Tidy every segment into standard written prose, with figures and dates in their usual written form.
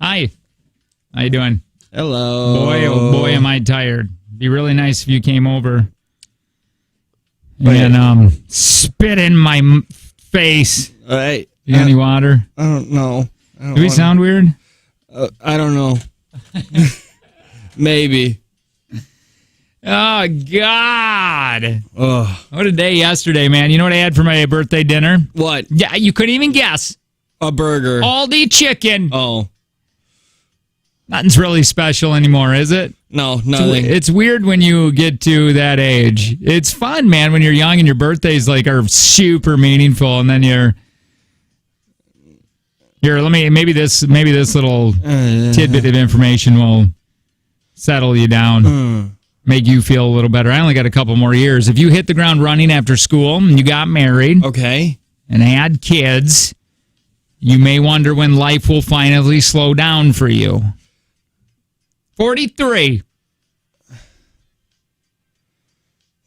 Hi. How you doing? Hello. Boy, oh boy, am I tired. Be really nice if you came over and spit in my face. You got any water? I don't know. Do we sound weird? I don't know. Maybe. Oh, God. Ugh. What a day yesterday, man. You know what I had for my birthday dinner? What? Yeah, you couldn't even guess. A burger. Aldi chicken. Oh. Nothing's really special anymore, is it? No, nothing. It's weird when you get to that age. It's fun, man, when you're young and your birthdays are super meaningful, and then maybe this little tidbit of information will settle you down. Make you feel a little better. I only got a couple more years. If you hit the ground running after school and you got married, okay, and had kids, you may wonder when life will finally slow down for you. 43.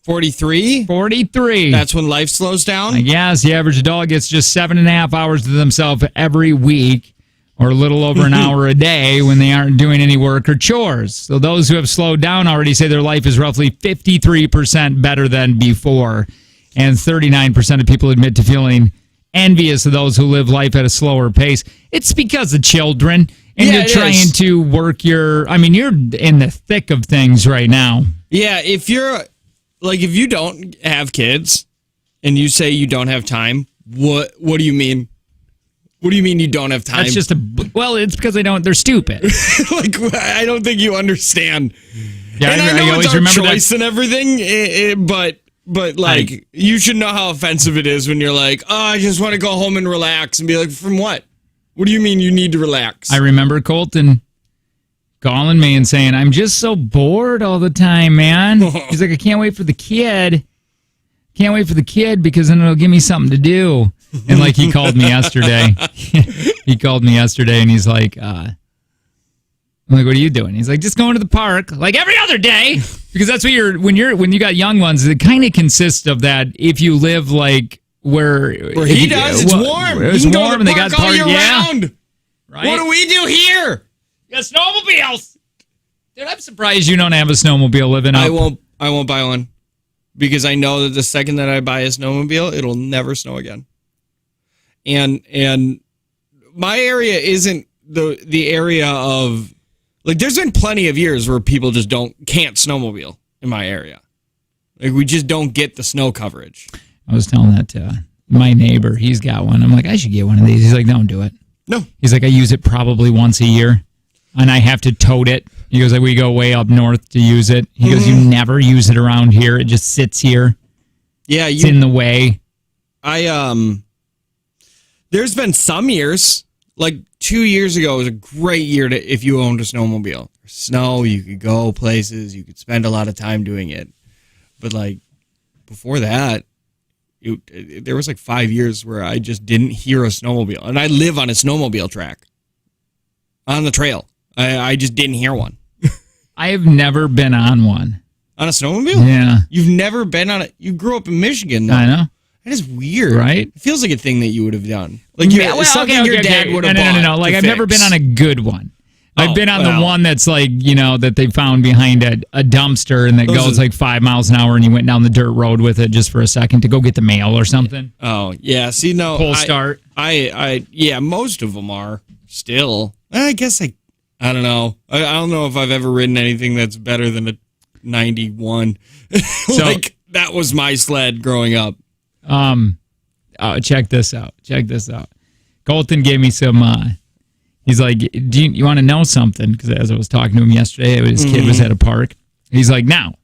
43? 43. That's when life slows down? Yes, the average adult gets just 7.5 hours to themselves every week, or a little over an hour a day when they aren't doing any work or chores. So those who have slowed down already say their life is roughly 53% better than before. And 39% of people admit to feeling envious of those who live life at a slower pace. It's because of children. And you're trying to work you're in the thick of things right now. Yeah, if you don't have kids and you say you don't have time, what do you mean? What do you mean you don't have time? That's it's because they're stupid. I don't think you understand. Yeah, and I know I it's always our remember choice and everything, but you should know how offensive it is when you're like, oh, I just want to go home and relax, and be like, from what? What do you mean you need to relax? I remember Colton calling me and saying, I'm just so bored all the time, man. He's like, I can't wait for the kid. Can't wait for the kid because then it'll give me something to do. And he called me yesterday. He called me yesterday and he's like, I'm like, what are you doing? He's like, just going to the park like every other day. Because that's what when you got young ones, it kind of consists of that. If you live where he does, it's warm. It's you can warm go to and the they got park all year round. Right? What do we do here? You got snowmobiles. Dude, I'm surprised you don't have a snowmobile living up. I won't buy one because I know that the second that I buy a snowmobile, it'll never snow again. And my area isn't the area of there's been plenty of years where people just can't snowmobile in my area. We just don't get the snow coverage. I was telling that to my neighbor. He's got one. I'm like, I should get one of these. He's like, don't do it. No. He's like, I use it probably once a year, and I have to tote it. He goes, we go way up north to use it. He goes, you never use it around here. It just sits here. Yeah, it's in the way. There's been some years, 2 years ago was a great year if you owned a snowmobile. Snow, you could go places, you could spend a lot of time doing it. But before that, there was 5 years where I just didn't hear a snowmobile. And I live on a snowmobile track. On the trail. I just didn't hear one. I have never been on one. On a snowmobile? Yeah. You've never been on it? You grew up in Michigan, though. I know. That is weird. Right? It feels like a thing that you would have done. Something your dad would have bought. No. I've never been on a good one. I've been on the one that's that they found behind a dumpster and that goes 5 miles an hour and you went down the dirt road with it just for a second to go get the mail or something. Oh, yeah. See, no. Full start. Yeah, most of them are still. I guess I don't know. I don't know if I've ever ridden anything that's better than a 91. That was my sled growing up. Check this out. Colton gave me some, he's like, do you want to know something? Because as I was talking to him yesterday, his kid was at a park. He's like, now,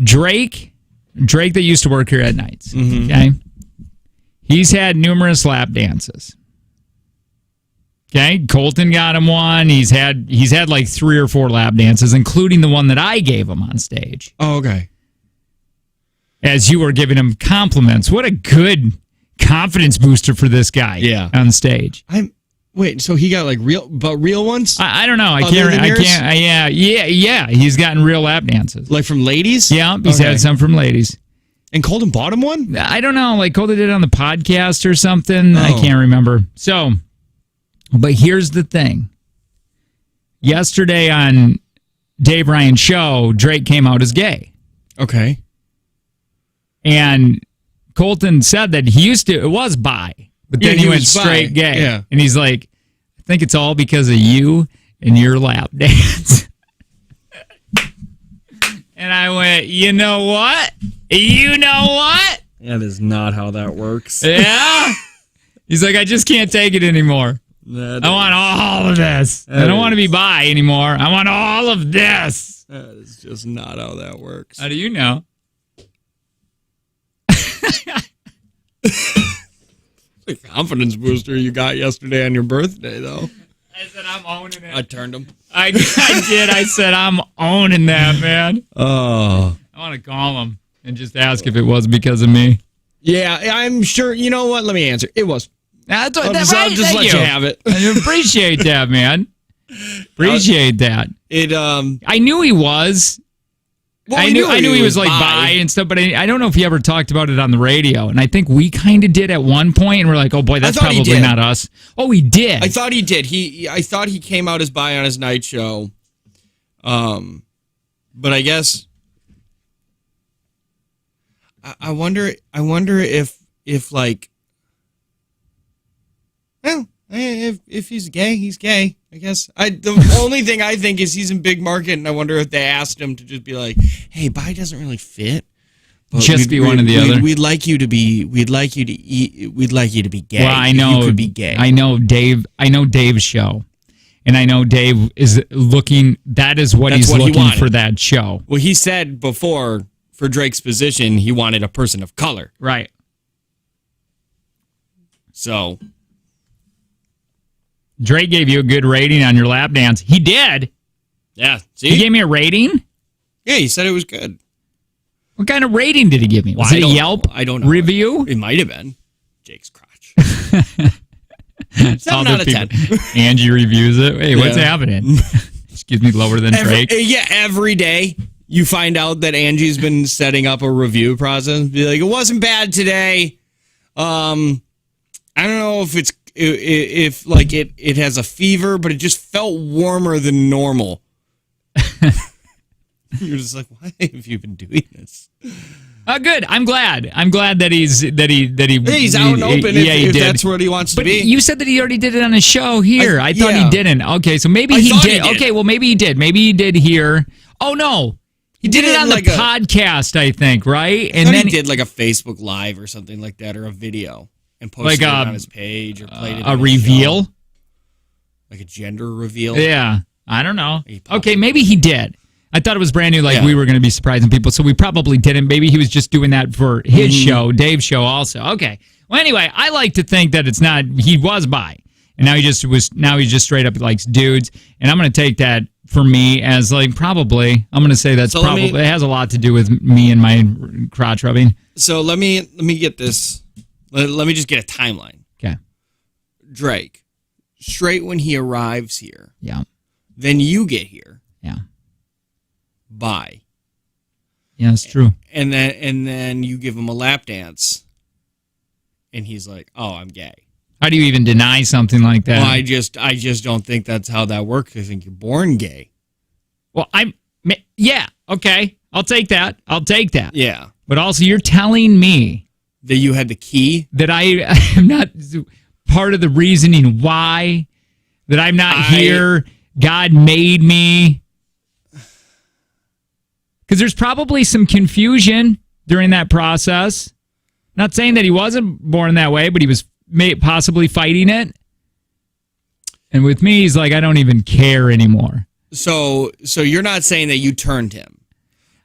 Drake that used to work here at nights, okay? He's had numerous lap dances. Okay, Colton got him one. He's had 3 or 4 lap dances, including the one that I gave him on stage. Oh, okay. As you were giving him compliments. What a good confidence booster for this guy on stage. Wait, so he got real ones? I don't know. I can't. Yeah. He's gotten real lap dances. From ladies? Yeah, he's had some from ladies. And Colton bought him one? I don't know. Colton did it on the podcast or something. I can't remember. So, but here's the thing. yesterday on Dave Ryan's show, Drake came out as gay. Okay. And Colton said that it was bi, but then he went straight gay. Yeah. And he's like, I think it's all because of you and your lap dance. And I went, you know what? You know what? That is not how that works. Yeah. He's like, I just can't take it anymore. I want all of this. I don't want to be bi anymore. I want all of this. That is just not how that works. How do you know? The confidence booster you got yesterday on your birthday, though. I said, I'm owning it. I turned him. I did. I said, I'm owning that, man. Oh. I want to call him and just ask if it was because of me. Yeah, I'm sure. You know what? Let me answer. It was. I'll I'll just let you have it. I appreciate that, man. Appreciate that. I knew he was. Well, I knew he was like bi and stuff, but I don't know if he ever talked about it on the radio. And I think we kind of did at one point, and we're like, oh boy, that's probably not us. Oh, he did. I thought he did. I thought he came out as bi on his night show. But I guess I wonder if like, well, if he's gay, he's gay. I guess the only thing I think is he's in big market, and I wonder if they asked him to just be like, "Hey, bi doesn't really fit. Just be one or the other. We'd like you to be. We'd like you to eat. We'd like you to be gay. Well, I know you could be gay. I know Dave. I know Dave's show, and I know Dave is looking. That's what he's looking for that show. Well, he said before for Drake's position, he wanted a person of color. Right. So. Drake gave you a good rating on your lap dance. He did. Yeah. See? He gave me a rating? Yeah, he said it was good. What kind of rating did he give me? Was it a Yelp review? It might have been. Jake's crotch. 7 out of 10. Angie reviews it. Hey, what's happening? Excuse me, lower than Drake. Every day you find out that Angie's been setting up a review process. Be like, it wasn't bad today. I don't know if like it has a fever, but it just felt warmer than normal. You're just like, why have you been doing this? Good. I'm glad. I'm glad that he's out and open. If that's what he wants to be. You said that he already did it on a show here. I thought he didn't. Okay, so maybe he did. Okay, well maybe he did. Maybe he did here. Oh no, he did it on the podcast. I think right, and then he did like a Facebook Live or something like that, or a video. And posted it on his page or played it a reveal? Show. Like a gender reveal? Yeah. I don't know. Okay, maybe he did. I thought it was brand new, like we were going to be surprising people, so we probably didn't. Maybe he was just doing that for his show, Dave's show also. Okay. Well, anyway, I like to think that it's not, he was bi. And now he just straight up likes dudes. And I'm going to take that for me as like probably, I'm going to say that's it has a lot to do with me and my crotch rubbing. So let me get this. Let me just get a timeline. Okay. Drake, straight when he arrives here. Yeah. Then you get here. Yeah. Bi. Yeah, it's true. And then you give him a lap dance. And he's like, "Oh, I'm gay." How do you even deny something like that? Well, I just don't think that's how that works. I think you're born gay. Well, yeah, okay. I'll take that. Yeah. But also you're telling me that you had the key? That I am not part of the reasoning why. That I'm not here. God made me. Because there's probably some confusion during that process. Not saying that he wasn't born that way, but he was possibly fighting it. And with me, he's like, I don't even care anymore. So you're not saying that you turned him.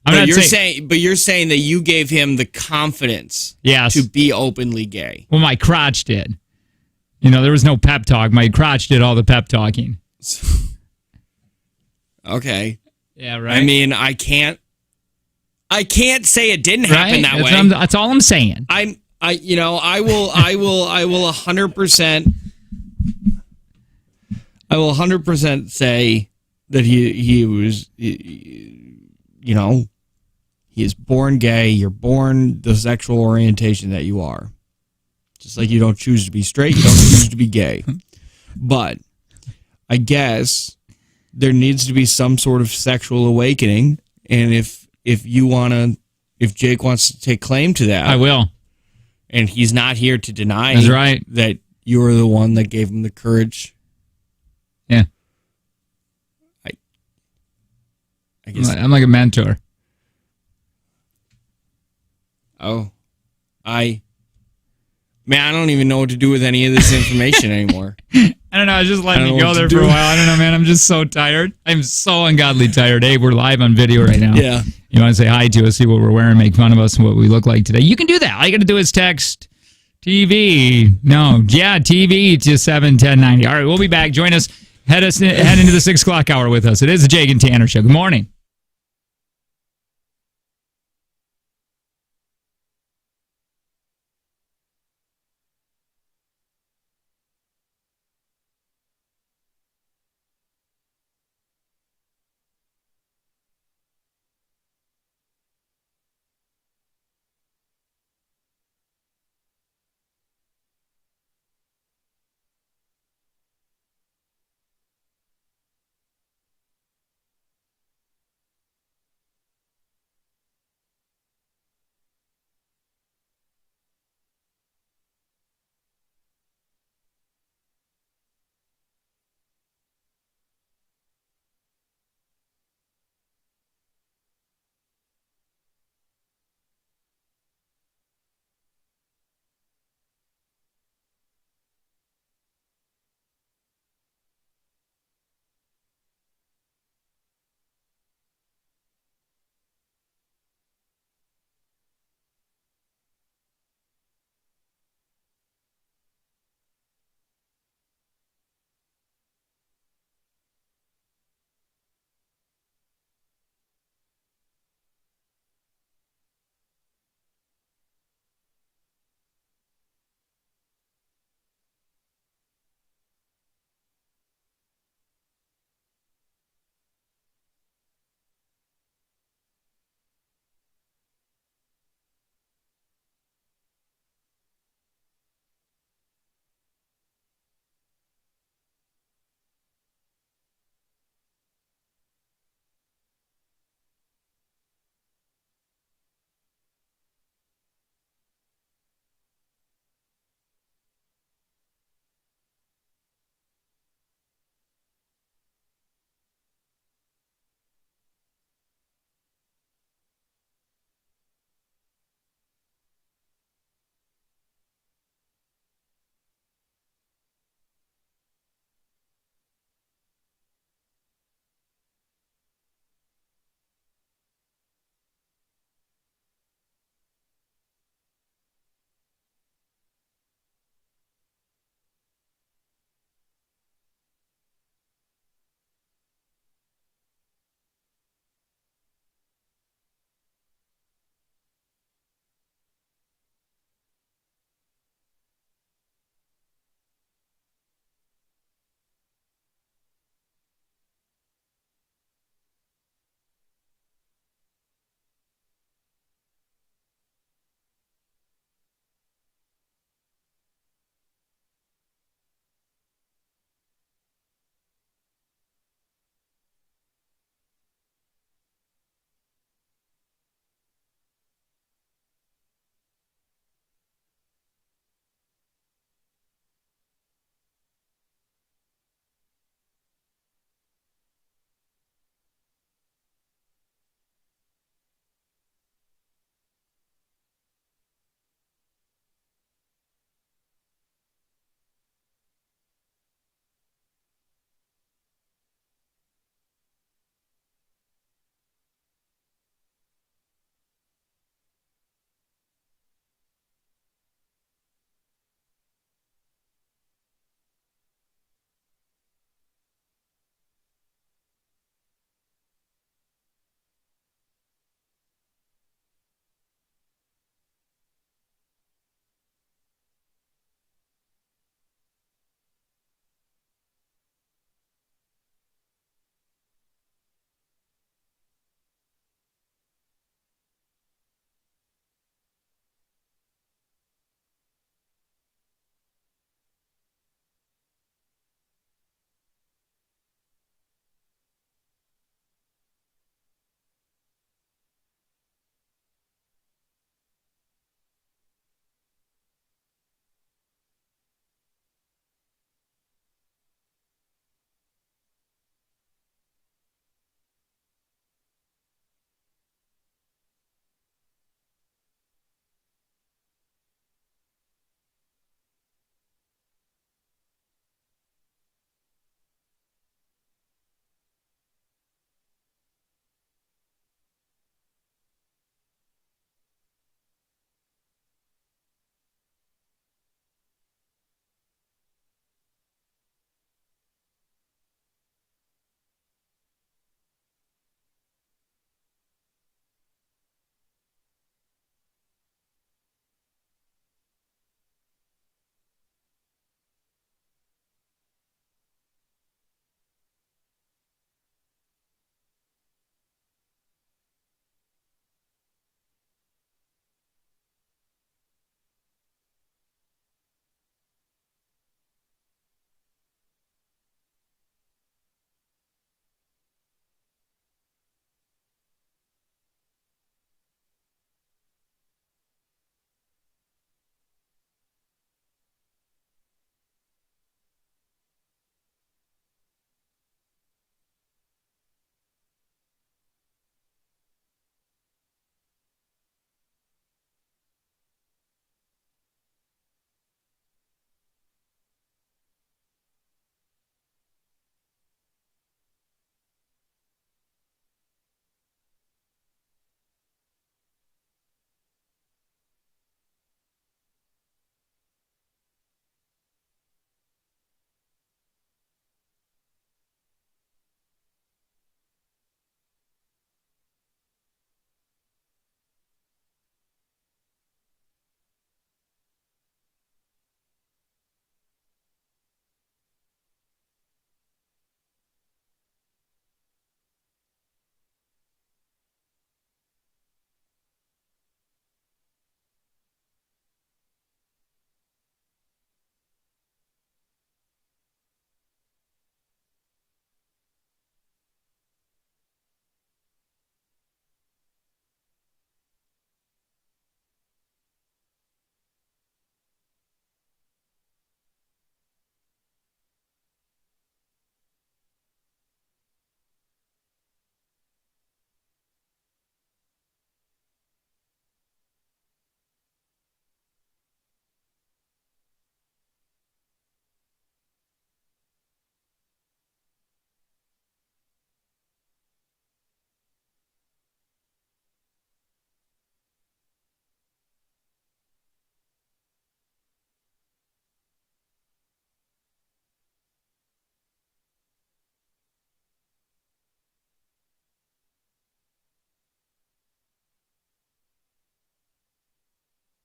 You're saying that you gave him the confidence to be openly gay. Well, my crotch did. There was no pep talk. My crotch did all the pep talking. Okay. Yeah, right. I mean, I can't say it didn't happen that way. That's all I'm saying. I will 100%. I will 100% say that he was. He is born gay. You're born the sexual orientation that you are. Just like you don't choose to be straight, you don't choose to be gay. But I guess there needs to be some sort of sexual awakening, and if Jake wants to take claim to that, I will. And he's not here to deny That's right. that you were the one that gave him the courage. Yeah. I guess I'm like a mentor. Oh, man, I don't even know what to do with any of this information anymore. I don't know. I was just letting you go there for a while. I don't know, man. I'm just so tired. I'm so ungodly tired. Hey, we're live on video right now. Yeah. You want to say hi to us, see what we're wearing, make fun of us and what we look like today. You can do that. All you got to do is text TV. No. Yeah, TV to 71090. All right, we'll be back. Join us. Head into the 6 o'clock hour with us. It is the Jake and Tanner Show. Good morning.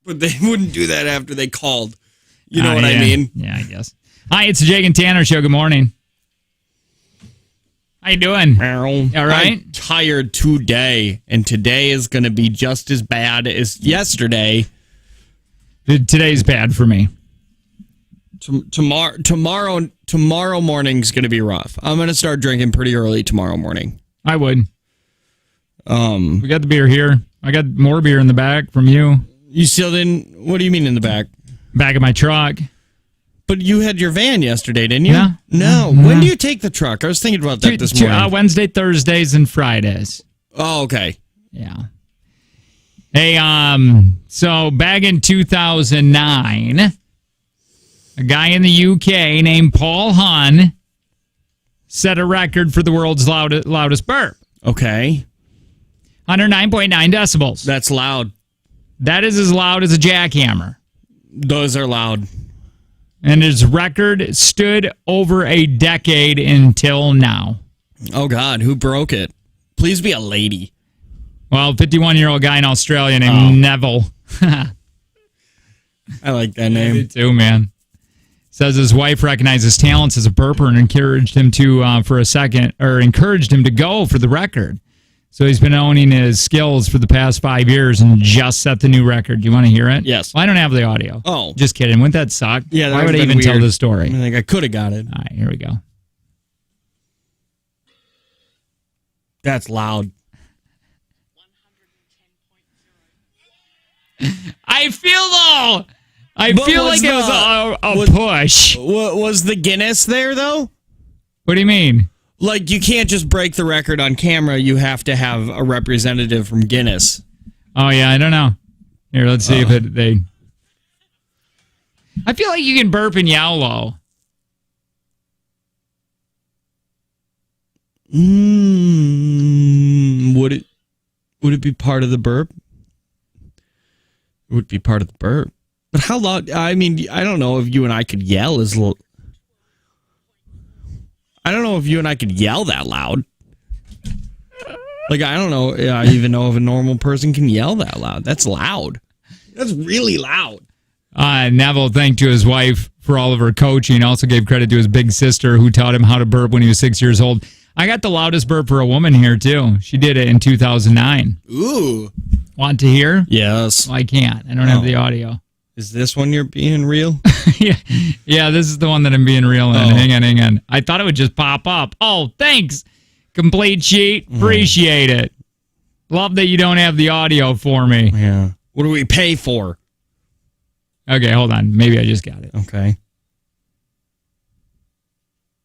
But they wouldn't do that after they called. You know what I mean? Yeah, I guess. Hi, it's the Jake and Tanner Show. Good morning. How you doing? All right? I'm tired today, and today is going to be just as bad as yesterday. Today's bad for me. Tomorrow morning's going to be rough. I'm going to start drinking pretty early tomorrow morning. I would. We got the beer here. I got more beer in the back from you. You still didn't? What do you mean in the back? Back of my truck. But you had your van yesterday, didn't you? Yeah. No. Yeah. When do you take the truck? I was thinking about that this morning. Wednesday, Thursdays, and Fridays. Oh, okay. Yeah. Hey, so back in 2009, a guy in the UK named Paul Hun set a record for the world's loudest burp. Okay. 109.9 decibels. That's loud. That is as loud as a jackhammer. Those are loud. And his record stood over a decade until now. Oh, God. Who broke it? Please be a lady. Well, 51-year-old guy in Australia named Neville. I like that name. Me too, man. Says his wife recognized his talents as a burper and encouraged him to encouraged him to go for the record. So he's been honing his skills for the past 5 years and just set the new record. Do you want to hear it? Yes. Well, I don't have the audio. Oh. Just kidding. Wouldn't that suck? Yeah, why would I even tell this story? I think I could have got it. All right, here we go. That's loud. I feel like it was a push. Was the Guinness there, though? What do you mean? Like, you can't just break the record on camera. You have to have a representative from Guinness. Oh, yeah, I don't know. Here, let's see if they... I feel like you can burp and yell low. Would it be part of the burp? It would be part of the burp. But how loud? I mean, I don't know if you and I could yell as loud. I don't know if you and I could yell that loud. Like, I don't know. I even know if a normal person can yell that loud. That's loud. That's really loud. Neville thanked to his wife for all of her coaching. Also gave credit to his big sister who taught him how to burp when he was 6 years old. I got the loudest burp for a woman here, too. She did it in 2009. Ooh. Want to hear? Yes. Well, I can't. I don't have the audio. Is this one you're being real? Yeah, this is the one that I'm being real in. Hang on. I thought it would just pop up. Oh, thanks. Complete sheet. Appreciate it. Love that you don't have the audio for me. Yeah. What do we pay for? Okay, hold on. Maybe I just got it. Okay.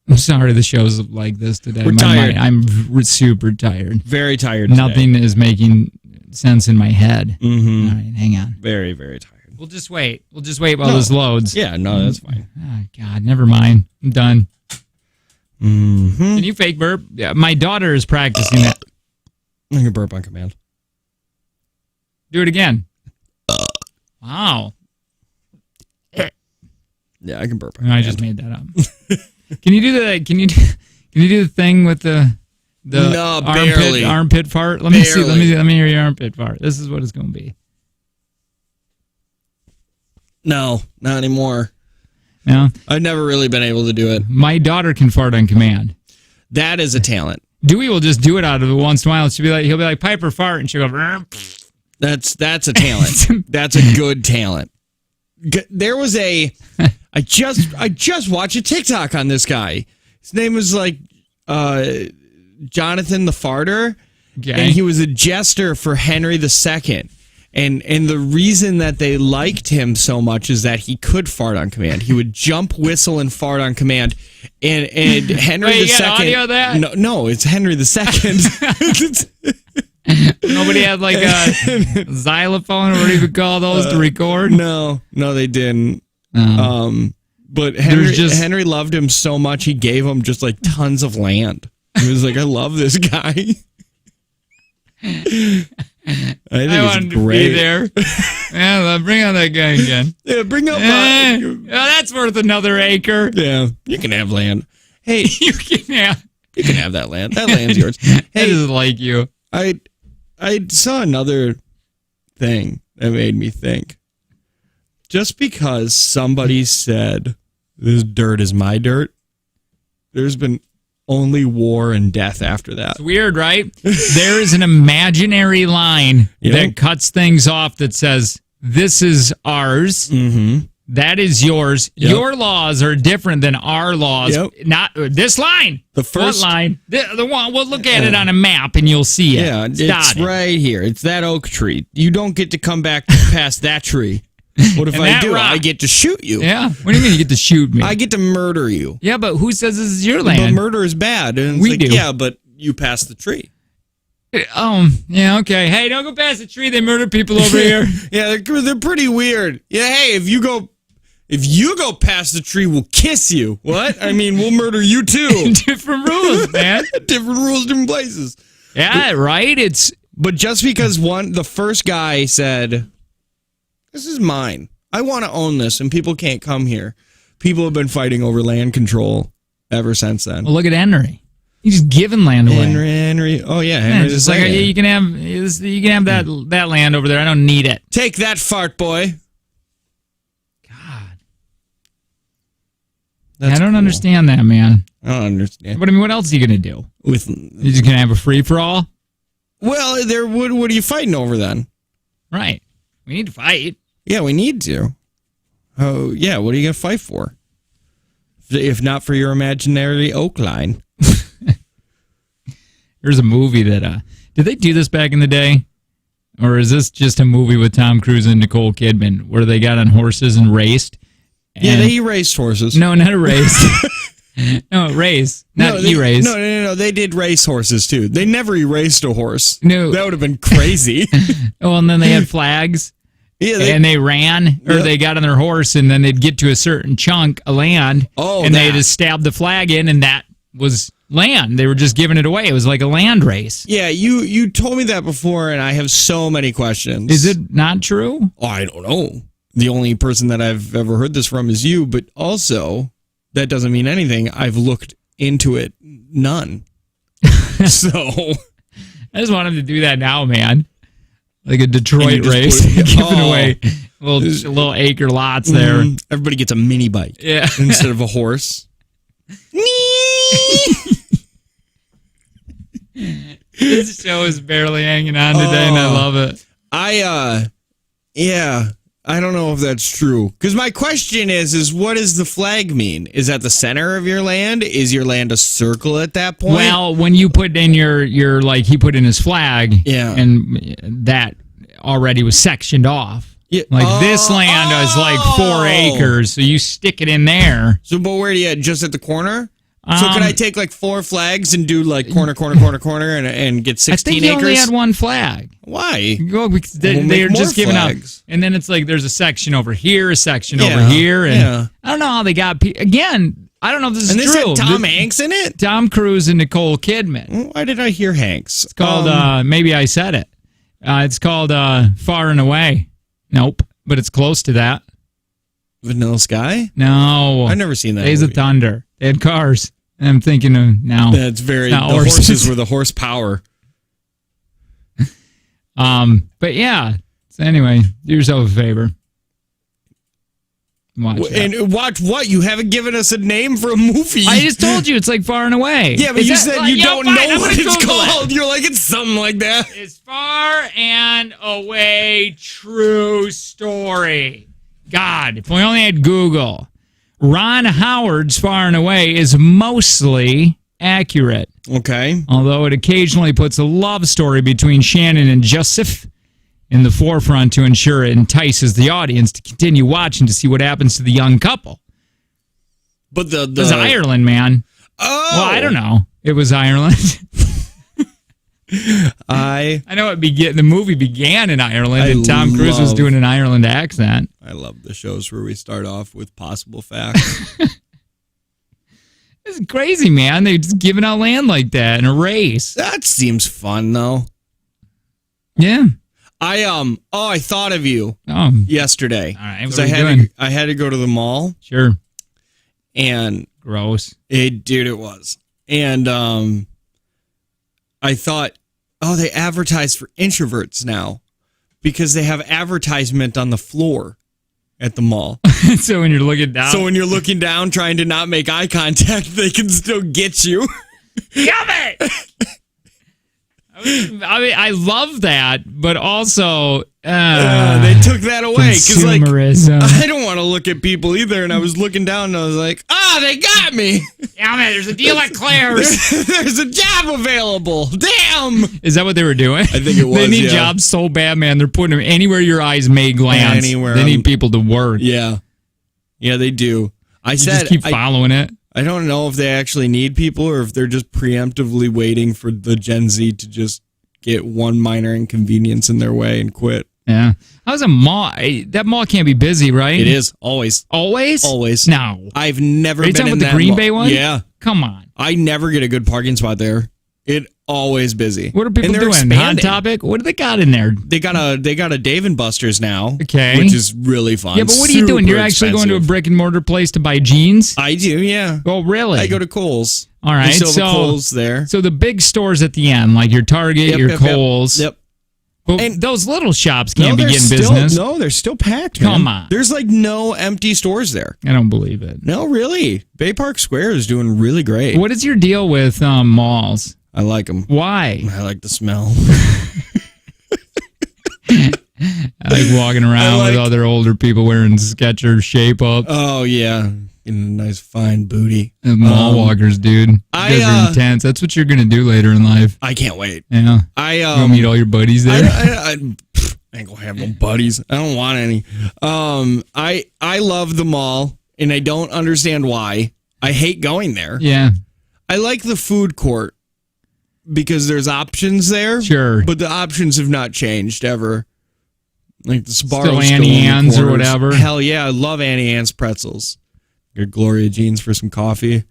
I'm sorry the show's like this today. We're tired. I'm super tired. Very tired today. Nothing is making sense in my head. Mm-hmm. All right, hang on. Very, very tired. We'll just wait. While this loads. Yeah, no, that's fine. Oh, God, never mind. I'm done. Mm-hmm. Can you fake burp? Yeah, my daughter is practicing that. I can burp on command. Do it again. Wow. Yeah, I can burp on I command. just made that up. Can you do the? Can you do the thing with the no, barely. armpit fart? Let me see. Let me hear your armpit fart. This is what it's going to be. No, not anymore. No, I've never really been able to do it. My daughter can fart on command. That is a talent. Dewey will just do it out of it once in a while. He'll be like Piper fart, and she'll go. That's a talent. That's a good talent. There was I just watched a TikTok on this guy. His name was like Jonathan the Farter, okay. And he was a jester for Henry II. And the reason that they liked him so much is that he could fart on command. He would jump, whistle, and fart on command. And Henry Wait, II. You got audio of that? No, it's Henry II. Nobody had like a xylophone or what do you call those to record? No, they didn't. But Henry loved him so much he gave him just like tons of land. He was like, I love this guy. I wanted to be there. Yeah, bring on that guy again. Yeah, bring up that's worth another acre. Yeah, you can have land. Hey, you can have that land. That land's yours. Hey, I just like you. I saw another thing that made me think. just because somebody said this dirt is my dirt, there's been only war and death after that. It's weird, right? There is an imaginary line that cuts things off that says, this is ours. Mm-hmm. That is yours. Yep. Your laws are different than our laws. Yep. Not this line. The first line. The one. We'll look at it on a map and you'll see it. Yeah, it's right here. It's that oak tree. You don't get to come back past that tree. What if I do? I get to shoot you. Yeah. What do you mean you get to shoot me? I get to murder you. Yeah, but who says this is your land? But murder is bad. And it's do. Yeah, but you passed the tree. Yeah, okay. Hey, don't go past the tree. They murder people over here. Yeah, they're pretty weird. Yeah, hey, if you go past the tree, we'll kiss you. What? I mean, we'll murder you too. Different rules, man. Different rules, different places. Yeah, right? But just because the first guy said, this is mine. I want to own this, and people can't come here. People have been fighting over land control ever since then. Well, look at Henry. He's just giving land away. Henry. Oh yeah, Henry. It's like you can have that land over there. I don't need it. Take that, fart boy. God, I don't understand that, man. I don't understand. But I mean, what else are you gonna do? You're just gonna have a free for all? Well, what are you fighting over then? Right. We need to fight. Yeah, we need to. Oh yeah, what are you gonna fight for? If not for your imaginary oak line. There's a movie that, did they do this back in the day? Or is this just a movie with Tom Cruise and Nicole Kidman where they got on horses and raced? Yeah, they raced horses. No, not a race. No, race. Not e-race. No. They did race horses, too. They never erased a horse. No. That would have been crazy. Oh, and then they had flags. Yeah, and they ran, or they got on their horse, and then they'd get to a certain chunk of land, and they just stabbed the flag in, and that was land. They were just giving it away. It was like a land race. Yeah, you told me that before, and I have so many questions. Is it not true? Oh, I don't know. The only person that I've ever heard this from is you, but also, that doesn't mean anything. I've looked into it. None. So. I just want him to do that now, man. Like a Detroit race. Giving away little acre lots there. Everybody gets a mini bike. Yeah. Instead of a horse. This show is barely hanging on today, and I love it. I don't know if that's true. Because my question is what does the flag mean? Is that the center of your land? Is your land a circle at that point? Well, when you put in your like, he put in his flag, and that already was sectioned off. Yeah. Like this land is like 4 acres, so you stick it in there. So, but where do you just at the corner? So can I take like 4 flags and do like corner, and get 16 acres? I think you only had 1 flag. Why? Because they're just giving out. And then it's like there's a section over here, a section over here. And I don't know how they got... Again, I don't know if this is true. And this had Tom Hanks in it? Tom Cruise and Nicole Kidman. Why did I hear Hanks? It's called... maybe I said it. It's called Far and Away. Nope. But it's close to that. Vanilla Sky? No. I've never seen that Days of Thunder. They had cars. And I'm thinking of now. That's very... The horses were the horsepower. But yeah. So anyway, do yourself a favor. Watch what? You haven't given us a name for a movie. I just told you it's like Far and Away. Yeah, but you said you don't know what it's called. You're like, it's something like that. It's Far and Away True Story. God, if we only had Google. Ron Howard's Far and Away is mostly accurate. Okay. Although it occasionally puts a love story between Shannon and Joseph in the forefront to ensure it entices the audience to continue watching to see what happens to the young couple. But it was Ireland, man. Oh. Well, I don't know. It was Ireland. I know the movie began in Ireland, and Tom Cruise was doing an Ireland accent. I love the shows where we start off with possible facts. This is crazy, man. They're just giving out land like that in a race. That seems fun, though. Yeah. I thought of you yesterday. All right, what are you doing? I had to go to the mall. Sure. And gross. It was. And I thought, they advertise for introverts now because they have advertisement on the floor. at the mall. So when you're looking down. So when you're looking down, trying to not make eye contact, they can still get you. Damn it! I mean, I love that, but also they took that away because, like, consumerism. I don't want to look at people either. And I was looking down, and I was like, they got me. Damn it! There's a deal at Claire's. There's a job available. Damn. Is that what they were doing? I think it was. They need jobs so bad, man. They're putting them anywhere your eyes may glance. Anywhere. They need people to work. Yeah, they do. You just keep following it. I don't know if they actually need people or if they're just preemptively waiting for the Gen Z to just get one minor inconvenience in their way and quit. Yeah. How's a mall? That mall can't be busy, right? It is. Always. Always? Always. No. I've never been in that. Are you talking about the Green Bay one? Yeah. Come on. I never get a good parking spot there. It always busy. What are people doing? Expanding. Hot Topic? What do they got in there? They got a Dave and Buster's now. Okay. Which is really fun. Yeah, but what are you doing? You're actually going to a brick and mortar place to buy jeans? I do, yeah. Oh, really? I go to Kohl's. All right. They still have a Kohl's there. So the big stores at the end, like your Target, your Kohl's. Yep. But and those little shops can't be getting business. No, they're still packed, man. Come on. There's like no empty stores there. I don't believe it. No, really. Bay Park Square is doing really great. What is your deal with malls? I like them. Why? I like the smell. I like walking around with other older people wearing Skechers Shape Up. Oh, yeah. Getting a nice fine booty. Mall walkers, dude. You guys are intense. That's what you're going to do later in life. I can't wait. Yeah. You'll meet all your buddies there. I ain't going to have no buddies. I don't want any. I love the mall, and I don't understand why. I hate going there. Yeah. I like the food court because there's options there. Sure. But the options have not changed ever. Like the Sbarro's still Annie Ann's or whatever. Hell yeah, I love Annie Ann's pretzels. Your Gloria Jeans for some coffee.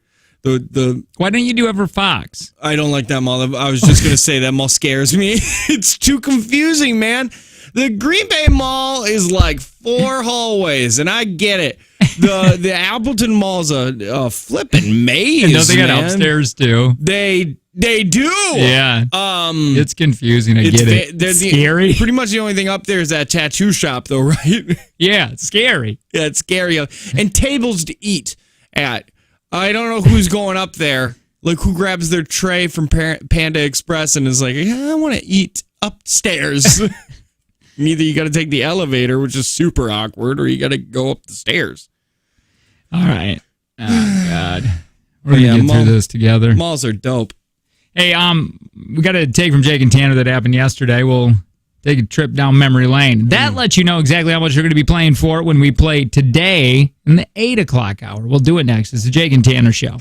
The Why don't you do Ever Fox? I don't like that mall. I was just gonna say that mall scares me. It's too confusing, man. The Green Bay Mall is like 4 hallways, and I get it. The Appleton Mall's a flipping maze. And they got upstairs too. They do. Yeah. It's confusing. I get it. It's scary. Pretty much the only thing up there is that tattoo shop, though, right? Yeah, it's scary. Yeah, it's scary. And tables to eat at. I don't know who's going up there. Like, who grabs their tray from Panda Express and is like, yeah, I want to eat upstairs. Either you got to take the elevator, which is super awkward, or you got to go up the stairs. All right. Oh, God. We're going to get through this together. Malls are dope. Hey, we got a take from Jake and Tanner that happened yesterday. We'll take a trip down memory lane. That lets you know exactly how much you're going to be playing for when we play today in the 8 o'clock hour. We'll do it next. It's the Jake and Tanner Show.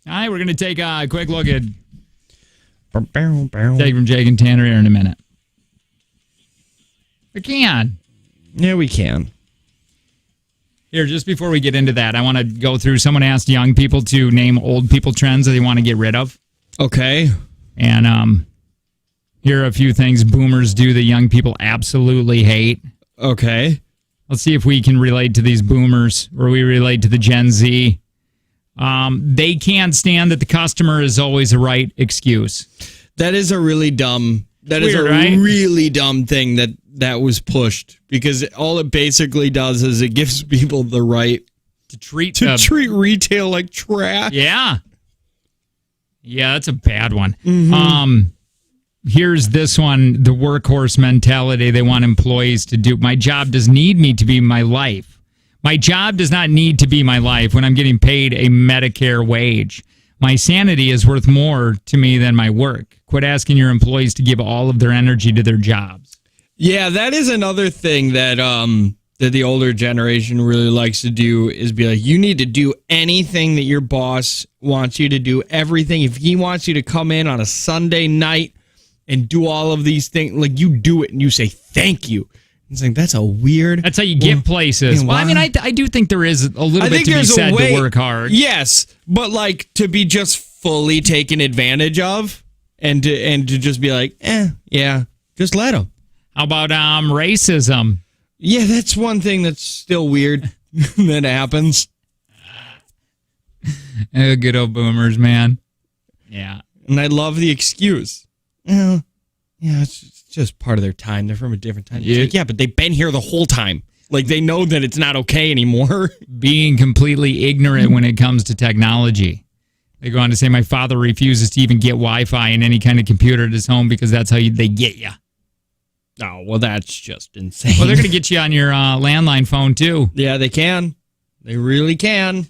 All right, we're going to take a quick look at Bow. Take from Jake and Tanner here in a minute. We can. Yeah, we can. Here, just before we get into that, I want to go through. Someone asked young people to name old people trends that they want to get rid of. Okay. And here are a few things boomers do that young people absolutely hate. Okay. Let's see if we can relate to these boomers or we relate to the Gen Z. They can't stand that the customer is always the right excuse. That is a really dumb. That is Weird, a right? really dumb thing that was pushed, because all it basically does is it gives people the right To treat retail like trash. Yeah. Yeah, that's a bad one. Mm-hmm. Here's this one, the workhorse mentality they want employees to do. My job does need me to be my life. My job does not need to be my life when I'm getting paid a Medicare wage. My sanity is worth more to me than my work. Quit asking your employees to give all of their energy to their jobs. Yeah, that is another thing that that the older generation really likes to do, is be like, you need to do anything that your boss wants you to do, everything. If he wants you to come in on a Sunday night and do all of these things, like, you do it and you say thank you. It's like, that's a weird. That's how you get places. Well, I mean, I do think there is a little bit to be said to work hard. Yes, but like to be just fully taken advantage of, and to just be like, yeah, just let them. How about racism? Yeah, that's one thing that's still weird that happens. Good old boomers, man. Yeah. And I love the excuse. Yeah, it's just part of their time. They're from a different time. Yeah. Like, yeah, but they've been here the whole time. Like, they know that it's not okay anymore. Being completely ignorant when it comes to technology. They go on to say, my father refuses to even get Wi-Fi in any kind of computer at his home because that's how they get you. Oh, well, that's just insane. Well, they're going to get you on your landline phone, too. Yeah, they can. They really can.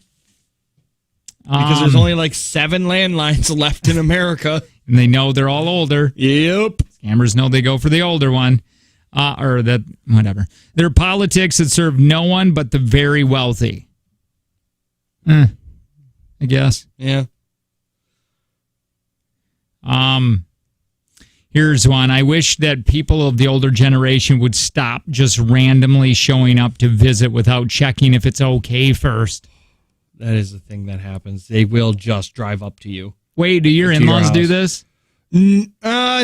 Because there's only like 7 landlines left in America. And they know they're all older. Yep. Scammers know they go for the older one. Or that, whatever. They're politics that serve no one but the very wealthy. I guess. Yeah. Here's one. I wish that people of the older generation would stop just randomly showing up to visit without checking if it's okay first. That is the thing that happens. They will just drive up to you. Wait, do your in-laws do this?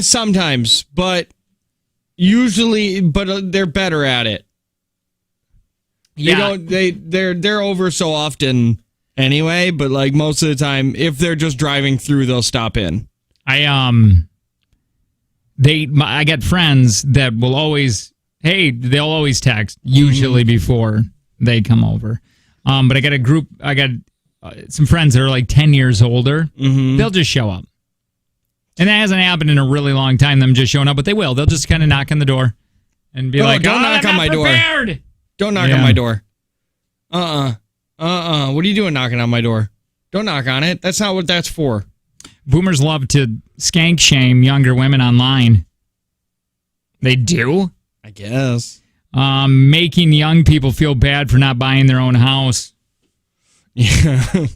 Sometimes, but usually, they're better at it. Yeah. They're over so often anyway, but like most of the time, if they're just driving through, they'll stop in. I got friends that will always, they'll always text, usually before they come over. But I got some friends that are like 10 years older. Mm-hmm. They'll just show up. And that hasn't happened in a really long time, them just showing up, but they will. They'll just kind of knock on the door and be like, don't knock on my door. Don't knock on my door. What are you doing knocking on my door? Don't knock on it. That's not what that's for. Boomers love to skank shame younger women online. They do? I guess. Making young people feel bad for not buying their own house. Yeah.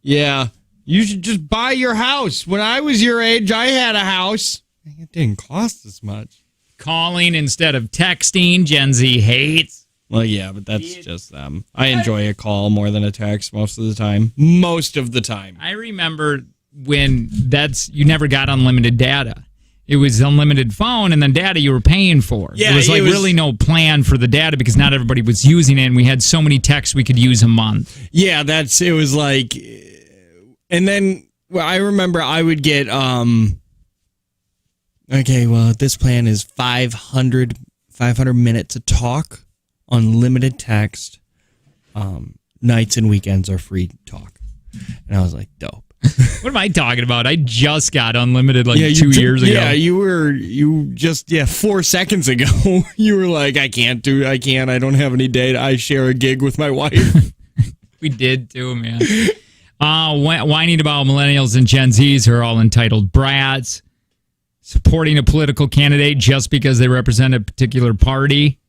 Yeah. You should just buy your house. When I was your age, I had a house. It didn't cost as much. Calling instead of texting, Gen Z hates. Well, yeah, but that's just them. I enjoy a call more than a text most of the time. Most of the time. I remember when you never got unlimited data. It was unlimited phone and then data you were paying for. Yeah, there was really no plan for the data because not everybody was using it, and we had so many texts we could use a month. Yeah, it was like, and then I remember I would get, this plan is 500 minutes of talk, unlimited text, nights and weekends are free talk. And I was like, dope. What am I talking about? I just got unlimited 2 years ago. Yeah, 4 seconds ago, you were like, I don't have any data. I share a gig with my wife. We did too, man. Whining about millennials and Gen Zs who are all entitled brats. Supporting a political candidate just because they represent a particular party.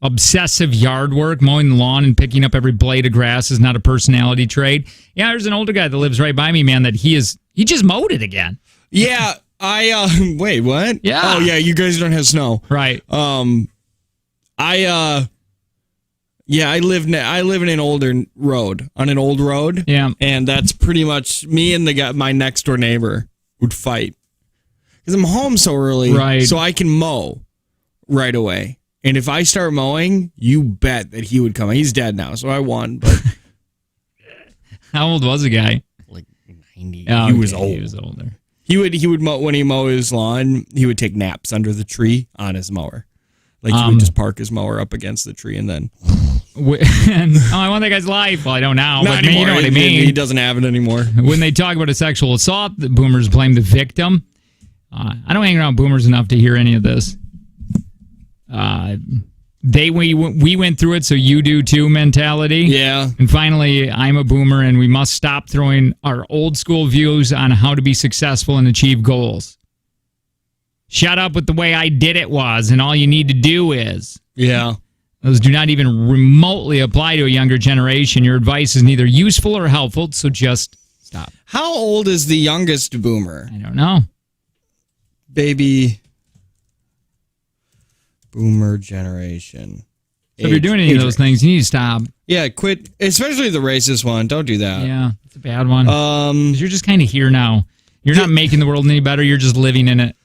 obsessive yard work, mowing the lawn and picking up every blade of grass is not a personality trait. Yeah, there's an older guy that lives right by me, man, that he just mowed it again. Yeah, wait, what? Yeah. Oh yeah, you guys don't have snow. Right. I live in an older road, on an old road. Yeah. And that's pretty much me and my next door neighbor would fight. Because I'm home so early, right? So I can mow right away. And if I start mowing, you bet that he would come. He's dead now, so I won. But how old was the guy? Like 90. Oh, he was old. He was older. He would mow, when he mow his lawn, he would take naps under the tree on his mower. Like he would just park his mower up against the tree and then. I want that guy's life. Well, I don't now. Not but anymore. You know what I mean. He doesn't have it anymore. When they talk about a sexual assault, the boomers blame the victim. I don't hang around boomers enough to hear any of this. We went through it, so you do too mentality. Yeah. And finally, I'm a boomer, and we must stop throwing our old school views on how to be successful and achieve goals. Shut up with the way I did it was, and all you need to do is. Yeah. Those do not even remotely apply to a younger generation. Your advice is neither useful or helpful, so just stop. How old is the youngest boomer? I don't know. Baby boomer generation. So if you're doing any of those things, you need to stop. Yeah, quit. Especially the racist one. Don't do that. Yeah, it's a bad one. 'Cause you're just kind of here now. You're not making the world any better. You're just living in it.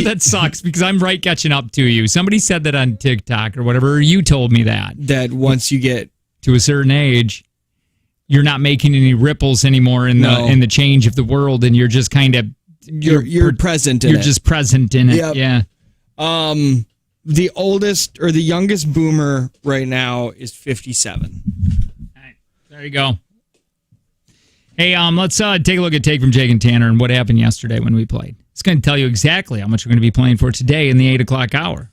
That sucks because I'm right catching up to you. Somebody said that on TikTok or whatever. Or you told me that. That once you get to a certain age, you're not making any ripples anymore in the change of the world, and you're just kind of you're present in it. You're just present in it. Yep. Yeah. The oldest or the youngest boomer right now is 57. All right. There you go. Hey, let's take a look at Take from Jake and Tanner and what happened yesterday when we played. It's going to tell you exactly how much we're going to be playing for today in the 8 o'clock hour.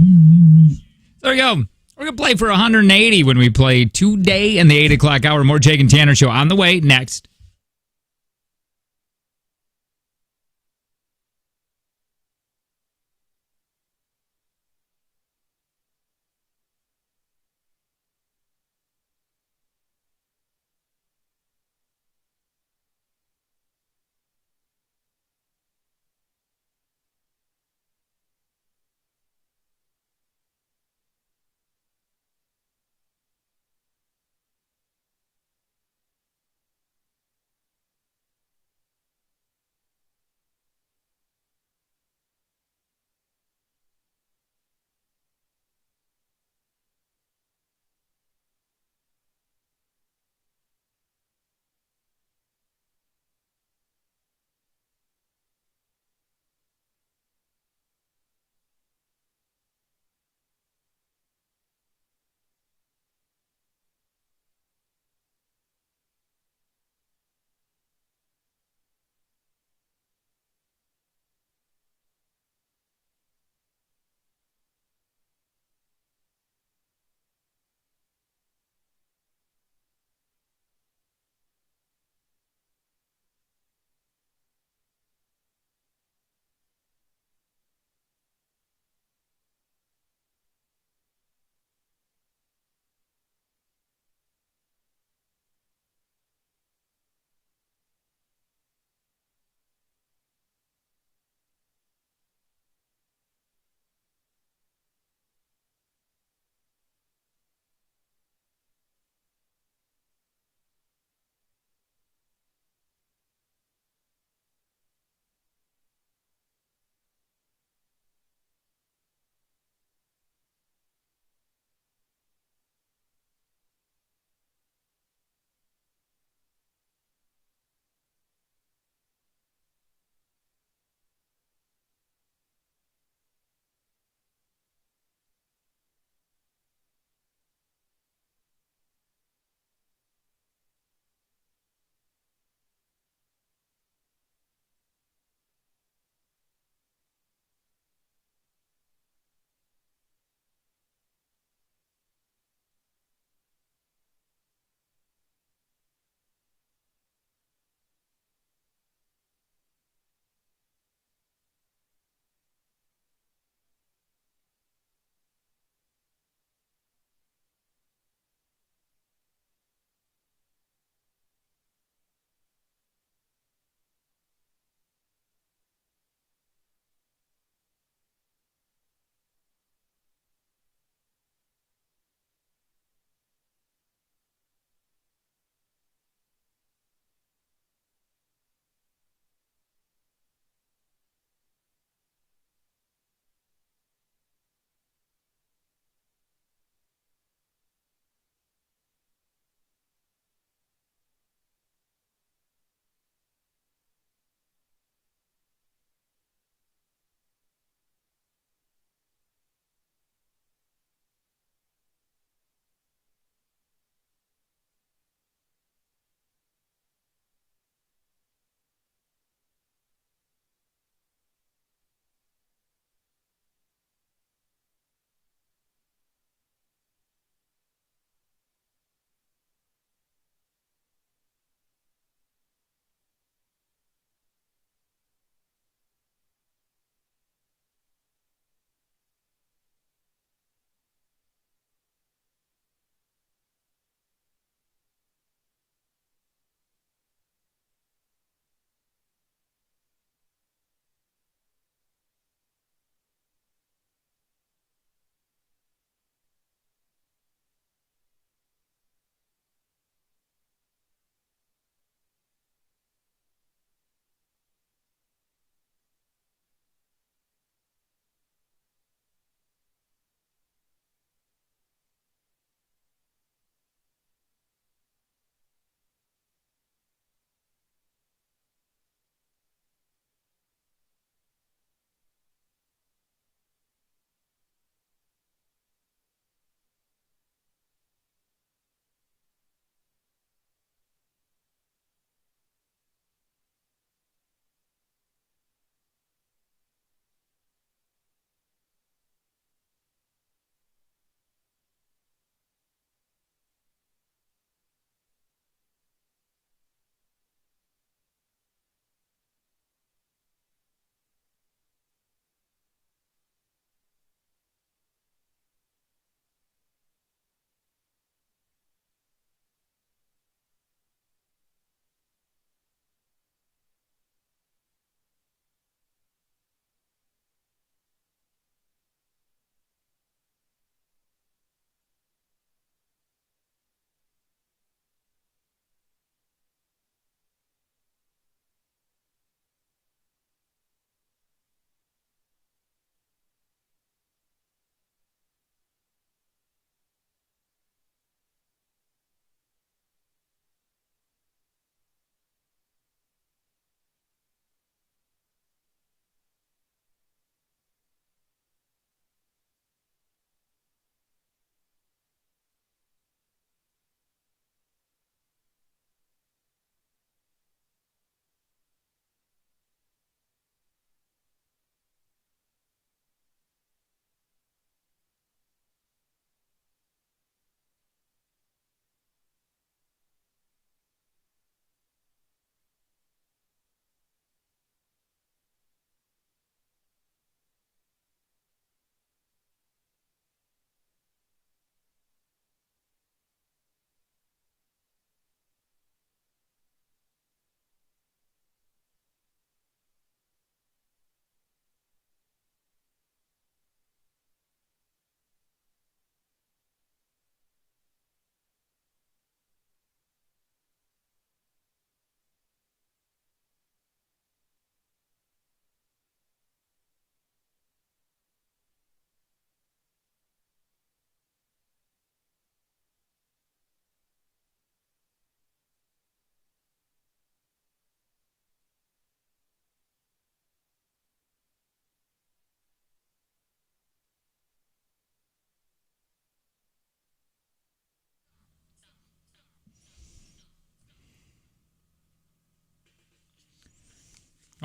There we go. We're going to play for 180 when we play today in the 8 o'clock hour. More Jake and Tanner show on the way next.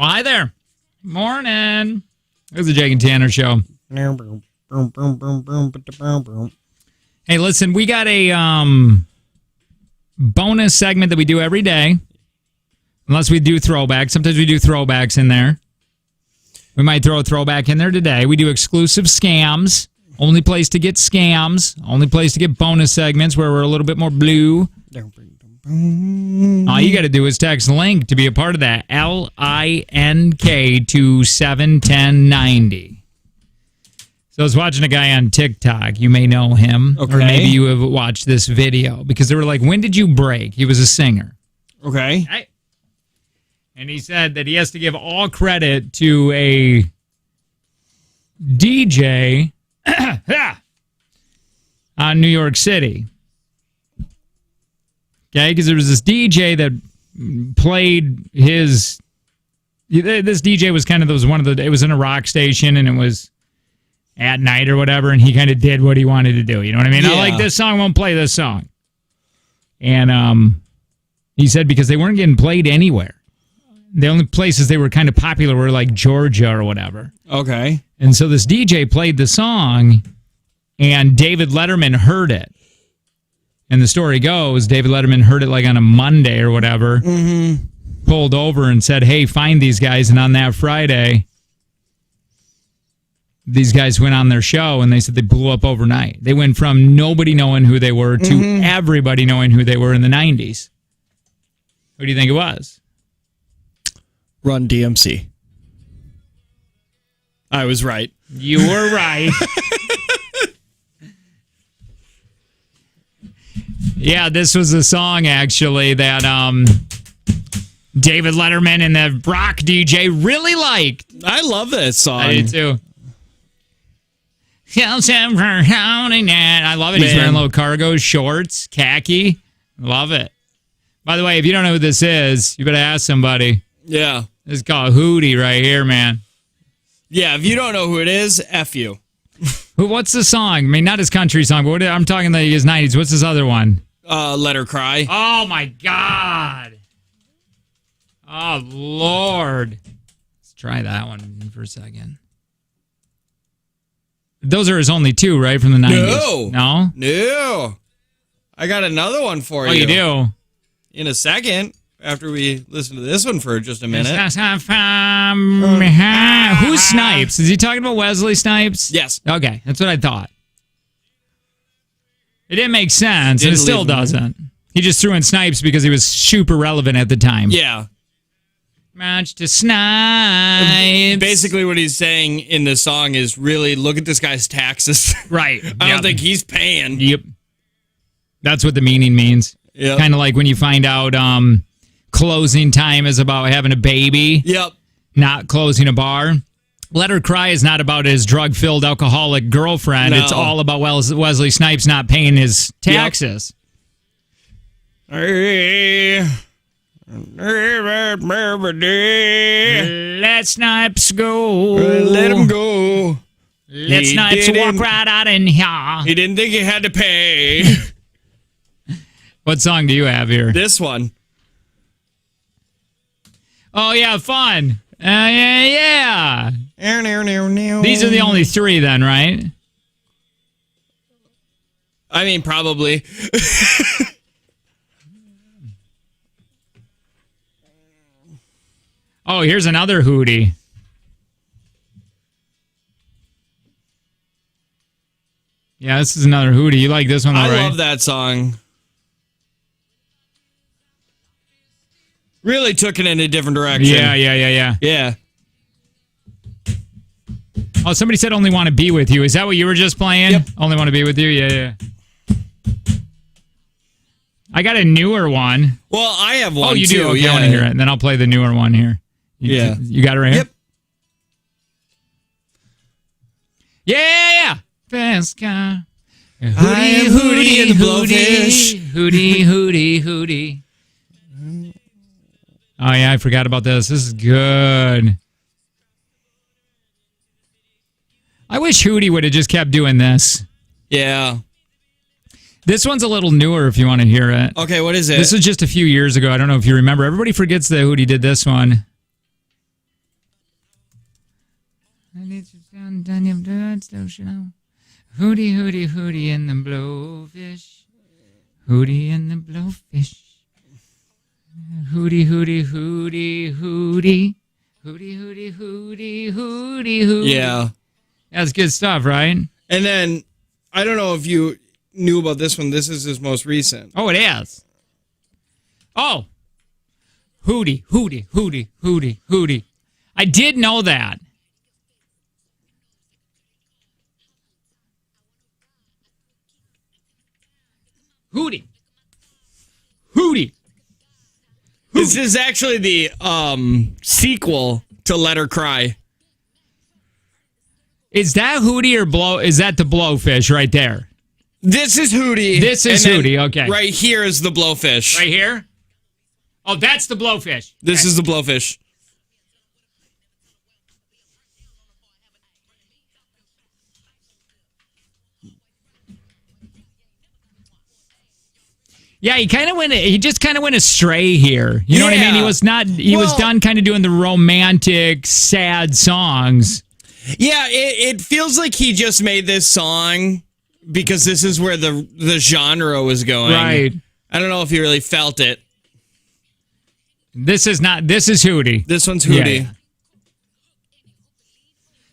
Oh, hi there. Morning. It's the Jake and Tanner Show. Hey, listen, we got a bonus segment that we do every day. Unless we do throwbacks. Sometimes we do throwbacks in there. We might throw a throwback in there today. We do exclusive scams. Only place to get scams. Only place to get bonus segments where we're a little bit more blue. All you got to do is text LINK to be a part of that. LINK to 71090. So I was watching a guy on TikTok. You may know him. Okay. Or maybe you have watched this video. Because they were like, when did you break? He was a singer. Okay. And he said that he has to give all credit to a DJ on New York City. Okay, because there was this DJ that played his. This DJ was kind of it was in a rock station and it was at night or whatever, and he kind of did what he wanted to do. You know what I mean? Yeah. I like this song, won't play this song. And he said because they weren't getting played anywhere. The only places they were kind of popular were like Georgia or whatever. Okay. And so this DJ played the song, and David Letterman heard it. And the story goes, David Letterman heard it like on a Monday or whatever, pulled over and said, hey, find these guys. And on that Friday, these guys went on their show, and they said they blew up overnight. They went from nobody knowing who they were to everybody knowing who they were in the 90s. Who do you think it was? Run DMC. I was right. You were right. Yeah, this was a song, actually, that David Letterman and the rock DJ really liked. I love this song. I do, too. I love it. He's Man. wearing little cargo shorts, khaki. Love it. By the way, if you don't know who this is, you better ask somebody. Yeah. This is called Hootie right here, man. Yeah, if you don't know who it is, F you. What's the song? I mean, not his country song, but I'm talking like his 90s. What's his other one? Let Her Cry. Oh, my God. Oh, Lord. Let's try that one for a second. Those are his only two, right, from the 90s? No? No. I got another one for you. Oh, you do? In a second, after we listen to this one for just a minute. Who's Snipes? Is he talking about Wesley Snipes? Yes. Okay, that's what I thought. It didn't make sense, and Didn't it still leave him. doesn't. He just threw in Snipes because he was super relevant at the time. Yeah. Match to Snipes. Basically, what he's saying in the song is really look at this guy's taxes. Right. I don't think he's paying. Yep. That's what the meaning means. Yep. Kind of like when you find out closing time is about having a baby, Yep. not closing a bar. Let Her Cry is not about his drug-filled alcoholic girlfriend. No. It's all about Wesley Snipes not paying his taxes. Let Snipes go. Let him go. Let He Snipes walk didn't- right out in here. He didn't think he had to pay. What song do you have here? This one. Oh, yeah, fun. Yeah. These These are the only three then, right? I mean, probably. Oh, here's another Hootie. Yeah, this is another Hootie. You like this one, though, I right? love that song. Really took it in a different direction. Yeah. Yeah. Oh, somebody said Only Want to Be With You. Is that what you were just playing? Yep. Only Want to Be With You? Yeah. I got a newer one. Well, I have one, Oh, you too. do? Okay, Yeah. I want to hear it. And then I'll play the newer one here. You got it right here? Yep. Yeah. Best guy. I am Hootie and the Blowfish. Hootie. Oh, yeah, I forgot about this. This is good. I wish Hootie would have just kept doing this. Yeah. This one's a little newer if you want to hear it. Okay, what is it? This was just a few years ago. I don't know if you remember. Everybody forgets that Hootie did this one. Hootie, hootie, hootie and the blowfish. Hootie and the blowfish. Hootie, hootie, hootie, hootie. Hootie, hootie, hootie, hootie, hootie. Yeah. That's good stuff, right? And then, I don't know if you knew about this one. This is his most recent. Oh, it is. Oh. Hootie, hootie, hootie, hootie, hootie. I did know that. Hootie. Hootie. This is actually the sequel to Let Her Cry. Is that Hootie or Blow? Is that the Blowfish right there? This is Hootie. This is and then Hootie, okay. Right here is the Blowfish. Right here? Oh, that's the Blowfish. This Okay. is the Blowfish. Yeah, he just kind of went astray here. You know what I mean? Yeah. He was done kind of doing the romantic, sad songs. Yeah, it feels like he just made this song because this is where the genre was going. Right. I don't know if he really felt it. This is Hootie. This one's Hootie. Yeah.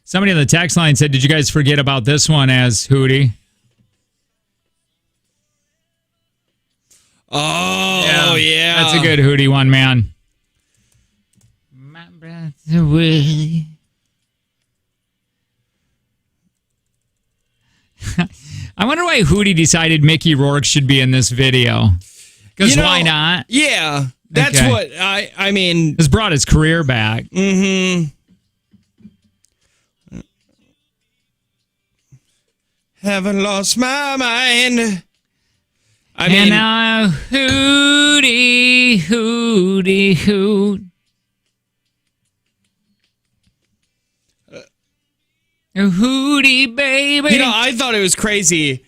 Somebody on the text line said, did you guys forget about this one as Hootie? Oh, yeah. That's a good Hootie one, man. My breath's away. I wonder why Hootie decided Mickey Rourke should be in this video. Because why not? Yeah. That's Okay. what I mean. This brought his career back. Mm-hmm. Haven't lost my mind. I mean, And now Hootie, Hootie, Hoot. Hootie, baby. you know, I thought it was crazy.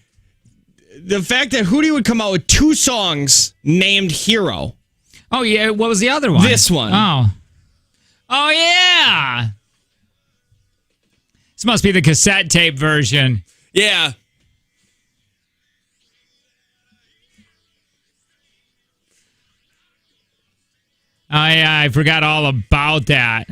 The fact that Hootie would come out with 2 songs named Hero. Oh, yeah. What was the other one? This one. Oh. Oh, yeah. This must be the cassette tape version. Yeah. Oh, yeah. I forgot all about that.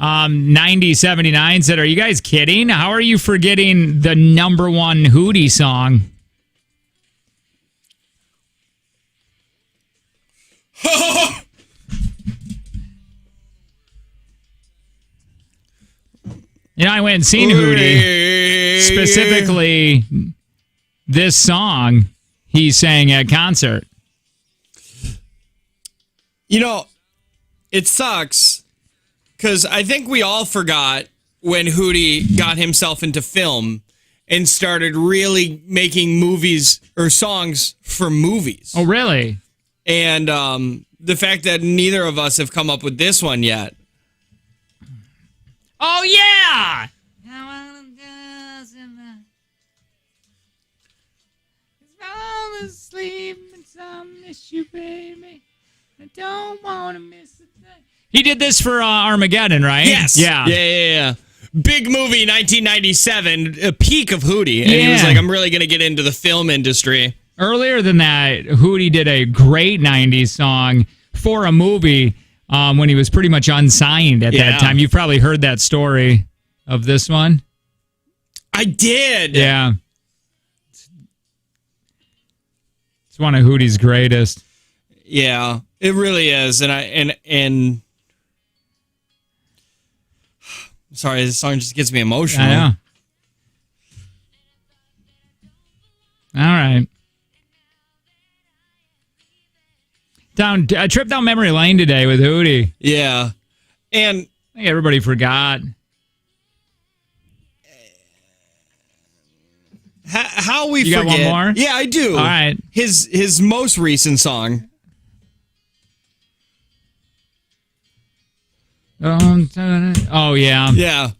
Um, 9079 said, are you guys kidding? How are you forgetting the number one Hootie song? You know, I went and seen Hootie. Specifically, this song he sang at concert. You know, it sucks because I think we all forgot when Hootie got himself into film and started really making movies or songs for movies. Oh, really? And the fact that neither of us have come up with this one yet. Oh, yeah! Fall asleep and I miss you, baby. I don't want to miss a thing. He did this for Armageddon, right? Yes. Yeah. Yeah. Big movie, 1997, a peak of Hootie. And he was Yeah. like, I'm really going to get into the film industry. Earlier than that, Hootie did a great 90s song for a movie when he was pretty much unsigned at that time. You've probably heard that story of this one. I did. Yeah. It's one of Hootie's greatest. Yeah, it really is. And sorry, this song just gets me emotional. I know. All right. A trip down memory lane today with Hootie. Yeah. And I think everybody forgot. how we You got forget. one more? Yeah, I do. All right. His most recent song. Oh, yeah. Yeah.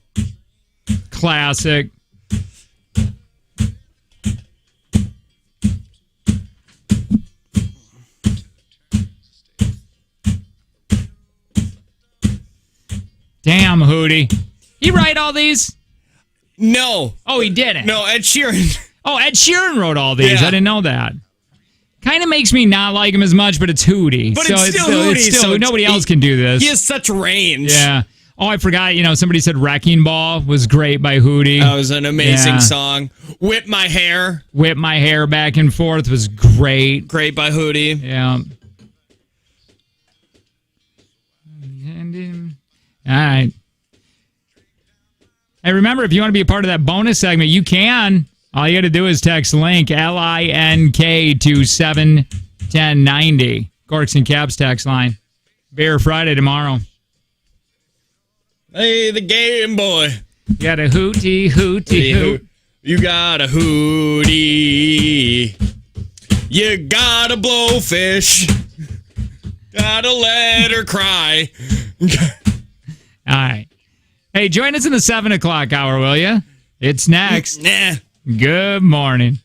Classic. Damn, Hootie. He write all these? No. Oh, he didn't. No, Ed Sheeran. Oh, Ed Sheeran wrote all these. Yeah. I didn't know that. Kind of makes me not like him as much, but it's Hootie. But it's still Hootie, so nobody else can do this. He has such range. Yeah. Oh, I forgot. Somebody said Wrecking Ball was great by Hootie. That was an amazing song. Whip My Hair. Whip My Hair Back and Forth was great. Great by Hootie. Yeah. All right. Hey, remember, if you want to be a part of that bonus segment, you can. All you got to do is text LINK, L-I-N-K, to 71090. Corks and Caps text line. Beer Friday tomorrow. Hey, the Game Boy. You got a hootie, hoot. You got a hootie. You got a blowfish. Gotta let her cry. All right. Hey, join us in the 7 o'clock hour, will you? It's next. Nah. Good morning.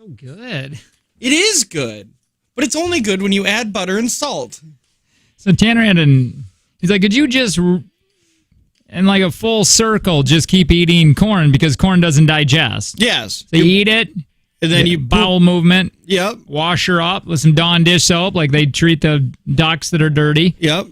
So good. It is good, but it's only good when you add butter and salt. So Tanner he's like, could you just, in like a full circle, just keep eating corn because corn doesn't digest? Yes. So you eat it, and then you bowel movement. Yep. Wash her up with some Dawn dish soap like they treat the ducks that are dirty. Yep.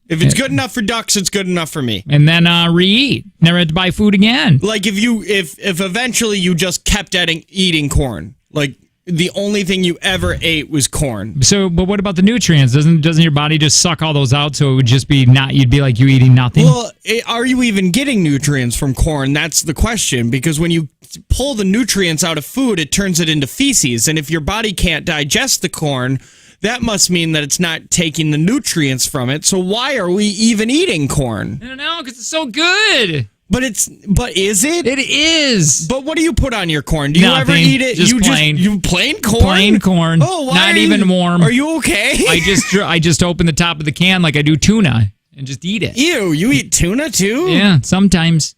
If it's good enough for ducks, it's good enough for me. And then re-eat. Never have to buy food again. Like if eventually you just kept eating corn, like the only thing you ever ate was corn. So, but what about the nutrients? Doesn't your body just suck all those out? So it would just be you'd be like you eating nothing. Well, are you even getting nutrients from corn? That's the question. Because when you pull the nutrients out of food, it turns it into feces. And if your body can't digest the corn, that must mean that it's not taking the nutrients from it. So why are we even eating corn? I don't know, because it's so good. But is it? It is. But what do you put on your corn? Do you ever eat it? Just plain. You plain corn? Plain corn. Oh, why not even warm. Are you okay? I just open the top of the can like I do tuna and just eat it. Ew, you eat tuna too? Yeah, sometimes.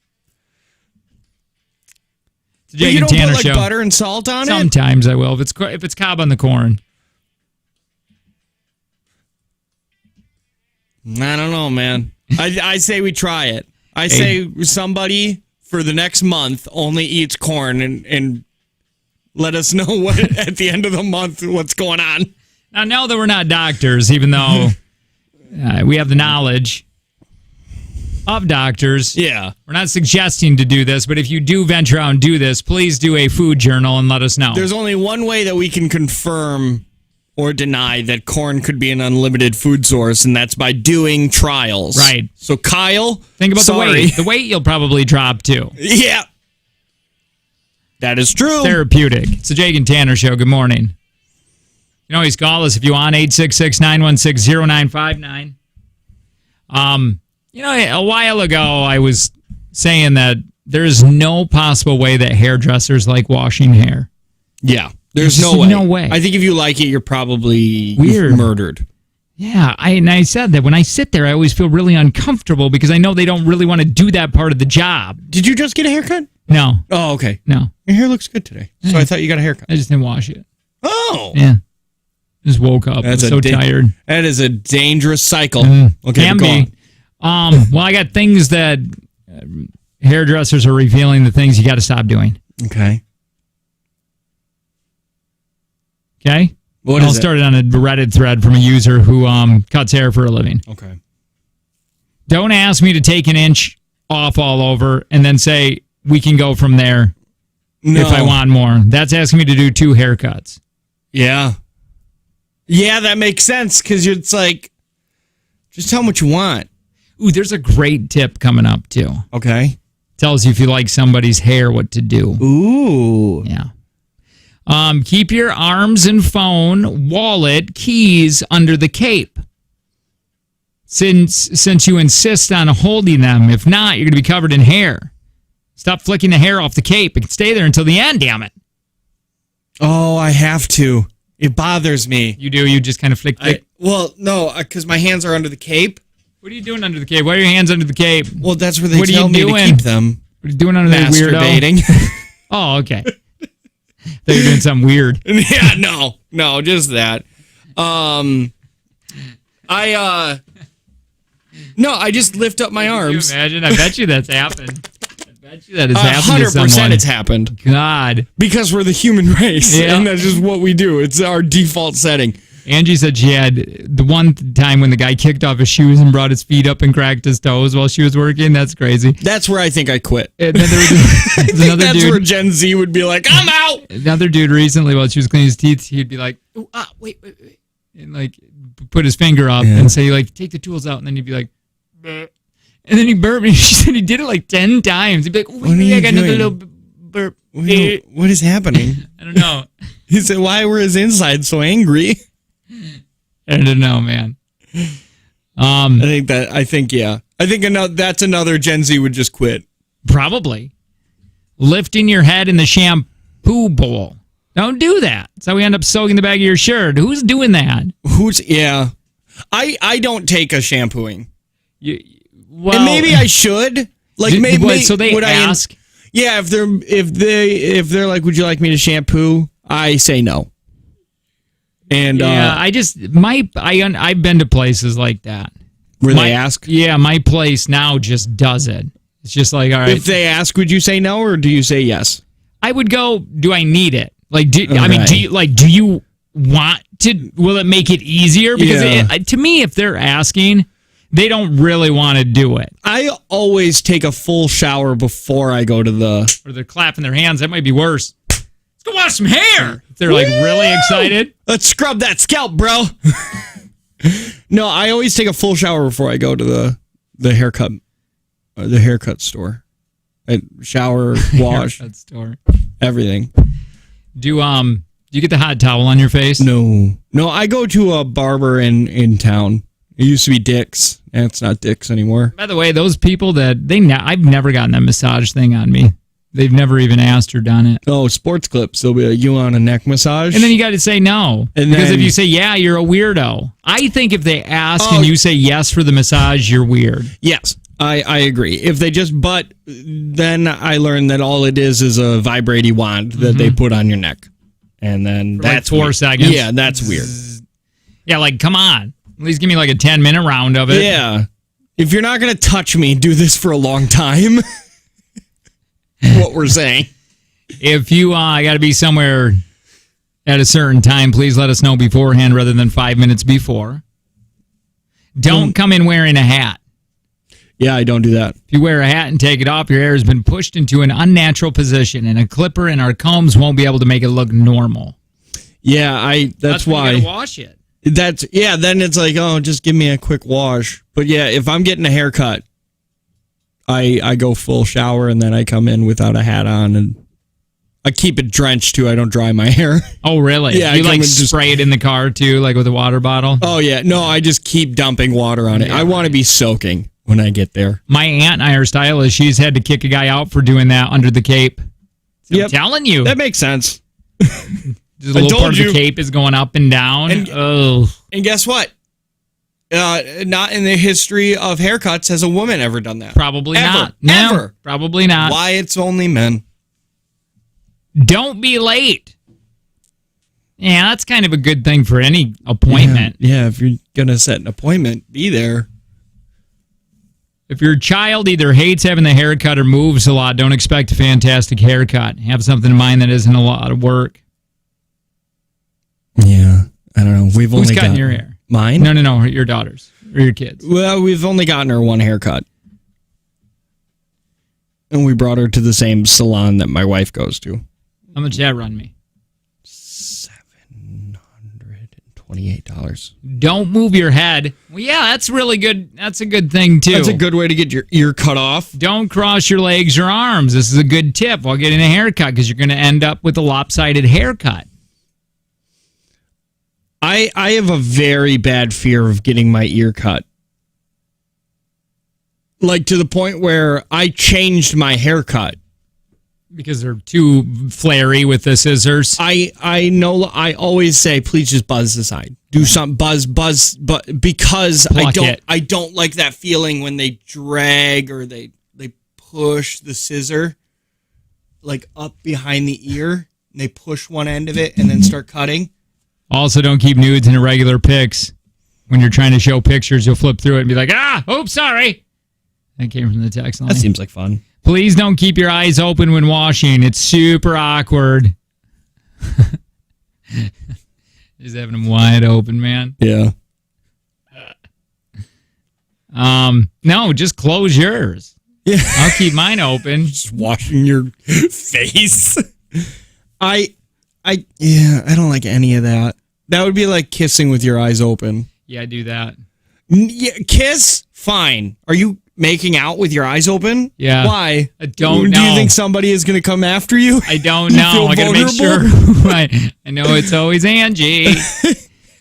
It's a But Jake you and don't Tanner put like show. butter and salt on it? Sometimes I will if it's Cobb on the corn. I don't know, man. I say we try it. I say somebody for the next month only eats corn and let us know what at the end of the month what's going on. Now, know that we're not doctors, even though we have the knowledge of doctors. Yeah. We're not suggesting to do this, but if you do venture out and do this, please do a food journal and let us know. There's only one way that we can confirm or deny that corn could be an unlimited food source, and that's by doing trials. Right. So, Kyle, think about the weight. The weight you'll probably drop, too. Yeah. That is true. Therapeutic. It's the Jake and Tanner Show. Good morning. You can always call us if you want, 866-916-0959. A while ago, I was saying that there's no possible way that hairdressers like washing hair. Yeah. There's no way. I think if you like it, you're probably murdered. Yeah, I said that when I sit there, I always feel really uncomfortable because I know they don't really want to do that part of the job. Did you just get a haircut? No. Oh, okay. No. Your hair looks good today. So I thought you got a haircut. I just didn't wash it. Oh. Yeah. Just woke up. I was so tired. That is a dangerous cycle. Okay, can be. Well, I got things that hairdressers are revealing the things you got to stop doing. Okay. Okay? What is it? I'll start it on a Reddit thread from a user who cuts hair for a living. Okay. Don't ask me to take an inch off all over and then say we can go from there if I want more. That's asking me to do 2 haircuts. Yeah. Yeah, that makes sense because it's like, just tell them what you want. Ooh, there's a great tip coming up, too. Okay. Tells you if you like somebody's hair what to do. Ooh. Yeah. Keep your arms and phone, wallet, keys under the cape. Since you insist on holding them. If not, you're going to be covered in hair. Stop flicking the hair off the cape. It can stay there until the end, damn it. Oh, I have to. It bothers me. You do? You just kind of flick. Well, no, because my hands are under the cape. What are you doing under the cape? Why are your hands under the cape? Well, that's where they tell me to keep them. What are you doing under there, weirdo? Masturbating. Oh, okay. Thought you were doing something weird. Yeah, no, just that. I just lift up my arms. Can you imagine? I bet you that's happened. I bet you that has happened to someone. 100% it's happened. God. Because we're the human race, yeah. and that's just what we do. It's our default setting. Angie said she had the one time when the guy kicked off his shoes and brought his feet up and cracked his toes while she was working. That's crazy. That's where I think I quit. And then there was another that's dude. Where Gen Z would be like, I'm out. Another dude recently, while she was cleaning his teeth, he'd be like, wait. And like put his finger up and say, like, take the tools out. And then he'd be like, bleh. And then he burped. And she said he did it like 10 times. He'd be like, wait, I got another little burp. What is happening? I don't know. He said, why were his insides so angry? I don't know, man. I think that's another Gen Z would just quit. Probably. Lifting your head in the shampoo bowl. Don't do that. That's how we end up soaking the back of your shirt. Who's doing that? I don't take a shampooing. Well, and maybe I should. Like maybe so they ask. If they're like, would you like me to shampoo? I say no. And yeah, I've been to places like that. Where they ask? Yeah, my place now just does it. It's just like, all right. If they ask, would you say no or do you say yes? I would go, do I need it? Like, do you want to, will it make it easier? Because to me, if they're asking, they don't really want to do it. I always take a full shower before I go to the... Or they're clapping their hands. That might be worse. Let's go wash some hair. If they're like really excited. Let's scrub that scalp, bro. No, I always take a full shower before I go to the haircut store. I shower, wash, haircut store, everything. Do you get the hot towel on your face? No. I go to a barber in town. It used to be Dick's. And it's not Dick's anymore. By the way, those people I've never gotten that massage thing on me. They've never even asked or done it. Oh, sports clips. They'll be like, you want a neck massage? And then you got to say no. Because if you say yeah, you're a weirdo. I think if they ask and you say yes for the massage, you're weird. Yes, I agree. If they just then I learned that all it is a vibrating wand that they put on your neck. And then that's like 4 seconds. Yeah, that's weird. Yeah, like, come on. At least give me like a 10-minute round of it. Yeah. If you're not going to touch me, do this for a long time. What we're saying. If you got to be somewhere at a certain time, please let us know beforehand rather than 5 minutes before. Don't come in wearing a hat. Yeah, I don't do that. If you wear a hat and take it off, your hair has been pushed into an unnatural position, and a clipper and our combs won't be able to make it look normal. Yeah, that's why. You gotta wash it. Then it's like, oh, just give me a quick wash. But yeah, if I'm getting a haircut, I go full shower and then I come in without a hat on and I keep it drenched too. I don't dry my hair. Oh, really? Yeah. You like spray it in the car too, like with a water bottle? Oh, yeah. No, I just keep dumping water on it. I want to be soaking when I get there. My aunt and I are stylists. She's had to kick a guy out for doing that under the cape. So I'm telling you. That makes sense. Just a little part of the cape is going up and down. And guess what? Not in the history of haircuts has a woman ever done that. Probably not. Ever. Probably not. Why it's only men. Don't be late. Yeah, that's kind of a good thing for any appointment. Yeah, if you're going to set an appointment, be there. If your child either hates having the haircut or moves a lot, don't expect a fantastic haircut. Have something in mind that isn't a lot of work. Yeah, I don't know. Who's cutting your hair? Mine? No, your daughters or your kids. Well, we've only gotten her one haircut. And we brought her to the same salon that my wife goes to. How much did that run me? $728. Don't move your head. Well, yeah, that's really good. That's a good thing, too. That's a good way to get your ear cut off. Don't cross your legs or arms. This is a good tip while getting a haircut because you're going to end up with a lopsided haircut. I have a very bad fear of getting my ear cut. Like to the point where I changed my haircut. Because they're too flary with the scissors. I know. I always say, please just buzz the side. Do something, buzz, but because I don't like that feeling when they drag or they push the scissor like up behind the ear. And they push one end of it and then start cutting. Also, don't keep nudes in irregular pics. When you're trying to show pictures, you'll flip through it and be like, oops, sorry. That came from the text line. That seems like fun. Please don't keep your eyes open when washing. It's super awkward. Just having them wide open, man. Yeah. No, just close yours. Yeah. I'll keep mine open. Just washing your face. I don't like any of that. That would be like kissing with your eyes open. Yeah, I do that. Yeah, kiss? Fine. Are you making out with your eyes open? Yeah. Why? I don't know. Do you think somebody is going to come after you? I don't know. I got to make sure. I know it's always Angie.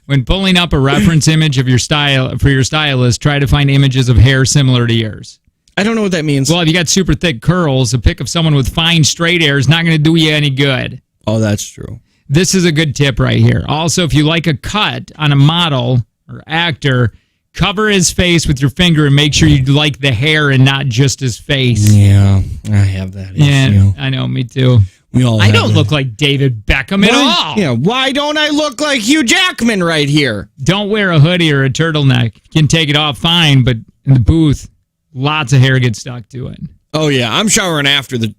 When pulling up a reference image of your style for your stylist, try to find images of hair similar to yours. I don't know what that means. Well, if you got super thick curls, a pic of someone with fine straight hair is not going to do you any good. Oh, that's true. This is a good tip right here. Also, if you like a cut on a model or actor, cover his face with your finger and make sure you like the hair and not just his face. Yeah, I have that issue. Yeah, I know, me too. We all I have don't it. look like David Beckham at all. Yeah, why don't I look like Hugh Jackman right here? Don't wear a hoodie or a turtleneck. You can take it off fine, but in the booth, lots of hair gets stuck to it. Oh, yeah, I'm showering after the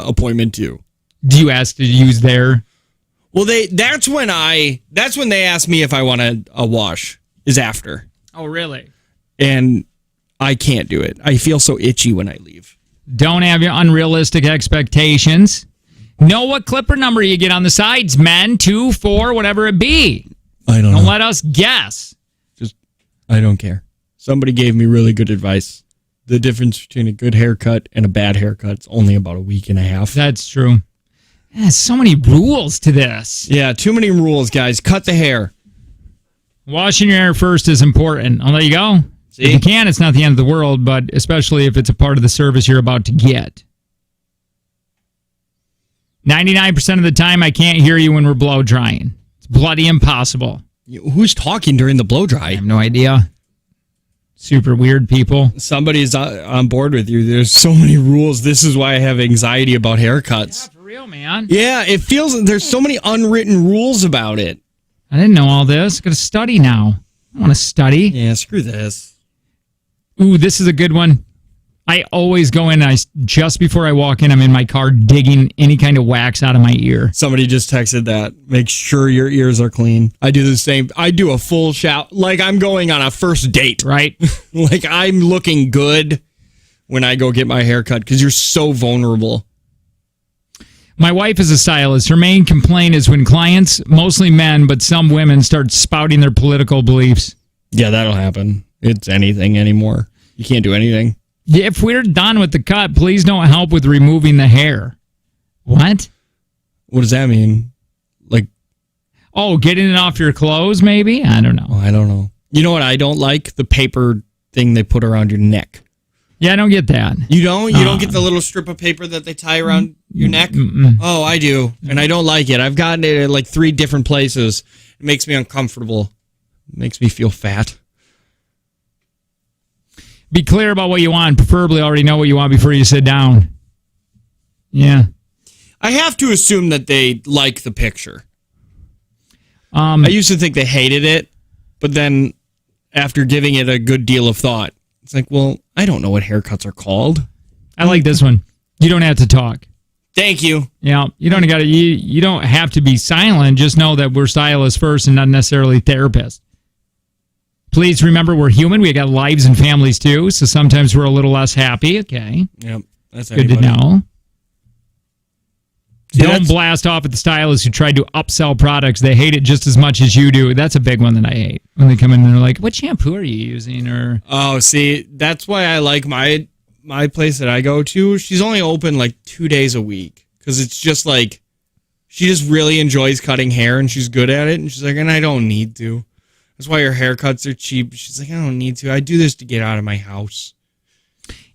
appointment, too. Do you ask to use their... Well, that's when they ask me if I want a wash, is after. Oh, really? And I can't do it. I feel so itchy when I leave. Don't have your unrealistic expectations. Know what clipper number you get on the sides, men. 2, 4, whatever it be. I don't know. Don't let us guess. I don't care. Somebody gave me really good advice. The difference between a good haircut and a bad haircut is only about a week and a half. That's true. There's so many rules to this. Yeah, too many rules, guys. Cut the hair. Washing your hair first is important. I'll let you go. See? If you can, it's not the end of the world, but especially if it's a part of the service you're about to get. 99% of the time, I can't hear you when we're blow drying. It's bloody impossible. Who's talking during the blow dry? I have no idea. Super weird people. Somebody's on board with you. There's so many rules. This is why I have anxiety about haircuts. Yeah, for real, man. Yeah, it feels there's so many unwritten rules about it. I didn't know all this. Got to study now. I want to study. Yeah, screw this. Ooh, this is a good one. I always go in, just before I walk in, I'm in my car digging any kind of wax out of my ear. Somebody just texted that. Make sure your ears are clean. I do the same. I do a full shout. Like I'm going on a first date. Right? Like I'm looking good when I go get my hair cut because you're so vulnerable. My wife is a stylist. Her main complaint is when clients, mostly men, but some women, start spouting their political beliefs. Yeah, that'll happen. It's anything anymore. You can't do anything. If we're done with the cut, please don't help with removing the hair. What? What does that mean? Like, oh, getting it off your clothes, maybe? I don't know. Oh, I don't know. You know what I don't like? The paper thing they put around your neck. Yeah, I don't get that. You don't? You don't get the little strip of paper that they tie around your neck? Mm-mm. Oh, I do. And I don't like it. I've gotten it at like 3 different places. It makes me uncomfortable. It makes me feel fat. Be clear about what you want. Preferably already know what you want before you sit down. Yeah. I have to assume that they like the picture. I used to think they hated it, but then after giving it a good deal of thought, it's like, well, I don't know what haircuts are called. I like this one. You don't have to talk. Thank you. Yeah, you don't got to. You don't have to be silent. Just know that we're stylists first and not necessarily therapists. Please remember we're human. We got lives and families too, so sometimes we're a little less happy. Okay. Yep, that's good to know. Don't blast off at the stylists who tried to upsell products. They hate it just as much as you do. That's a big one that I hate. When they come in and they're like, what shampoo are you using? Or oh, see, that's why I like my place that I go to. She's only open like 2 days a week because it's just like she just really enjoys cutting hair and she's good at it. And she's like, and I don't need to. That's why her haircuts are cheap. She's like, I don't need to. I do this to get out of my house.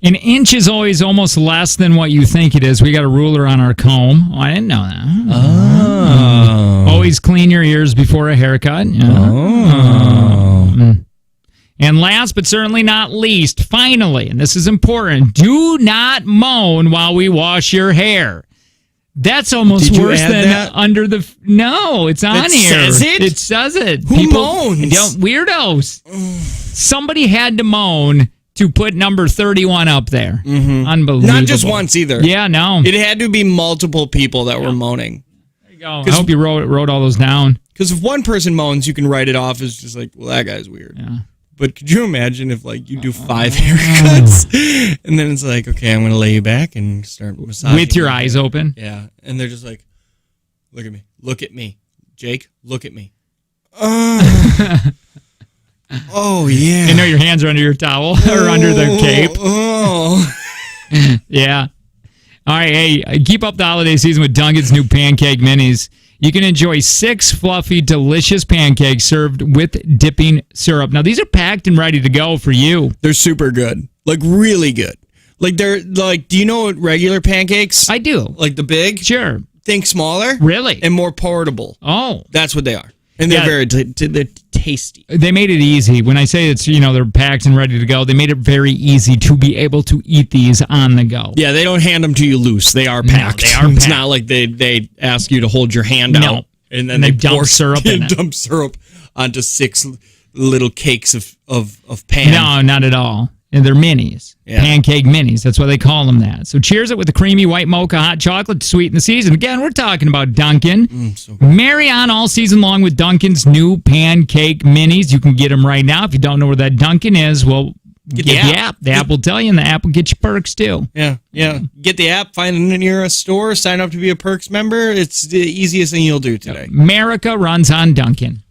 An inch is always almost less than what you think it is. We got a ruler on our comb. Oh, I didn't know that. Oh. Always clean your ears before a haircut. Oh. And last but certainly not least, finally, and this is important, do not moan while we wash your hair. That's almost worse than that? under the... No, it's on It here. says it? It says it. Who moans? Weirdos. Somebody had to moan to put number 31 up there. Mm-hmm. Unbelievable. Not just once either. Yeah, no. It had to be multiple people that were moaning. There you go. I hope you wrote all those down. Because if one person moans, you can write it off as just like, well, that guy's weird. Yeah. But could you imagine if like you do 5 haircuts and then it's like, okay, I'm going to lay you back and start massaging. With your eyes open? Yeah. And they're just like, look at me. Look at me. Jake, look at me. Oh, yeah. You know your hands are under your towel or under the cape. Oh. Yeah. All right, hey, keep up the holiday season with Dunkin's new Pancake Minis. You can enjoy 6 fluffy, delicious pancakes served with dipping syrup. Now, these are packed and ready to go for you. They're super good. Like, really good. Like, they're, like, do you know what regular pancakes? I do. Like the big? Sure. Think smaller. Really? And more portable. Oh. That's what they are. And they're they're tasty. They made it easy. When I say it's, they're packed and ready to go, they made it very easy to be able to eat these on the go. Yeah, they don't hand them to you loose. They are packed. No, they are It's packed. not like they ask you to hold your hand out and then they dump pour syrup in it. dump syrup onto 6 little cakes of pan. No, not at all. And they're minis. Yeah. Pancake minis. That's why they call them that. So cheers it with the creamy white mocha hot chocolate to sweeten the season. Again, we're talking about Dunkin'. So good. Marry on all season long with Dunkin's new Pancake Minis. You can get them right now. If you don't know where that Dunkin' is, well, get the app. The app will tell you, and the app will get you perks too. Yeah. Get the app, find it near a store, sign up to be a Perks member. It's the easiest thing you'll do today. America runs on Dunkin'.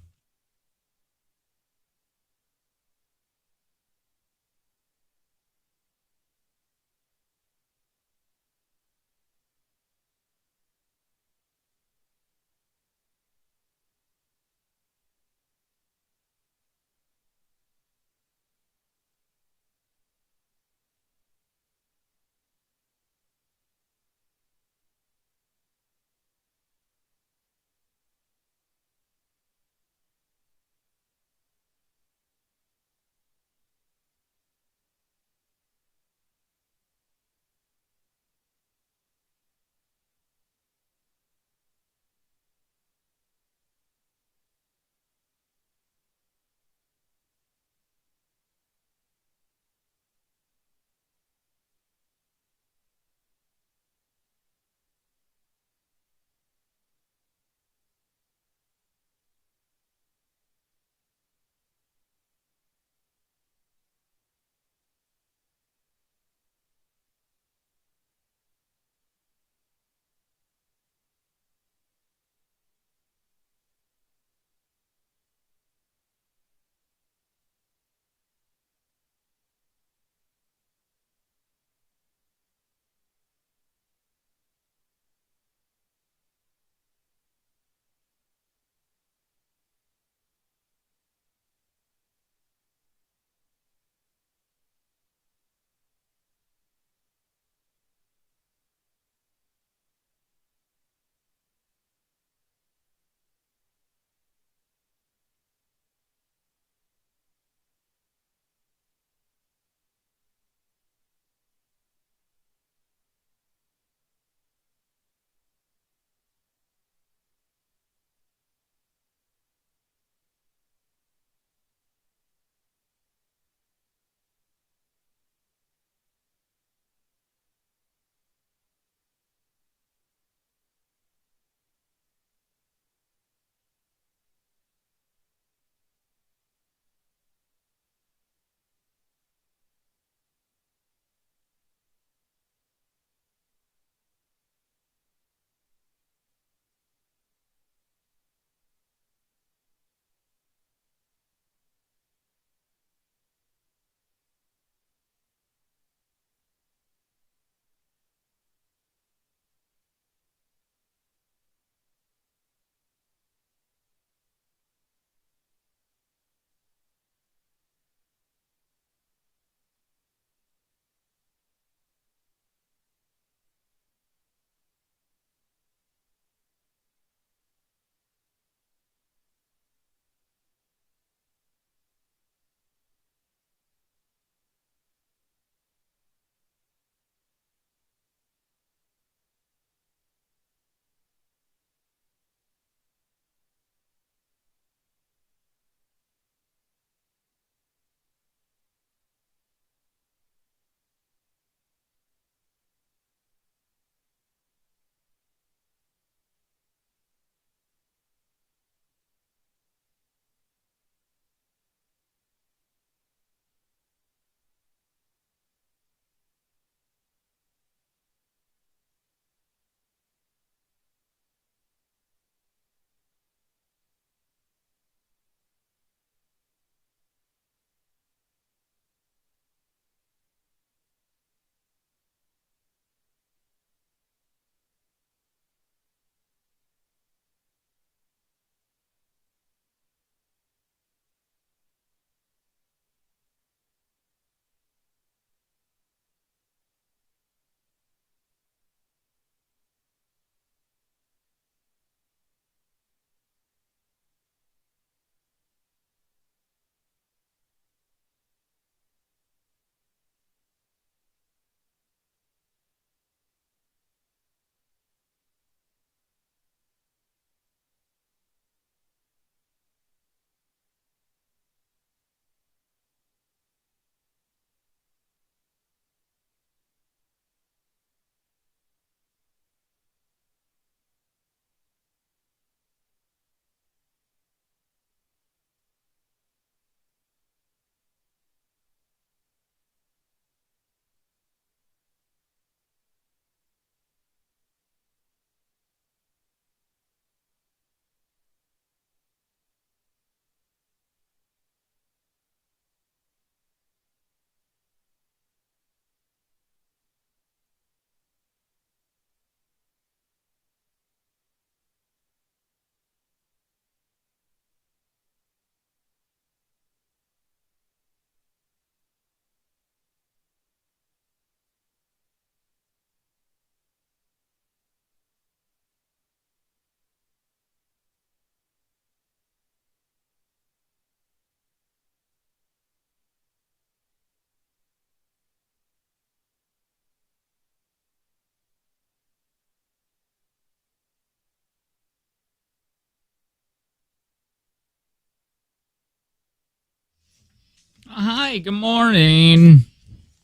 Hi, good morning.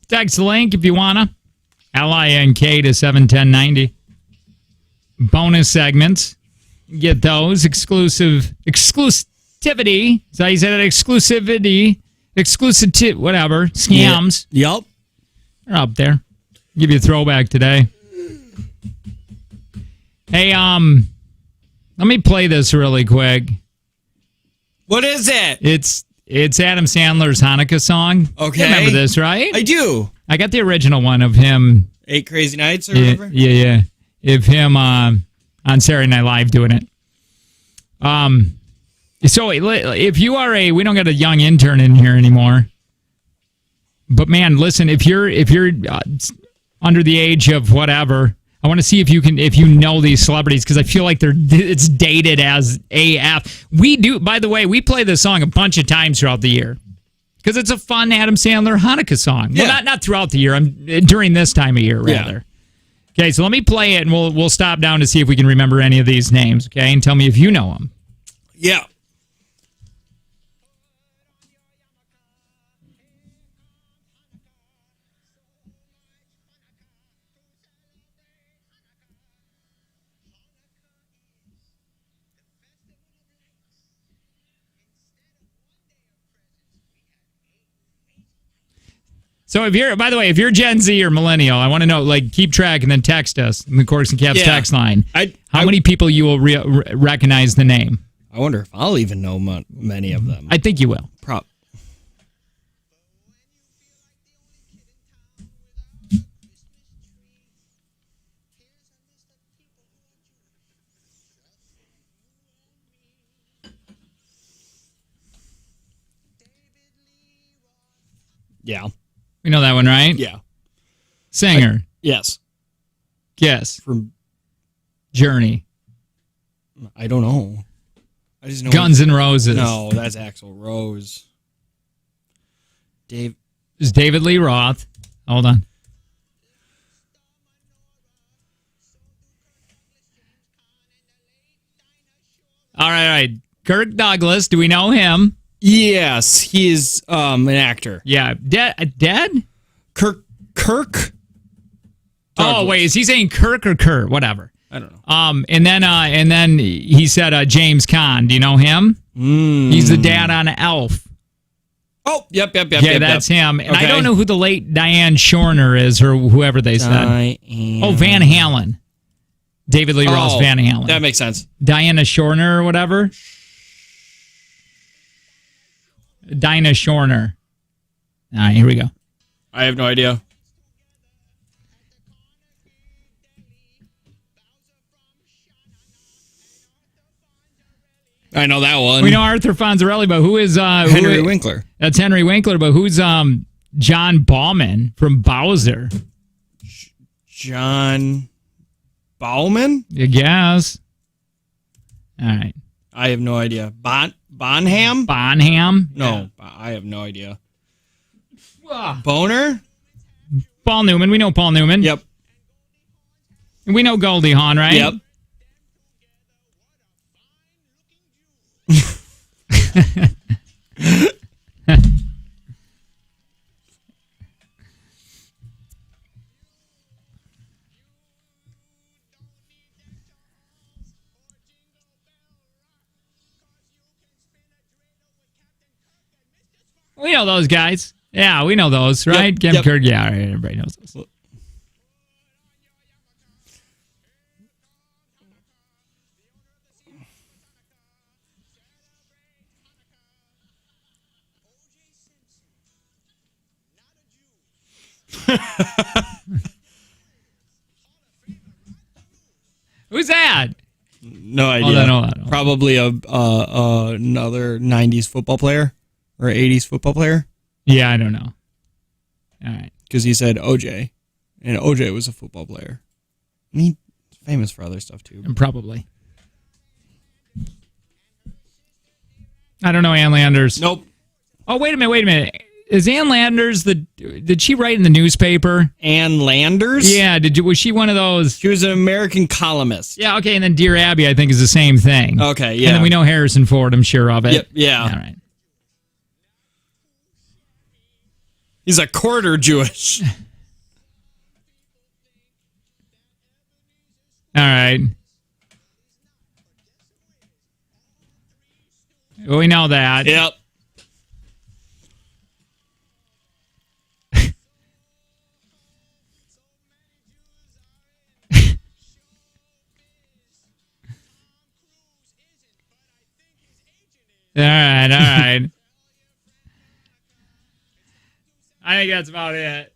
Text the link if you wanna. LINK to 71090. Bonus segments. Get those. Exclusivity. Is that how you say that? Exclusivity. Whatever. Scams. Yep. They're up there. Give you a throwback today. Hey, let me play this really quick. What is it? It's Adam Sandler's Hanukkah song. Okay. You remember this, right? I do. I got the original one of him. 8 Crazy Nights or whatever? Yeah. Of him on Saturday Night Live doing it. So if you are we don't got a young intern in here anymore. But man, listen, if you're under the age of whatever, I want to see if you know these celebrities, because I feel like it's dated as AF. By the way, we play this song a bunch of times throughout the year because it's a fun Adam Sandler Hanukkah song. Yeah. Well, not throughout the year. During this time of year, rather. Yeah. Okay, so let me play it, and we'll stop down to see if we can remember any of these names. Okay, and tell me if you know them. Yeah. So if you're Gen Z or millennial, I want to know, keep track and then text us in the Corks and Caps text line. How many people you will recognize the name? I wonder if I'll even know many of them. I think you will. Yeah. We know that one, right? Yeah. Singer. Yes. Guess. From Journey. I don't know. I just know Guns N' Roses. No, that's Axl Rose. It's David Lee Roth. Hold on. All right. Kirk Douglas. Do we know him? Yes, he is an actor. Yeah. Dead? Kirk Douglas. Oh, wait. Is he saying Kirk or Kurt? Whatever. I don't know. And then he said James Caan. Do you know him? He's the dad on Elf. Oh, yep. Yeah, that's him. And I don't know who the late Diane Shorner is, or whoever they said. Oh, Van Halen. David Lee Roth's Van Halen. That makes sense. Diana Shorner or whatever. Dinah Shorner. All right, here we go. I have no idea. I know that one. We know Arthur Fonzarelli, but who is Henry Winkler? That's Henry Winkler, but who's John Bauman from Bowser? John Bauman? I guess. All right. I have no idea. Bonham? Bonham? No, yeah. I have no idea. Boner? Paul Newman. We know Paul Newman. Yep. We know Goldie Hawn, right? Yep. We know those guys. Yeah, we know those, right? Yep. Kirk, yeah, all right, everybody knows those. Who's that? No idea. No. Probably another 90s football player or 80s football player. Yeah, I don't know. All right. Because he said OJ, and OJ was a football player. And he's famous for other stuff, too. Probably. I don't know Ann Landers. Nope. Oh, wait a minute. Is Ann Landers did she write in the newspaper? Ann Landers? Yeah, was she one of those? She was an American columnist. Yeah, okay, and then Dear Abby, I think, is the same thing. Okay, yeah. And then we know Harrison Ford, I'm sure of it. Yep, yeah. All right. He's a quarter Jewish. All right. We know that. Yep. All right. I think that's about it.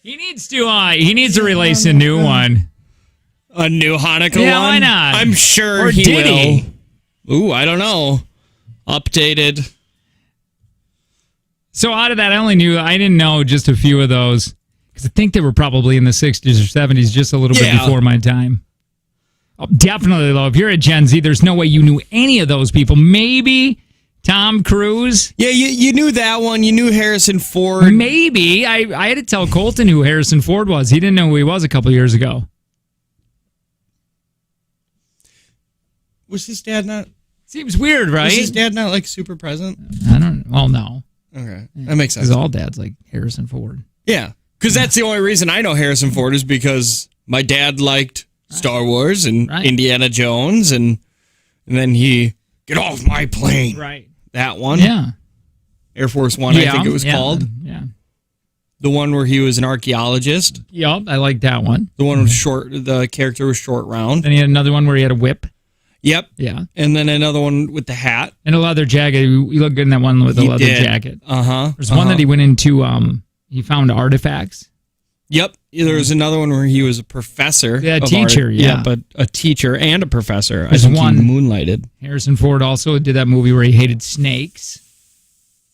He needs to release a new one. A new Hanukkah one? Yeah, why not? I'm sure Or he did will. he? Ooh, I don't know. Updated. So out of that, I didn't know just a few of those. Because I think they were probably in the 60s or 70s, just a little bit before my time. Oh, definitely, though. If you're a Gen Z, there's no way you knew any of those people. Maybe Tom Cruise. Yeah, you knew that one. You knew Harrison Ford. Maybe. I had to tell Colton who Harrison Ford was. He didn't know who he was a couple years ago. Was his dad not? Seems weird, right? Was his dad not like super present? I don't. Well, no. Okay, that makes sense. Because all dads like Harrison Ford. Yeah, because that's the only reason I know Harrison Ford is because my dad liked Star Wars and Indiana Jones, and then he get off my plane. Right. That one. Yeah. Air Force One, I think it was called. Yeah. The one where he was an archaeologist. Yep, I like that one. The one was short. The character was short round. Then he had another one where he had a whip. Yep. Yeah. And then another one with the hat. And a leather jacket. He looked good in that one with the leather jacket. There's one that he went into, he found artifacts. Yep. There was another one where he was a professor. Yeah, teacher, yeah, but a teacher and a professor. There's I think one he moonlighted. Harrison Ford also did that movie where he hated snakes.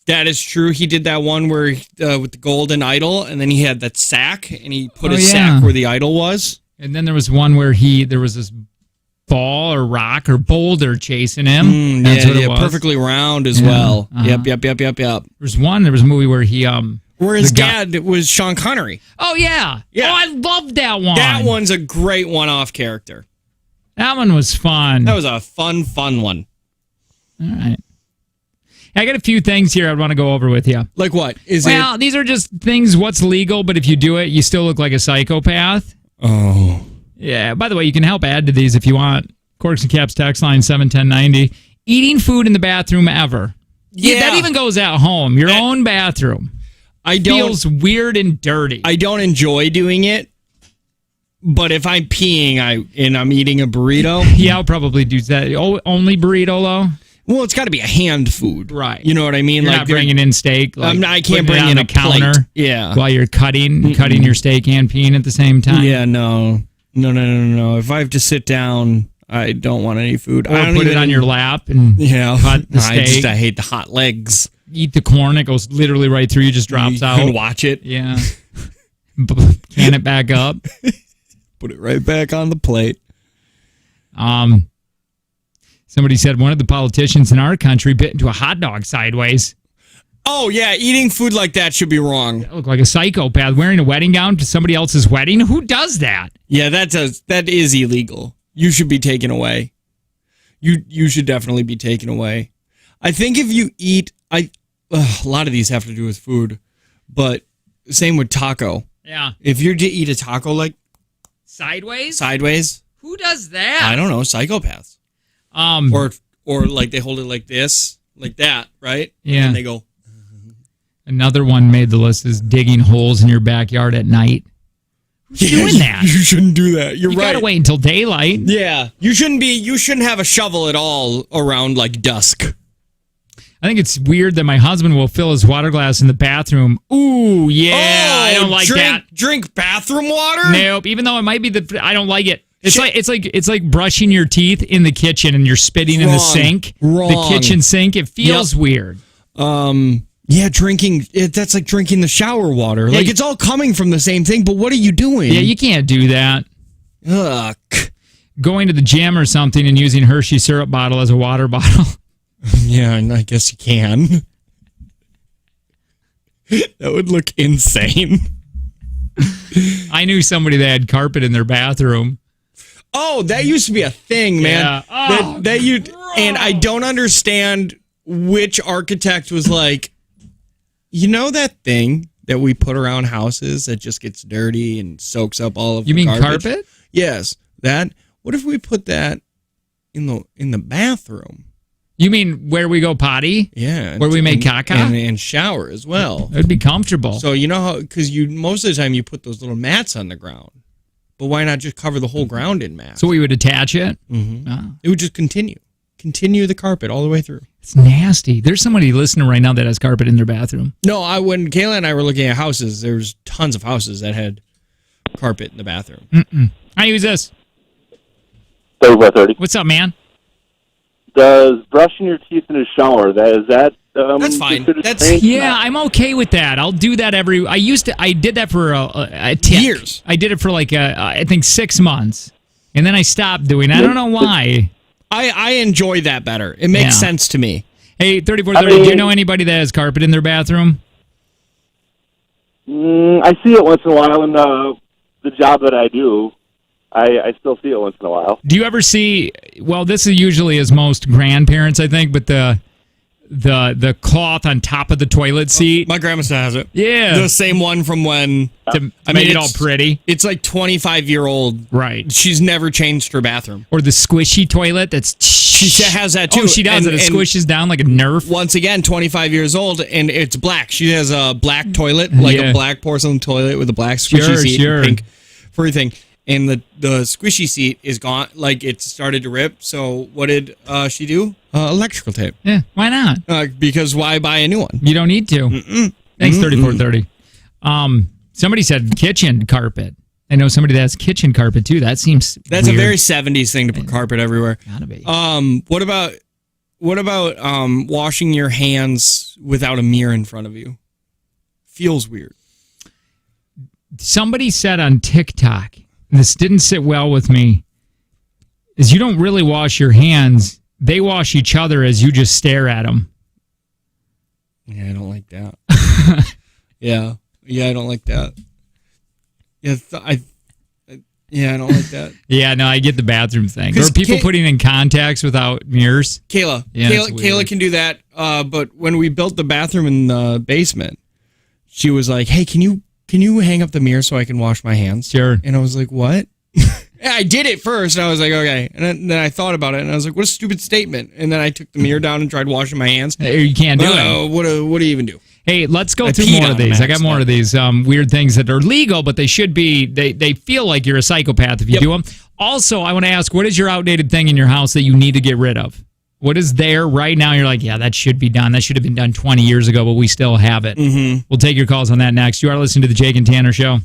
That is true. He did that one where with the golden idol, and then he had that sack, and he put his sack where the idol was. And then there was one where there was this ball or rock or boulder chasing him. That's what it was. Perfectly round as well. Yep. There was a movie where he where his dad was Sean Connery. Oh yeah. Oh, I loved that one. That one's a great one-off character. That one was fun. That was a fun one. All right. I got a few things here I'd want to go over with you. Like what? These are just things, what's legal, but if you do it, you still look like a psychopath. Oh. Yeah. By the way, you can help add to these if you want. Corks and Caps text line 71090. Eating food in the bathroom ever. Yeah. That even goes at home. Your own bathroom. Feels weird and dirty. I don't enjoy doing it, but if I'm peeing and I'm eating a burrito. Yeah, I'll probably do that. Only burrito, though? Well, it's got to be a hand food. Right. You know what I mean? You're not bringing in steak. I can't bring in a counter. Plate. Yeah. While you're cutting your steak and peeing at the same time. Yeah, no. If I have to sit down, I don't want any food. Or put it on your lap and cut the steak. I hate the hot legs. Eat the corn. It goes literally right through. You just drops out. You can watch it. Yeah. Can it back up. Put it right back on the plate. Somebody said one of the politicians in our country bit into a hot dog sideways. Oh, yeah. Eating food like that should be wrong. That looked like a psychopath wearing a wedding gown to somebody else's wedding. Who does that? Yeah, that is illegal. You should be taken away. You should definitely be taken away. I think if you eat, a lot of these have to do with food, but same with taco. Yeah. If you're to eat a taco like sideways, who does that? I don't know, psychopaths. Or like they hold it like this, like that, right? Yeah. And they go. Another one made the list is digging holes in your backyard at night. Who's doing that? You shouldn't do that. You're right. You gotta wait until daylight. Yeah. You shouldn't have a shovel at all around like dusk. I think it's weird that my husband will fill his water glass in the bathroom. Ooh, yeah. I don't like that. Drink bathroom water? Nope. Even though it might be I don't like it. It's like brushing your teeth in the kitchen and you're spitting in the sink. The kitchen sink. It feels weird. Yeah, that's like drinking the shower water. Yeah, like it's all coming from the same thing, but what are you doing? Yeah, you can't do that. Ugh. Going to the gym or something and using Hershey syrup bottle as a water bottle. Yeah, I guess you can. That would look insane. I knew somebody that had carpet in their bathroom. Oh, that used to be a thing, man. Yeah. Oh, that you and I don't understand which architect was like, you know that thing that we put around houses that just gets dirty and soaks up all of You the mean garbage? carpet? Yes, that. What if we put that in the bathroom? You mean where we go potty? Yeah, Where we make caca? and shower as well. It'd be comfortable. So you know how, because you most of the time you put those little mats on the ground, but why not just cover the whole ground in mats? So we would attach it? Mm-hmm. Oh. It would just continue the carpet all the way through. It's nasty. There's somebody listening right now that has carpet in their bathroom. No, when Kayla and I were looking at houses, there's tons of houses that had carpet in the bathroom. Hi, who's this? 30. What's up, man? Does brushing your teeth in a shower, that's That's fine. considered That's- strange? Yeah, I'm okay with that. I'll do that I did that for a tick. Years. I did it for like, I think 6 months. And then I stopped doing it. I don't know why. I enjoy that better. It makes sense to me. Hey, 3430, do you know anybody that has carpet in their bathroom? I see it once in a while in the job that I do. I still see it once in a while. Do you ever see, well, this is usually as most grandparents, I think, but the cloth on top of the toilet seat. My grandma still has it. Yeah. The same one from when... To make it all pretty. It's like 25-year-old. Right. She's never changed her bathroom. Or the squishy toilet that's... She has that too. Oh, she does it. It squishes down like a Nerf. Once again, 25 years old, and it's black. She has a black toilet, like a black porcelain toilet with a black squishy seat and pink furry thing. And the squishy seat is gone, like it started to rip. So what did she do? Electrical tape. Yeah, why not? Because why buy a new one? You don't need to. Thanks, 3430. Somebody said kitchen carpet. I know somebody that has kitchen carpet too. That seems That's weird. a very 70s thing to put carpet everywhere. Gotta be. What about washing your hands without a mirror in front of you? Feels weird. Somebody said on TikTok, and this didn't sit well with me, is you don't really wash your hands. They wash each other as you just stare at them. Yeah, I don't like that. Yeah, I don't like that. Yeah, I don't like that. Yeah, no, I get the bathroom thing. Or people putting in contacts without mirrors. Kayla can do that. But when we built the bathroom in the basement, she was like, "Hey, can you hang up the mirror so I can wash my hands?" Sure. And I was like, "What?" I did it first, and I was like, "Okay." And then I thought about it, and I was like, "What a stupid statement." And then I took the mirror down and tried washing my hands. You can't do it. What do you even do? Hey, let's go I through peed more on of them, these. I got actually. more of these weird things that are legal, but they should be. They feel like you're a psychopath if you do them. Also, I want to ask, what is your outdated thing in your house that you need to get rid of? What is there right now? You're like, yeah, that should be done. That should have been done 20 years ago, but we still have it. Mm-hmm. We'll take your calls on that next. You are listening to the Jake and Tanner Show.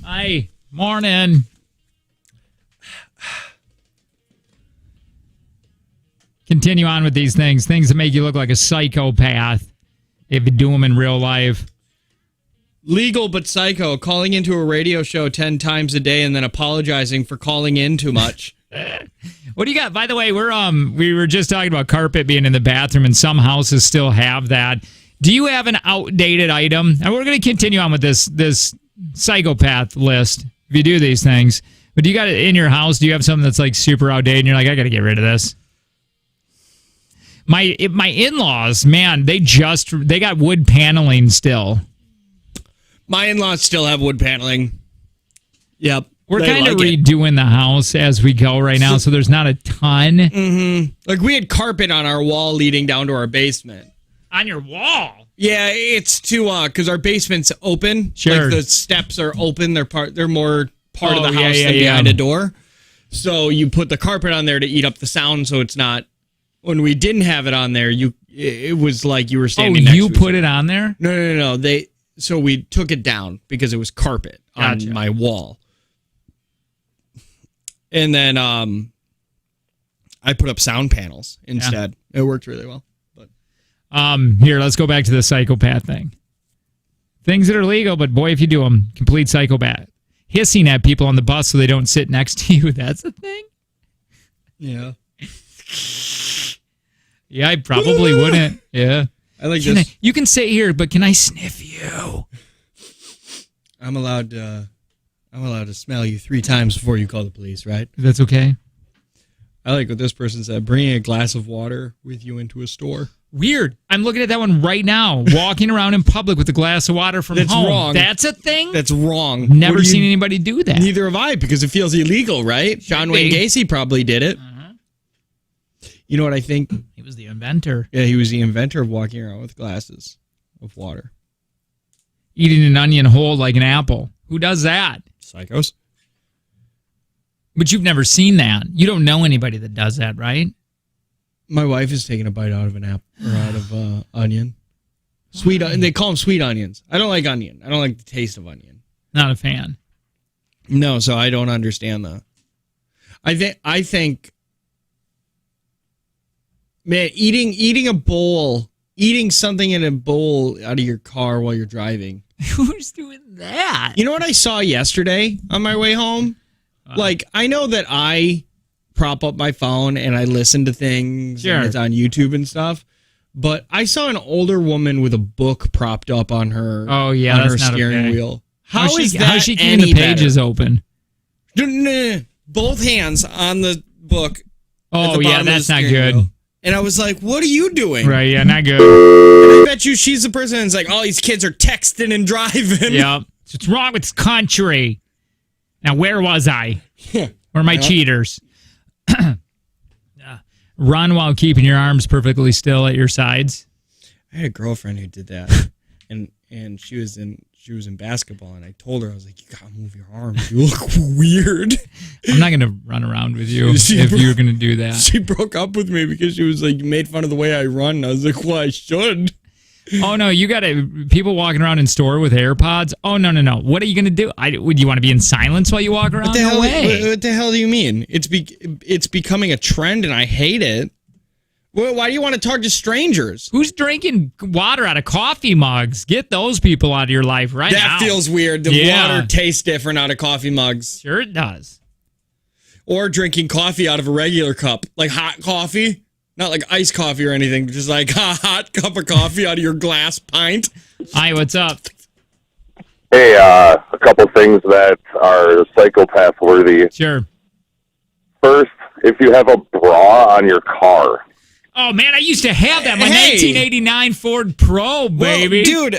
Hi. Morning. Continue on with these things that make you look like a psychopath if you do them in real life. Legal but psycho, calling into a radio show 10 times a day and then apologizing for calling in too much. What do you got? By the way, we were just talking about carpet being in the bathroom, and some houses still have that. Do you have an outdated item? And we're going to continue on with this psychopath list if you do these things. But do you got it in your house? Do you have something that's like super outdated and you're like, I got to get rid of this? My in-laws, man, they got wood paneling still. My in-laws still have wood paneling. Yep. We're kind of redoing the house as we go right now, so there's not a ton. Mm-hmm. Like, we had carpet on our wall leading down to our basement. On your wall? Yeah, it's because our basement's open. Sure. Like, the steps are open. They're more part of the house than behind a door. So you put the carpet on there to eat up the sound, so it's not... When we didn't have it on there, it was like you were standing next to you put it on there? No. So we took it down because it was carpet on my wall. And then I put up sound panels instead. Yeah. It worked really well. But here, let's go back to the psychopath thing. Things that are legal, but boy, if you do them, complete psychopath. Hissing at people on the bus so they don't sit next to you. That's a thing? Yeah. Yeah, I probably wouldn't. Yeah. I like this. You can sit here, but can I sniff you? I'm allowed to smell you 3 times before you call the police, right? That's okay. I like what this person said. Bringing a glass of water with you into a store. Weird. I'm looking at that one right now. Walking around in public with a glass of water from home. That's wrong. That's a thing? That's wrong. Never seen anybody do that. Neither have I, because it feels illegal, right? John Wayne Gacy probably did it. You know what I think? He was the inventor. Yeah, he was the inventor of walking around with glasses of water. Eating an onion whole like an apple. Who does that? Psychos. But you've never seen that. You don't know anybody that does that, right? My wife is taking a bite out of an apple or out of onion. Sweet, and they call them sweet onions. I don't like onion. I don't like the taste of onion. Not a fan. No, so I don't understand that. I think man, eating something in a bowl out of your car while you're driving. Who's doing that? You know what I saw yesterday on my way home? Like, I know that I prop up my phone and I listen to things and it's on YouTube and stuff, but I saw an older woman with a book propped up on her steering wheel. How's she keeping the pages open? Both hands on the book. Oh, yeah, that's not good. Wheel. And I was like, what are you doing? Right, yeah, not good. And I bet you she's the person that's like, all these kids are texting and driving. Yeah. What's wrong with this country? Now, where was I? Where are my cheaters? Run while keeping your arms perfectly still at your sides. I had a girlfriend who did that. and she was in basketball, and I told her, I was like, you gotta move your arms. You look weird. I'm not gonna run around with you if you're gonna do that. She broke up with me because she was like, you made fun of the way I run. And I was like, well, I should. Oh, no, you got people walking around in store with AirPods. Oh, no. What are you going to do? Would you want to be in silence while you walk around? No way. What the hell do you mean? It's becoming a trend, and I hate it. Well, why do you want to talk to strangers? Who's drinking water out of coffee mugs? Get those people out of your life right now. That feels weird. The water tastes different out of coffee mugs. Sure it does. Or drinking coffee out of a regular cup, like hot coffee. Not like iced coffee or anything, just like a hot cup of coffee out of your glass pint. Hi, what's up? Hey, a couple things that are psychopath-worthy. Sure. First, if you have a bra on your car. Oh, man, I used to have that. My 1989 Ford Pro, baby. Well, dude,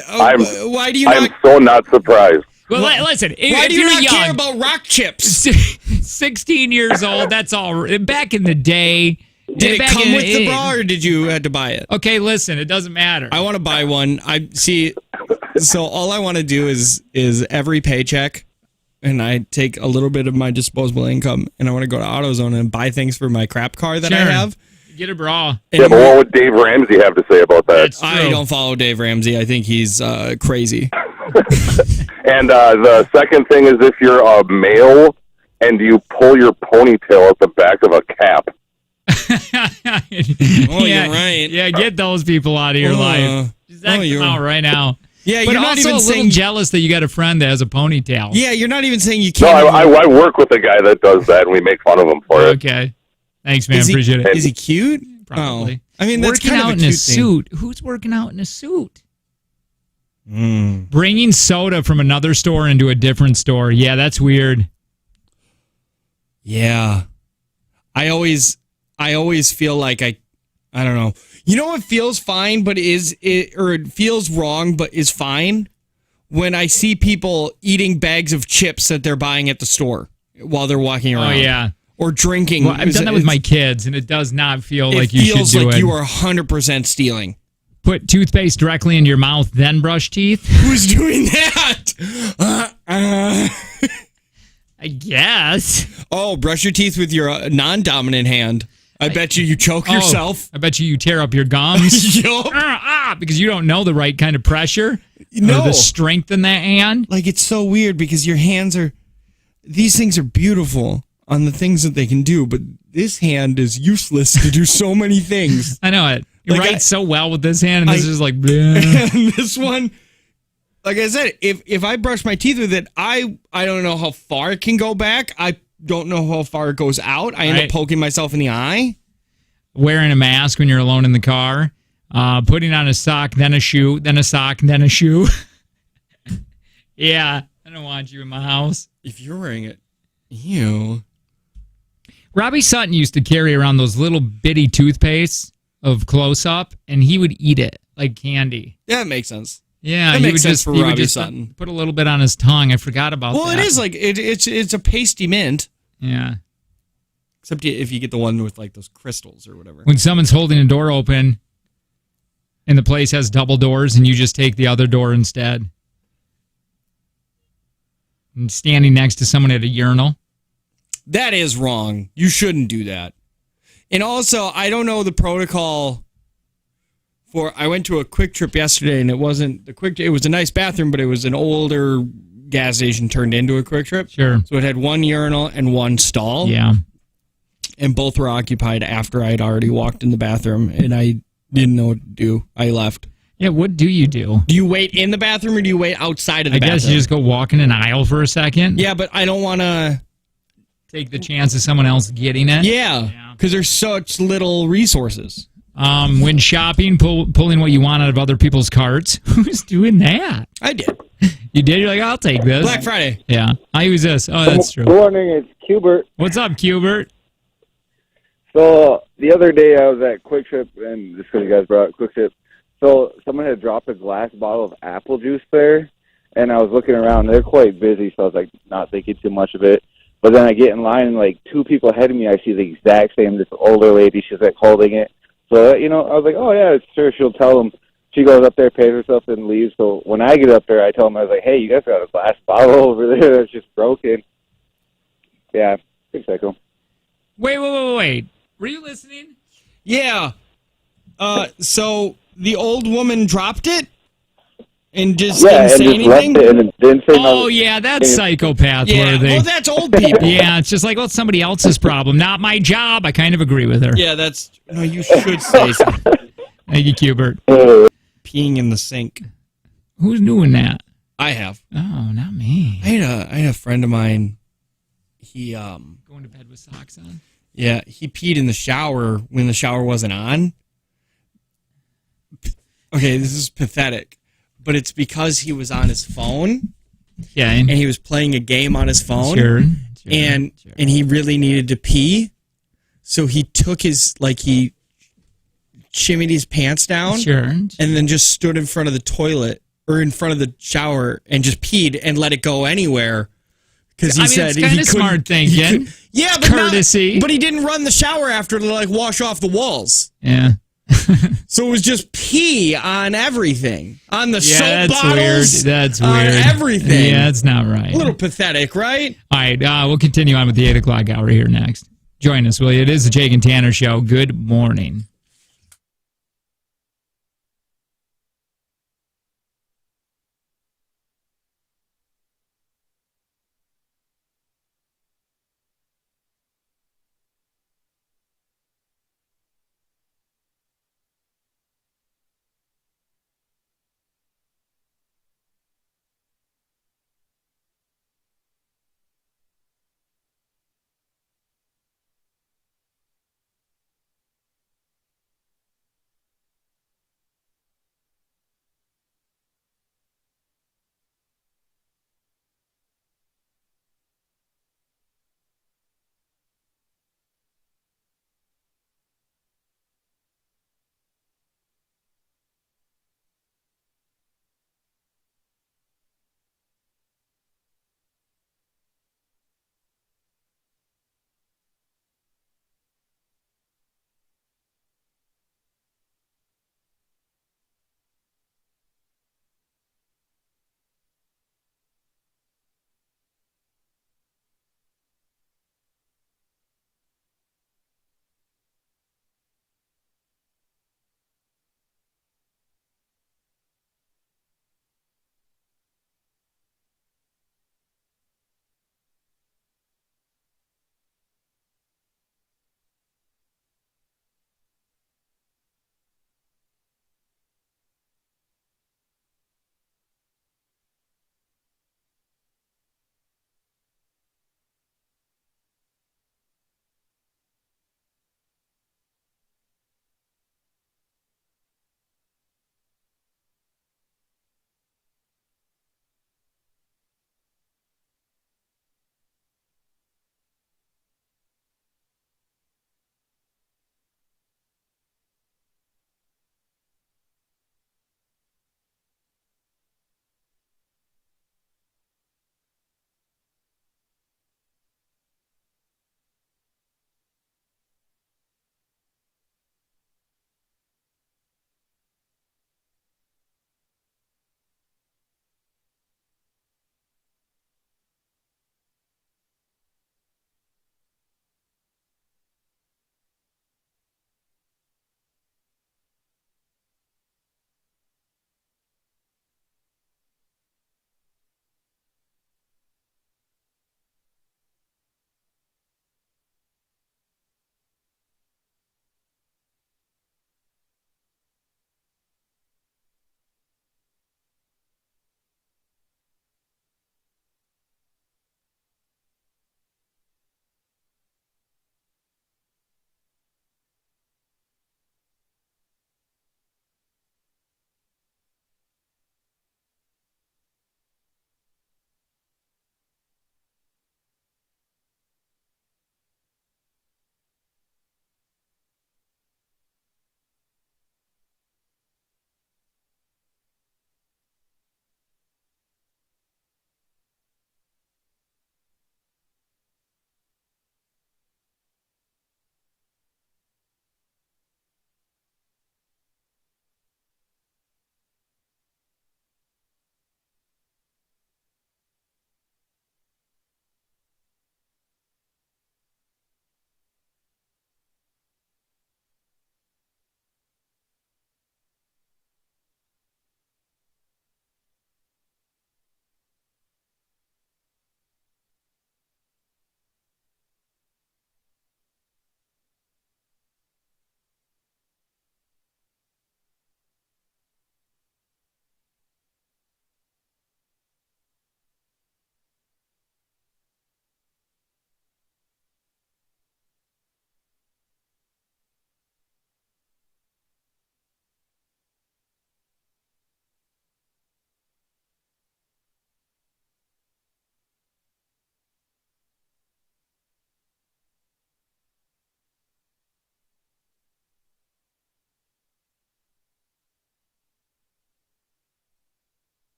why do you I'm so not surprised. Well, listen, why do you not young, care about rock chips? 16 years old, that's all. Back in the day... Did it come with the bra, or did you have to buy it? Okay, listen, it doesn't matter. I want to buy one. So all I want to do is every paycheck, and I take a little bit of my disposable income, and I want to go to AutoZone and buy things for my crap car that I have. Get a bra. Yeah, but what would Dave Ramsey have to say about that? I don't follow Dave Ramsey. I think he's crazy. And the second thing is if you're a male and you pull your ponytail at the back of a cap. You're right. Yeah, get those people out of your life. Just act them out right now. Yeah, but you're not also even a little saying jealous that you got a friend that has a ponytail. Yeah, you're not even saying you No, can't. I work with a guy that does that, and we make fun of him for it. Okay. Thanks, man. Appreciate it. Is he cute? Probably. Oh. I mean, that's working kind out of in a cute thing. suit. Who's working out in a suit? Bringing soda from another store into a different store. Yeah, that's weird. Yeah. I always feel like I don't know. You know what feels fine but it feels wrong but is fine? When I see people eating bags of chips that they're buying at the store while they're walking around. Oh, yeah. Or drinking. Well, I've done that with my kids, and it does not feel like you should do it. It feels like you are 100% stealing. Put toothpaste directly into your mouth, then brush teeth? Who's doing that? I guess. Oh, brush your teeth with your non-dominant hand. I bet you choke yourself. I bet you tear up your gums. Yup. Because you don't know the right kind of pressure. No. Or the strength in that hand. Like, it's so weird because your hands are... These things are beautiful on the things that they can do, but this hand is useless to do so many things. I know it. You Like, write so well with this hand, and this is like... bleh. And this one... Like I said, if I brush my teeth with it, I don't know how far it can go back. I don't know how far it goes out. I end up poking myself in the eye. Wearing a mask when you're alone in the car. Putting on a sock, then a shoe, then a sock, then a shoe. Yeah, I don't want you in my house. If you're wearing it, ew. Robbie Sutton used to carry around those little bitty toothpastes of Close-Up, and he would eat it like candy. Yeah, that makes sense. Yeah, that he makes would sense just, for he would Robbie just Sutton. put a little bit on his tongue. I forgot about that. Well, it is like it's a pasty mint. Yeah. Except if you get the one with like those crystals or whatever. When someone's holding a door open and the place has double doors and you just take the other door instead. And standing next to someone at a urinal. That is wrong. You shouldn't do that. And also, I don't know the protocol for... I went to a Quick Trip yesterday, and it wasn't... It was a nice bathroom, but it was an older gas station turned into a Quick Trip. Sure. So it had one urinal and one stall. Yeah. And both were occupied after I had already walked in the bathroom, and I didn't know what to do. I left. Yeah, what do you do? Do you wait in the bathroom, or do you wait outside of the bathroom? I guess you just go walk in an aisle for a second. Yeah, but I don't want to... Take the chance of someone else getting it. Yeah, because there's such little resources. When shopping, pulling what you want out of other people's carts. Who's doing that? I did. You did? You're like, I'll take this. Black Friday. Yeah. I use this. Oh, that's true. Good morning, it's Cubert. What's up, Cubert? So the other day I was at Quick Trip, and just because you guys brought up Quick Trip, so someone had dropped a glass bottle of apple juice there, and I was looking around. They're quite busy, so I was like not thinking too much of it. But then I get in line, and like two people ahead of me, I see the exact same, this older lady, she's like holding it. So, I was like, oh yeah, sure, she'll tell them. She goes up there, pays herself, and leaves. So when I get up there, I tell them, I was like, hey, you guys got a glass bottle over there that's just broken. Yeah, pretty psycho. Wait. Were you listening? Yeah. So the old woman dropped it and just didn't say anything? Left it and didn't say Oh, yeah, that's psychopath worthy. Well, that's old people. Yeah, it's just like, well, it's somebody else's problem, not my job. I kind of agree with her. Yeah, no, you should say something. Thank you, Cubert. Peeing in the sink. Who's doing that? I have. Oh, not me. I had a friend of mine. He Going to bed with socks on? Yeah, he peed in the shower when the shower wasn't on. Okay, this is pathetic, but it's because he was on his phone. Yeah, and he was playing a game on his phone. Sure. And he really needed to pee, so he took he shimmied his pants down. Sure. And then just stood in front of the toilet or in front of the shower and just peed and let it go anywhere. Because he said it's kind of smart thinking. Yeah, it's courtesy. But he didn't run the shower after to wash off the walls. Yeah. So it was just pee on everything. On the soap bottles. Weird. That's weird. On everything. Yeah, that's not right. A little pathetic, right? All right, we'll continue on with the 8 o'clock hour here next. Join us, will you? It is the Jake and Tanner Show. Good morning.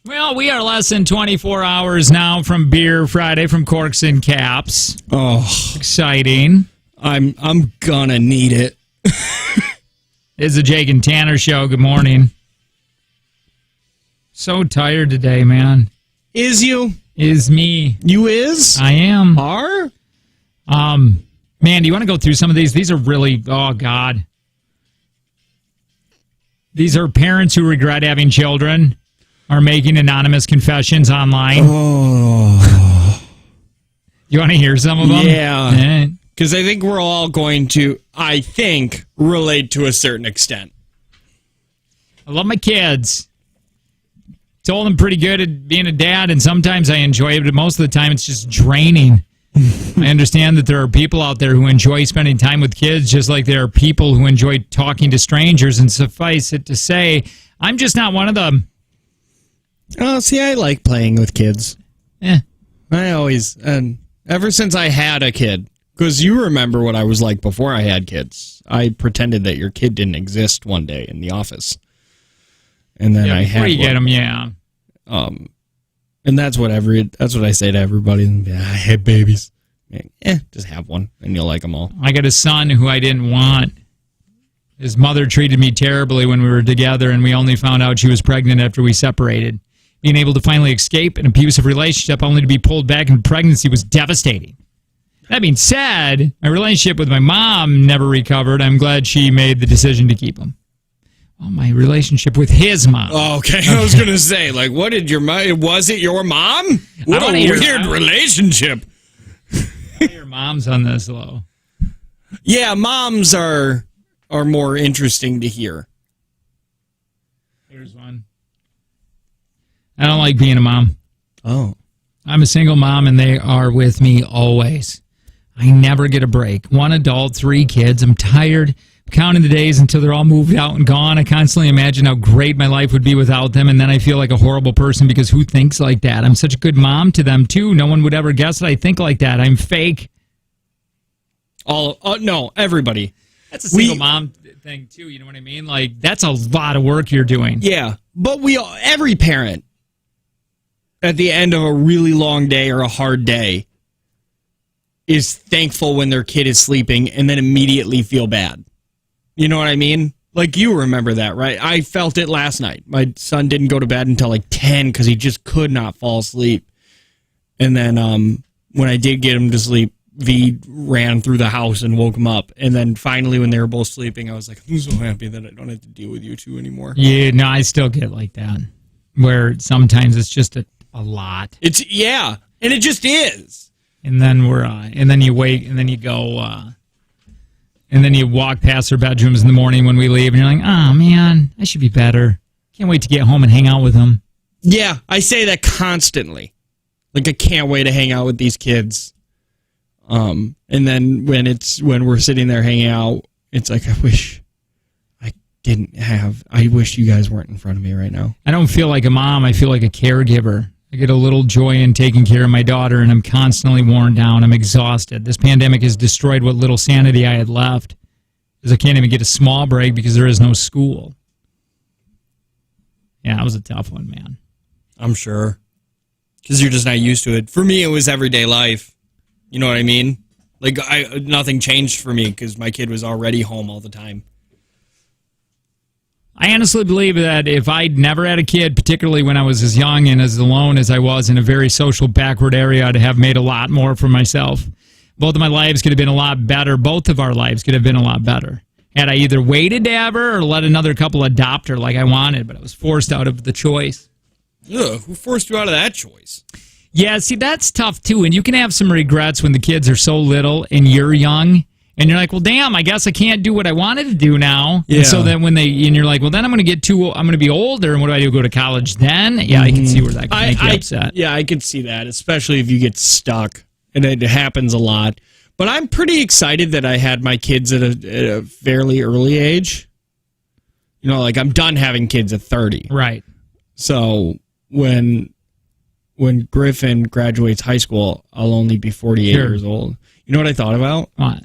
Well, we are less than 24 hours now from Beer Friday from Corks and Caps. Oh, Exciting. I'm gonna need it. It's the Jake and Tanner show. Good morning. So tired today, man. Is you? Is me. You is? I am. Are? Man, do you want to go through some of these? These are really, oh, God. These are parents who regret having children, are making anonymous confessions online. Oh. You want to hear some of them? Yeah. Because I think we're all going to, relate to a certain extent. I love my kids. Told them pretty good at being a dad, and sometimes I enjoy it, but most of the time it's just draining. I understand that there are people out there who enjoy spending time with kids, just like there are people who enjoy talking to strangers, and suffice it to say, I'm just not one of them. Oh, see, I like playing with kids. I always, and ever since I had a kid, because you remember what I was like before I had kids. I pretended that your kid didn't exist one day in the office. And then I had before you get them, yeah. And that's what I say to everybody. I had babies. Just have one, and you'll like them all. I got a son who I didn't want. His mother treated me terribly when we were together, and we only found out she was pregnant after we separated. Being able to finally escape an abusive relationship only to be pulled back in pregnancy was devastating. That being said, my relationship with my mom never recovered. I'm glad she made the decision to keep him. Well, my relationship with his mom. Oh, okay. I was going to say, like, what did your mom... Was it your mom? What a weird relationship. Your mom's on this, though. Yeah, moms are more interesting to hear. Here's one. I don't like being a mom. Oh. I'm a single mom, and they are with me always. I never get a break. 1 adult, 3 kids. I'm tired. Counting the days until they're all moved out and gone. I constantly imagine how great my life would be without them, and then I feel like a horrible person because who thinks like that? I'm such a good mom to them, too. No one would ever guess that I think like that. I'm fake. No, everybody. That's a single mom thing, too. You know what I mean? Like, that's a lot of work you're doing. Yeah, but every parent, at the end of a really long day or a hard day, is thankful when their kid is sleeping and then immediately feel bad. You know what I mean? Like, you remember that, right? I felt it last night. My son didn't go to bed until like 10 because he just could not fall asleep. And then when I did get him to sleep, V ran through the house and woke him up. And then finally, when they were both sleeping, I was like, I'm so happy that I don't have to deal with you two anymore. Yeah, no, I still get like that. Where sometimes it's just a lot. And it just is. And then and then you wait, and then you go, and then you walk past their bedrooms in the morning when we leave, and you're like, oh, man, I should be better. Can't wait to get home and hang out with them. Yeah, I say that constantly. Like, I can't wait to hang out with these kids. And then when we're sitting there hanging out, it's like, I wish you guys weren't in front of me right now. I don't feel like a mom. I feel like a caregiver. I get a little joy in taking care of my daughter, and I'm constantly worn down. I'm exhausted. This pandemic has destroyed what little sanity I had left, because I can't even get a small break because there is no school. Yeah, that was a tough one, man. I'm sure. Because you're just not used to it. For me, it was everyday life. You know what I mean? Like, nothing changed for me because my kid was already home all the time. I honestly believe that if I'd never had a kid, particularly when I was as young and as alone as I was in a very social backward area, I'd have made a lot more for myself. Both of my lives could have been a lot better. Both of our lives could have been a lot better. Had I either waited to have her or let another couple adopt her like I wanted, but I was forced out of the choice. Ugh, who forced you out of that choice? Yeah, see, that's tough, too. And you can have some regrets when the kids are so little and you're young. And you're like, well, damn, I guess I can't do what I wanted to do now. Yeah. And so then and you're like, well, then I'm going to be older, and what do I do, go to college then? Yeah, I can see where that can make you upset. Yeah, I can see that, especially if you get stuck, and it happens a lot. But I'm pretty excited that I had my kids at a fairly early age. You know, like, I'm done having kids at 30. Right. So when Griffin graduates high school, I'll only be 48 years old. You know what I thought about? What?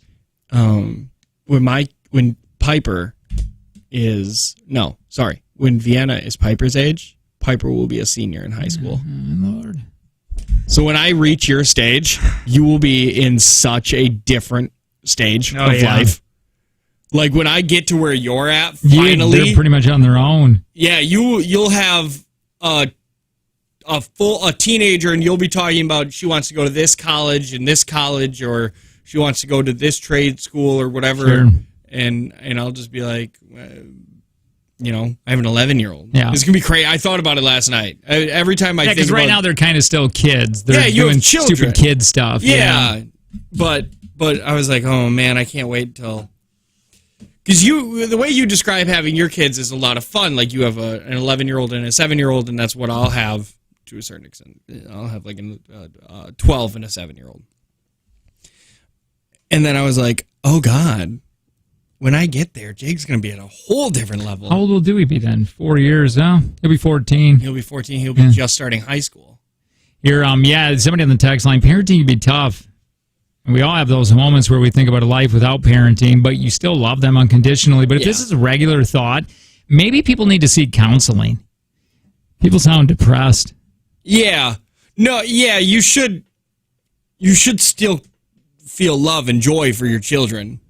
When Piper is when Vienna is Piper's age, Piper will be a senior in high school. Lord. So when I reach your stage, you will be in such a different stage of life. Like when I get to where you're at, finally, they're pretty much on their own. Yeah, you'll have a teenager, and you'll be talking about she wants to go to this college and this college, or she wants to go to this trade school or whatever. Sure. And I'll just be like, I have an 11-year-old. Yeah. It's gonna be crazy. I thought about it last night. Every time I think because right now they're kind of still kids. They're you doing have children. stupid kid stuff. Yeah. But I was like, oh man, I can't wait till. Because the way you describe having your kids is a lot of fun. Like you have an 11-year-old and a 7-year-old, and that's what I'll have to a certain extent. I'll have like a 12 and a 7-year-old. And then I was like, oh God, when I get there, Jake's going to be at a whole different level. How old will Dewey be then? 4 years, huh? He'll be 14. He'll be 14. He'll be just starting high school. Here, somebody on the text line, parenting can be tough. And we all have those moments where we think about a life without parenting, but you still love them unconditionally. But if this is a regular thought, maybe people need to seek counseling. People sound depressed. Yeah. No, yeah, you should still feel love and joy for your children.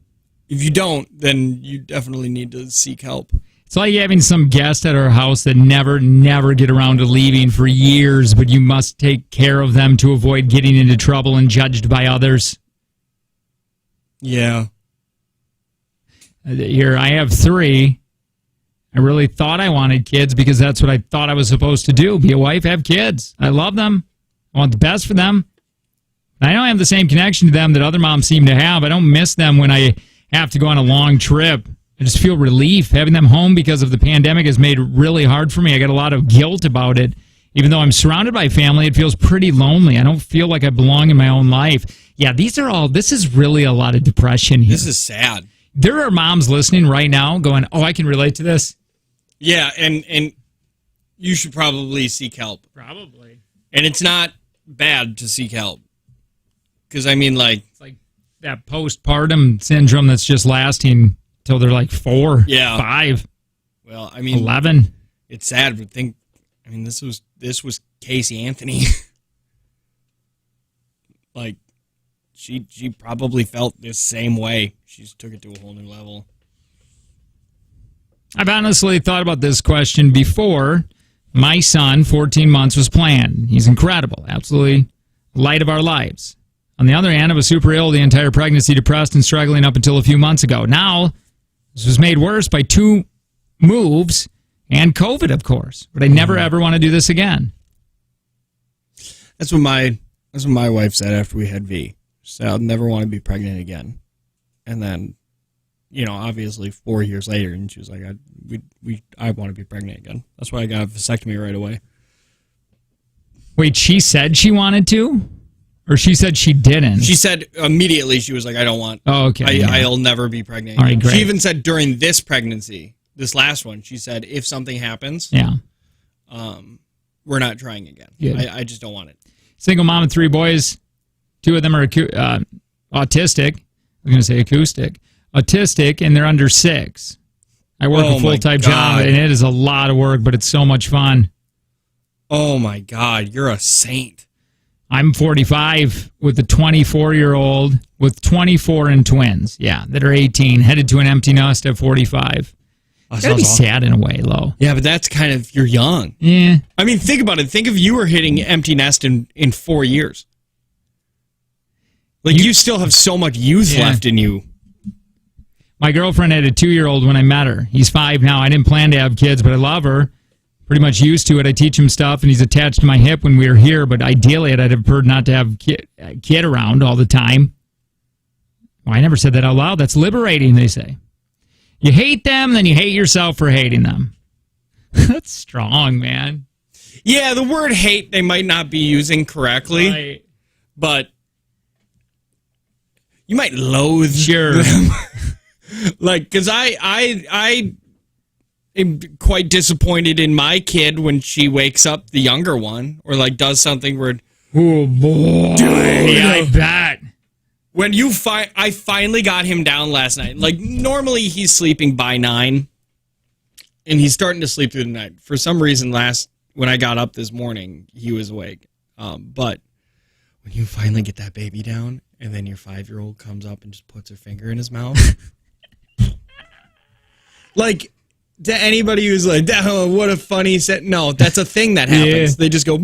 If you don't, then you definitely need to seek help. It's like having some guest at our house that never get around to leaving for years, but you must take care of them to avoid getting into trouble and judged by others. Yeah. Here, I have 3. I really thought I wanted kids because that's what I thought I was supposed to do. Be a wife, have kids. I love them. I want the best for them. I don't have the same connection to them that other moms seem to have. I don't miss them when I have to go on a long trip. I just feel relief. Having them home because of the pandemic has made it really hard for me. I got a lot of guilt about it. Even though I'm surrounded by family, it feels pretty lonely. I don't feel like I belong in my own life. Yeah, this is really a lot of depression here. This is sad. There are moms listening right now going, oh, I can relate to this. Yeah, and you should probably seek help. Probably. And it's not bad to seek help. Because, I mean, like... It's like that postpartum syndrome that's just lasting till they're like 4, 5. Well, I mean... 11. It's sad to think... I mean, this was Casey Anthony. Like, she probably felt this same way. She just took it to a whole new level. I've honestly thought about this question before. My son, 14 months, was planned. He's incredible. Absolutely light of our lives. On the other hand, I was super ill the entire pregnancy, depressed and struggling up until a few months ago. Now, this was made worse by 2 moves and COVID, of course. But I never, ever want to do this again. That's what my wife said after we had V. She said, I'll never want to be pregnant again. And then, obviously 4 years later, and she was like, I want to be pregnant again. That's why I got a vasectomy right away. Wait, she said she wanted to? Or she said she didn't? She said immediately, she was like, I don't want. Oh, okay. I'll never be pregnant again. All right, great. She even said during this pregnancy, this last one, she said, if something happens, we're not trying again. I just don't want it. Single mom of 3 boys. 2 of them are autistic. I'm going to say acoustic. Autistic, and they're under 6. I work a full-time job, and it is a lot of work, but it's so much fun. Oh, my God. You're a saint. I'm 45 with a 24-year-old with 24 and twins, that are 18, headed to an empty nest at 45. It's gotta be sad in a way, Lo. Yeah, but that's kind of, you're young. Yeah. I mean, think about it. Think if you were hitting empty nest in 4 years. Like, you still have so much youth left in you. My girlfriend had a 2-year-old when I met her. He's 5 now. I didn't plan to have kids, but I love her. Pretty much used to it. I teach him stuff, and he's attached to my hip when we were here, but ideally I'd have preferred not to have a kid around all the time. Well, I never said that out loud. That's liberating, they say. You hate them, then you hate yourself for hating them. That's strong, man. Yeah, the word hate they might not be using correctly, Right. but you might loathe Sure. them. Like, because I am quite disappointed in my kid when she wakes up, the younger one, or like does something where, Oh, boy. Dude, I bet. when I finally got him down last night. Like, normally he's sleeping by 9, and he's starting to sleep through the night. For some reason, when I got up this morning, he was awake. But when you finally get that baby down, and then your 5-year-old comes up and just puts her finger in his mouth, like to anybody who's like, "Oh, what a funny set." No, that's a thing that happens. Yeah. They just go.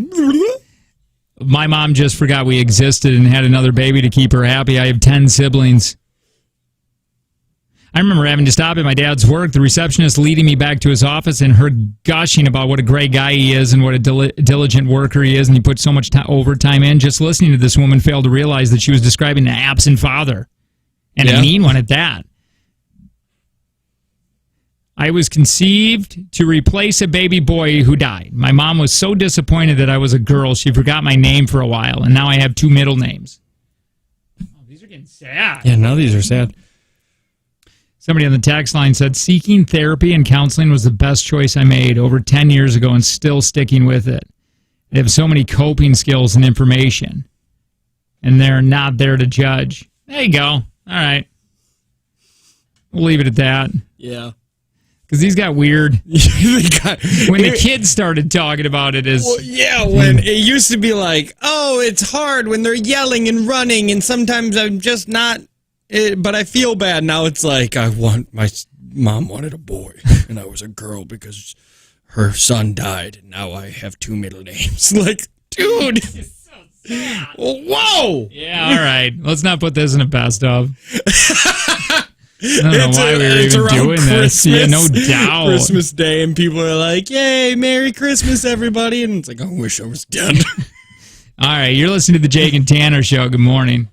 My mom just forgot we existed and had another baby to keep her happy. I have 10 siblings. I remember having to stop at my dad's work, the receptionist leading me back to his office, and her gushing about what a great guy he is and what a diligent worker he is, and he put so much overtime in. Just listening to this woman failed to realize that she was describing an absent father, and a mean one at that. I was conceived to replace a baby boy who died. My mom was so disappointed that I was a girl, she forgot my name for a while, and now I have 2 middle names. Oh, these are getting sad. Yeah, now these are sad. Somebody on the text line said, seeking therapy and counseling was the best choice I made over 10 years ago and still sticking with it. They have so many coping skills and information, and they're not there to judge. There you go. All right. We'll leave it at that. Yeah. Because these got weird. When the kids started talking about it as... Well, yeah, when it used to be like, oh, it's hard when they're yelling and running, and sometimes I'm just not... but I feel bad. Now it's like, my mom wanted a boy, and I was a girl because her son died, and now I have 2 middle names. Like, dude. So sad. Whoa. Yeah, all right. Let's not put this in a best of. I don't know why we were even doing this. Yeah, no doubt. Christmas Day, and people are like, yay, Merry Christmas, everybody. And it's like, I wish I was dead. All right, you're listening to the Jake and Tanner Show. Good morning.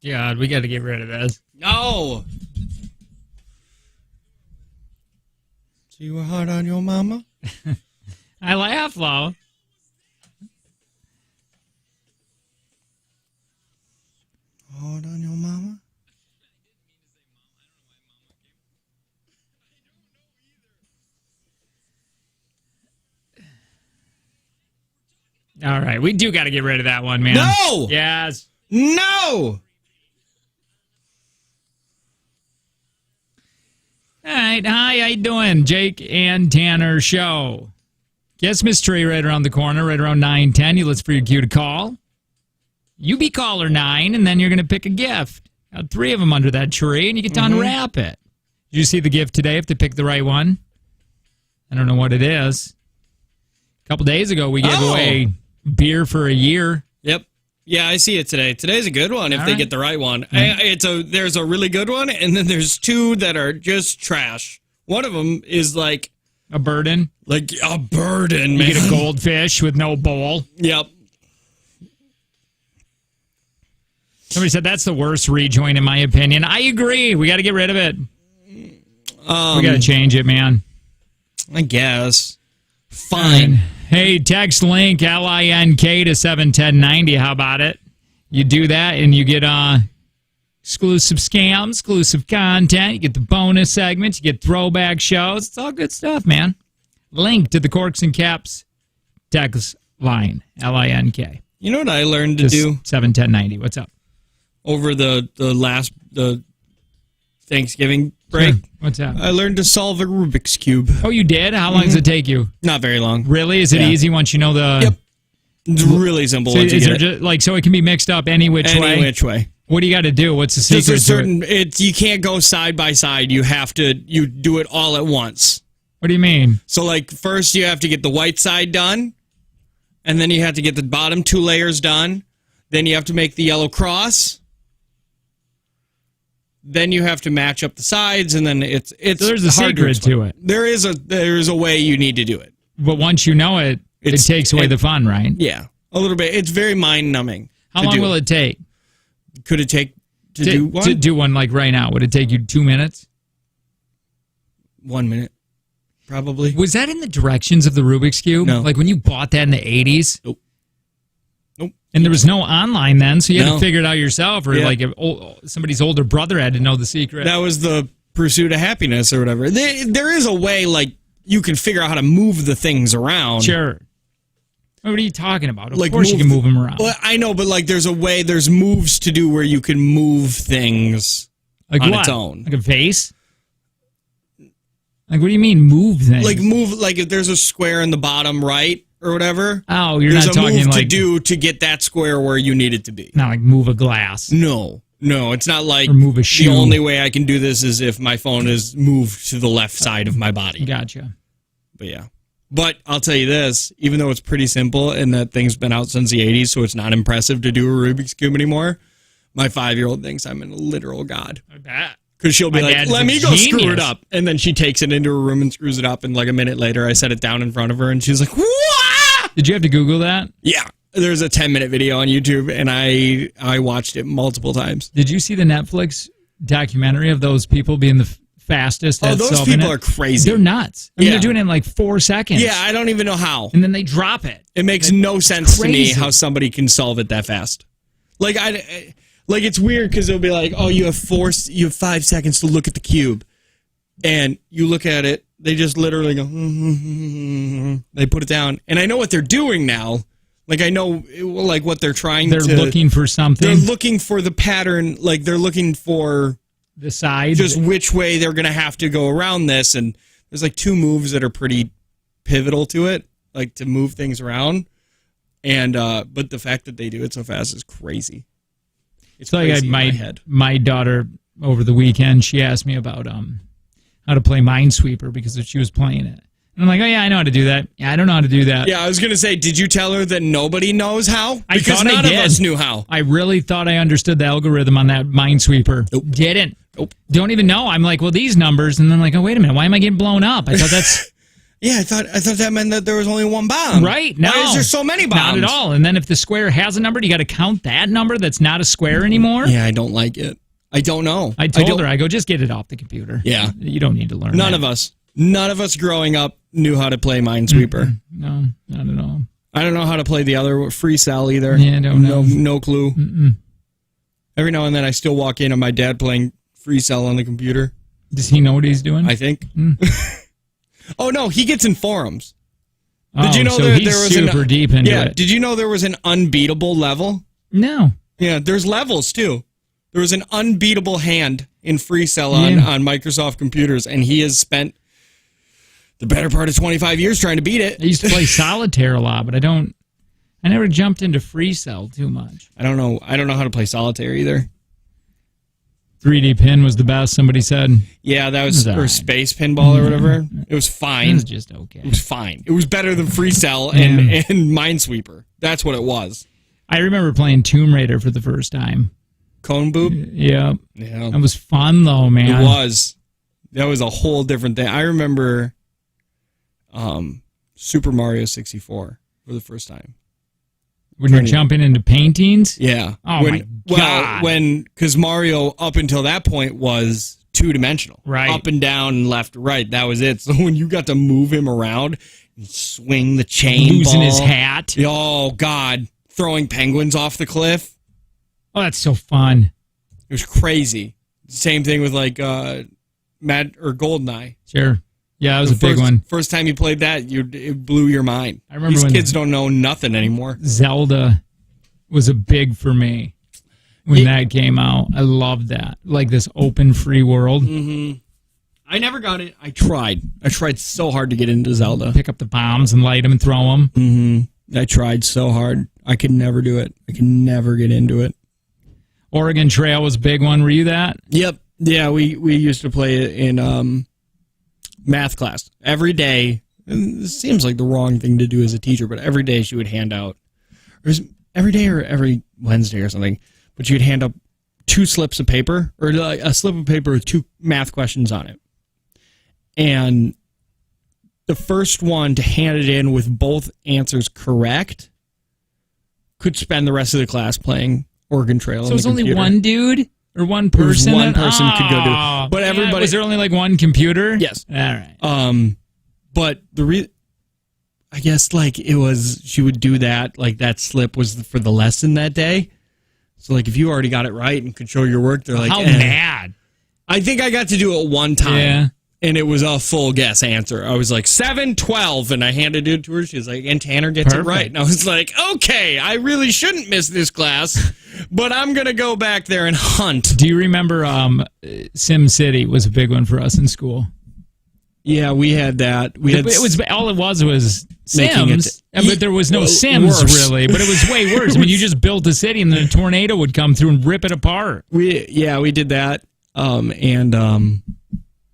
God, we got to get rid of this. No. So you were hard on your mama? I laugh, though. Hard on your mama? All right, we do got to get rid of that one, man. No! Yes. No! All right, hi, how you doing? Jake and Tanner show. Christmas tree right around the corner, right around 9:10. You listen for your cue to call. You be caller 9, and then you're going to pick a gift. Got 3 of them under that tree, and you get to unwrap it. Did you see the gift today? If to pick the right one, I don't know what it is. A couple days ago, we gave away beer for a year. Yep. Yeah, I see it today. Today's a good one if they get the right one. There's a really good one, and then there's 2 that are just trash. One of them is like a burden. Like a burden, man. You get a goldfish with no bowl. Yep. Somebody said that's the worst rejoin, in my opinion. I agree. We got to get rid of it. We got to change it, man. I guess. Fine. Hey, text link LINK to 71090. How about it? You do that and you get exclusive scams, exclusive content. You get the bonus segments. You get throwback shows. It's all good stuff, man. Link to the Corks and Caps text line, LINK. You know what I learned to do? 71090. What's up? Over the Thanksgiving break. Sure. What's that? I learned to solve a Rubik's Cube. Oh, you did? How long does it take you? Not very long. Really? Is it easy once you know the... Yep. It's really simple. So, once you get it. So it can be mixed up any which way? Any which way. What do you got to do? What's the secret Just a certain... to it? You can't go side by side. You have to... You do it all at once. What do you mean? So, like, first you have to get the white side done, and then you have to get the bottom 2 layers done. Then you have to make the yellow cross. Then you have to match up the sides, and then it's so there's a secret to it. There is a way you need to do it. But once you know it, it takes away the fun, right? Yeah, a little bit. It's very mind numbing. How long will it take? Could it take to do one? To do one like right now, would it take you 2 minutes? 1 minute, probably. Was that in the directions of the Rubik's Cube? No. Like when you bought that in the 80s? Nope. And there was no online then, so you had to figure it out yourself, or like if somebody's older brother had to know the secret. That was the pursuit of happiness or whatever. There is a way, like, you can figure out how to move the things around. Sure. What are you talking about? Of like course you can move them around. Well, I know, but like there's a way, there's moves to do where you can move things like on what? its own. Like a vase? Like what do you mean move things? Like move, like if there's a square in the bottom right or whatever. Oh, you're not talking like... There's a move to do to get that square where you need it to be. Not like move a glass. No, it's not like or move a shoe. The only way I can do this is if my phone is moved to the left side of my body. Gotcha. But yeah. But I'll tell you this, even though it's pretty simple and that thing's been out since the 80s, so it's not impressive to do a Rubik's Cube anymore, my 5-year-old thinks I'm a literal god. I bet. Because she'll be like, let me go screw it up. And then she takes it into her room and screws it up. And like a minute later, I set it down in front of her and she's like, what? Did you have to Google that? Yeah. There's a 10-minute video on YouTube and I watched it multiple times. Did you see the Netflix documentary of those people being the fastest at those solving people it? are crazy. They're nuts. I mean, they're doing it in like 4 seconds. Yeah, I don't even know how. And then they drop it. It makes no sense to me how somebody can solve it that fast. Like like it's weird because they'll be like, "Oh, you have 5 seconds to look at the cube," and you look at it. They just literally go. They put it down, and I know what they're doing now. Like I know, like what they're trying. They're looking for something. They're looking for the pattern. Like they're looking for the side. Just which way they're going to have to go around this, and there's like 2 moves that are pretty pivotal to it, like to move things around. And but the fact that they do it so fast is crazy. It's so crazy I in had my daughter over the weekend. She asked me about how to play Minesweeper because she was playing it. And I'm like, oh yeah, I know how to do that. Yeah, I don't know how to do that. Yeah, I was gonna say, did you tell her that nobody knows how? Because none of us knew how. I really thought I understood the algorithm on that Minesweeper. Nope. Didn't. Nope. Don't even know. I'm like, well, these numbers, and then like, oh wait a minute, why am I getting blown up? I thought that's. Yeah, I thought that meant that there was only one bomb. Right? No. Why is there so many bombs? Not at all. And then if the square has a number, you got to count that number that's not a square anymore. Yeah, I don't like it. I don't know. I told her, I go, just get it off the computer. Yeah. You don't need to learn None of us growing up knew how to play Minesweeper. No, not at all. I don't know how to play the other Free Cell either. Yeah, I don't know. No clue. Every now and then I still walk in on my dad playing Free Cell on the computer. Does he know what he's doing? I think. Oh, no, he gets in forums. Did you know so there was super deep into it? Did you know there was an unbeatable level? No. Yeah, there's levels too. There was an unbeatable hand in Free Cell on Microsoft computers, and he has spent the better part of 25 years trying to beat it. I used to play Solitaire a lot, but I never jumped into Free Cell too much. I don't know how to play Solitaire either. 3D Pin was the best, somebody said. Yeah, that was or Space Pinball or whatever. It was fine. It was just okay. It was fine. It was better than Free Cell and Minesweeper. That's what it was. I remember playing Tomb Raider for the first time. Cone Boob? Yeah. Yeah. It was fun, though, man. It was. That was a whole different thing. I remember Super Mario 64 for the first time. When you're jumping into paintings? Yeah. Oh, my God. Well, because Mario, up until that point, was two-dimensional. Right. Up and down and left to right. That was it. So when you got to move him around and swing the chain Losing ball, his hat. Oh, God. Throwing penguins off the cliff. Oh, that's so fun. It was crazy. Same thing with, like, GoldenEye. Sure. Yeah, that was a big one. First time you played that, it blew your mind. I remember These kids don't know nothing anymore. Zelda was a big for me when that came out. I loved that. Like this open free world. Mm-hmm. I never got it. I tried so hard to get into Zelda. Pick up the bombs and light them and throw them. Mm-hmm. I tried so hard. I could never do it. I could never get into it. Oregon Trail was a big one. Were you that? Yep. Yeah, we used to play it in math class every day. And this seems like the wrong thing to do as a teacher, but every day she would hand out, it was every day or every Wednesday or something, but she'd hand up 2 slips of paper, or like a slip of paper with 2 math questions on it. And the first one to hand it in with both answers correct could spend the rest of the class playing Oregon Trail. So it was only one dude? Or one person? One person could go do it. But everybody... Was there only like one computer? Yes. All right. But I guess like it was, she would do that, like that slip was for the lesson that day. So like if you already got it right and could show your work, they're like, how mad. I think I got to do it one time. Yeah. And it was a full guess answer. I was like 7-12, and I handed it to her. She was like, and Tanner gets it right. And I was like, okay, I really shouldn't miss this class, but I'm going to go back there and hunt. Do you remember Sim City was a big one for us in school? Yeah, we had that. All it was Sims, but there was no Sims really. But it was way worse. I mean, you just built a city, and then a tornado would come through and rip it apart. We did that, and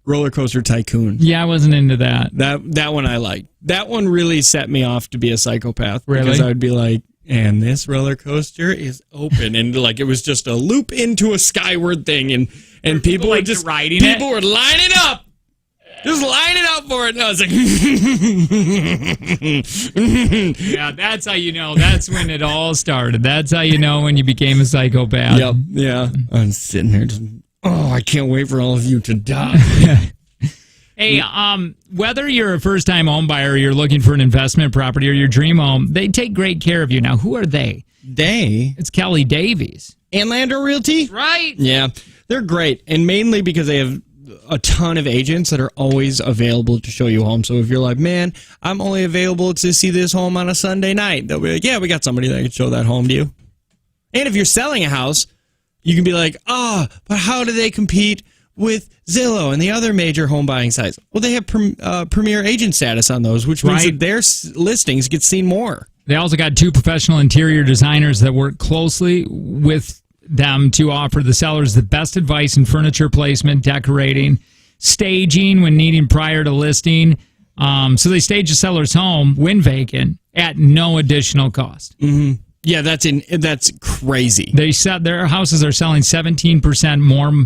Roller Coaster Tycoon. Yeah, I wasn't into that. That one I liked. That one really set me off to be a psychopath. Really? Because I would be like, and this roller coaster is open, and like it was just a loop into a skyward thing, and people were just riding it. People were lining up. Just line it up for it. And I was like, yeah, that's how you know. That's when it all started. That's how you know when you became a psychopath. Yep. Yeah. I'm sitting there just, I can't wait for all of you to die. Hey, whether you're a first-time home buyer or you're looking for an investment property or your dream home, they take great care of you. Now, who are they? It's Kelly Davies. And Lander Realty? Right. Yeah. They're great. And mainly because they have a ton of agents that are always available to show you home. So if you're like, man, I'm only available to see this home on a Sunday night, they'll be like, yeah, we got somebody that can show that home to you. And if you're selling a house, you can be like, but how do they compete with Zillow and the other major home buying sites? Well, they have premier agent status on those, which means that their listings get seen more. They also got 2 professional interior designers that work closely with them to offer the sellers the best advice in furniture placement, decorating, staging when needing prior to listing. So they stage a seller's home when vacant at no additional cost. Mm-hmm. Yeah, that's crazy. Their houses are selling 17% more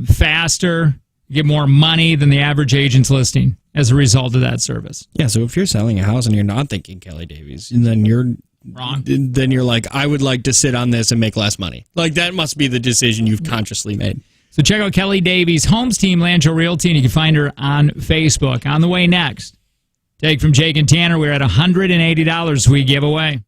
faster. You get more money than the average agent's listing as a result of that service. Yeah, so if you're selling a house and you're not thinking Kelly Davies, then you're Wrong. Then you're like, I would like to sit on this and make less money. Like, that must be the decision you've consciously made. So check out Kelly Davies' Homes Team, Lancho Realty, and you can find her on Facebook. On the way next, take from Jake and Tanner, we're at $180 we give away.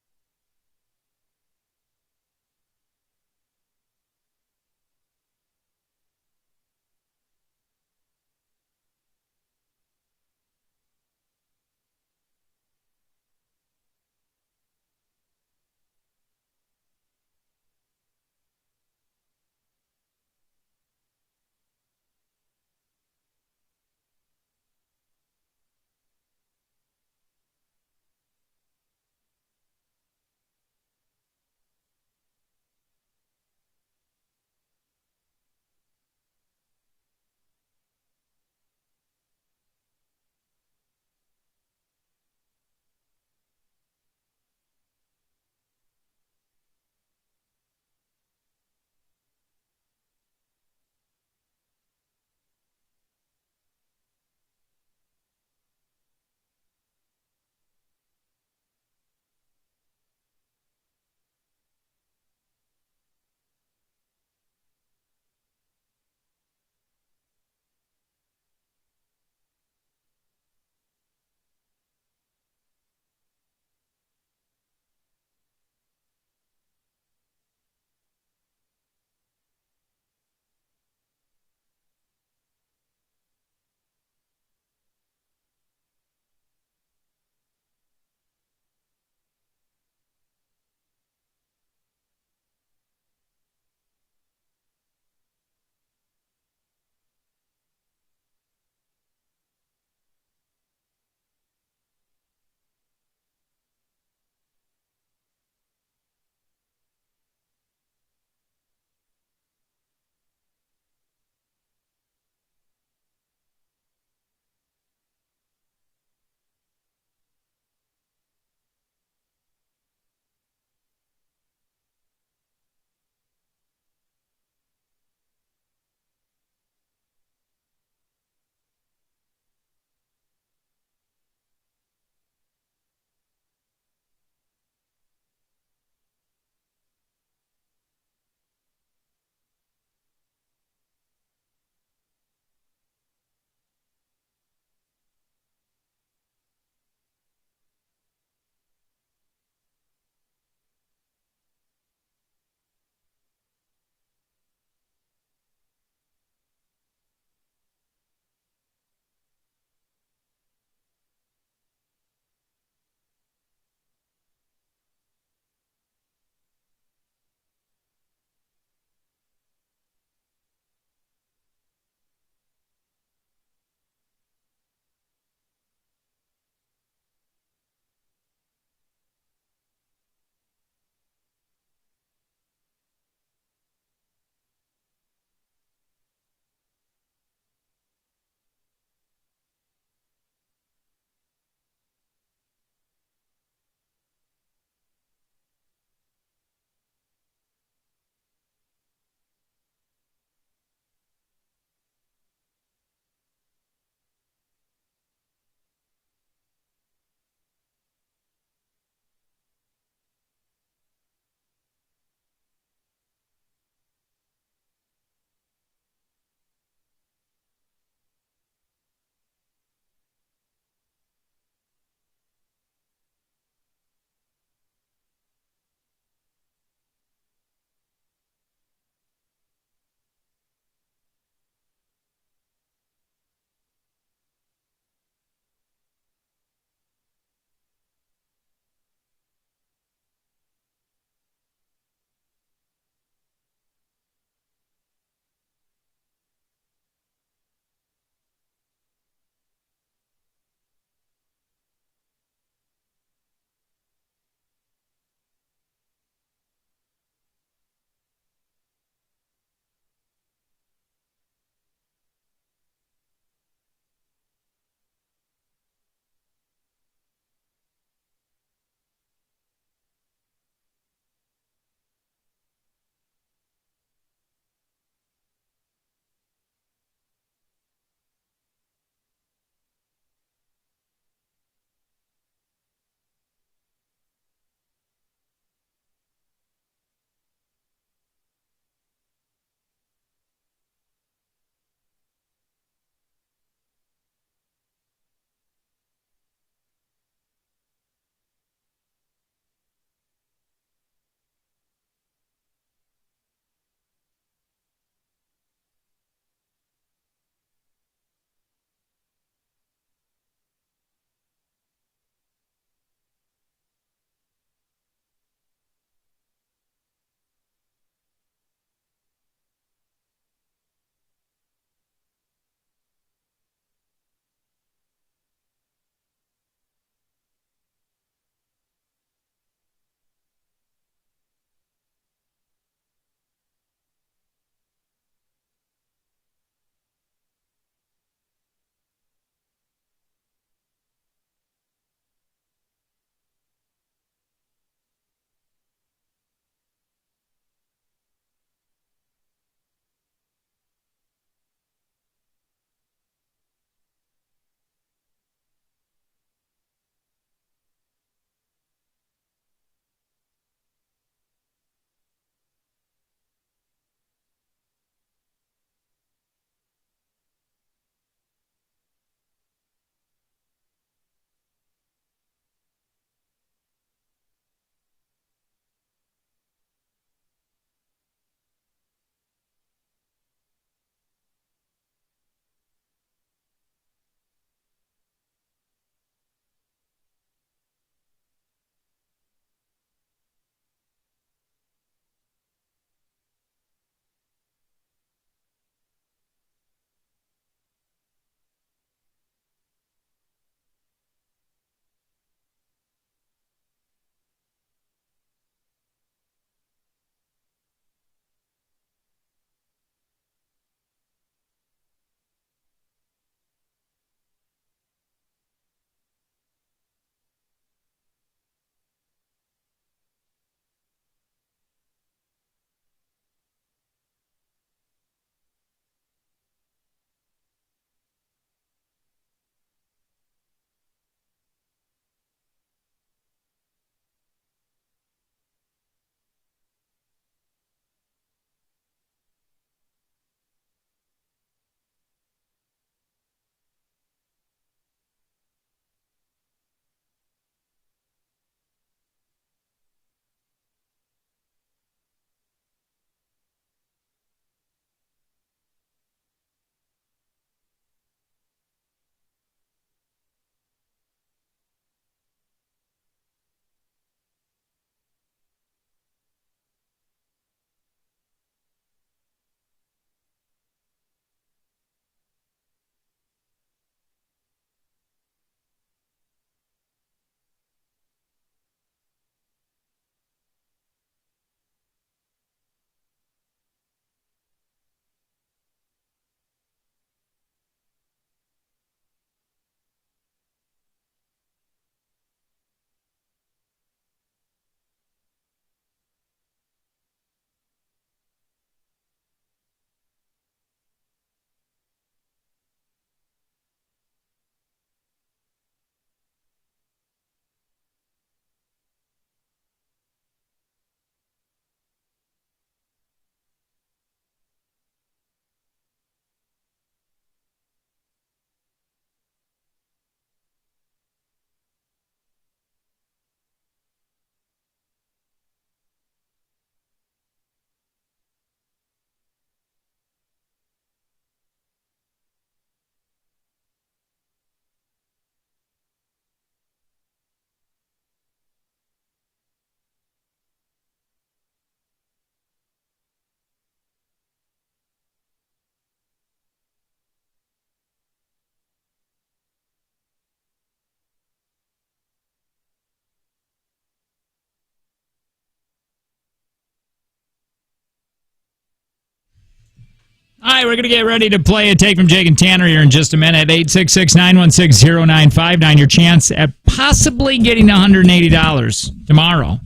All right, we're going to get ready to play a take from Jake and Tanner here in just a minute. 866-916-0959. Your chance at possibly getting $180 tomorrow.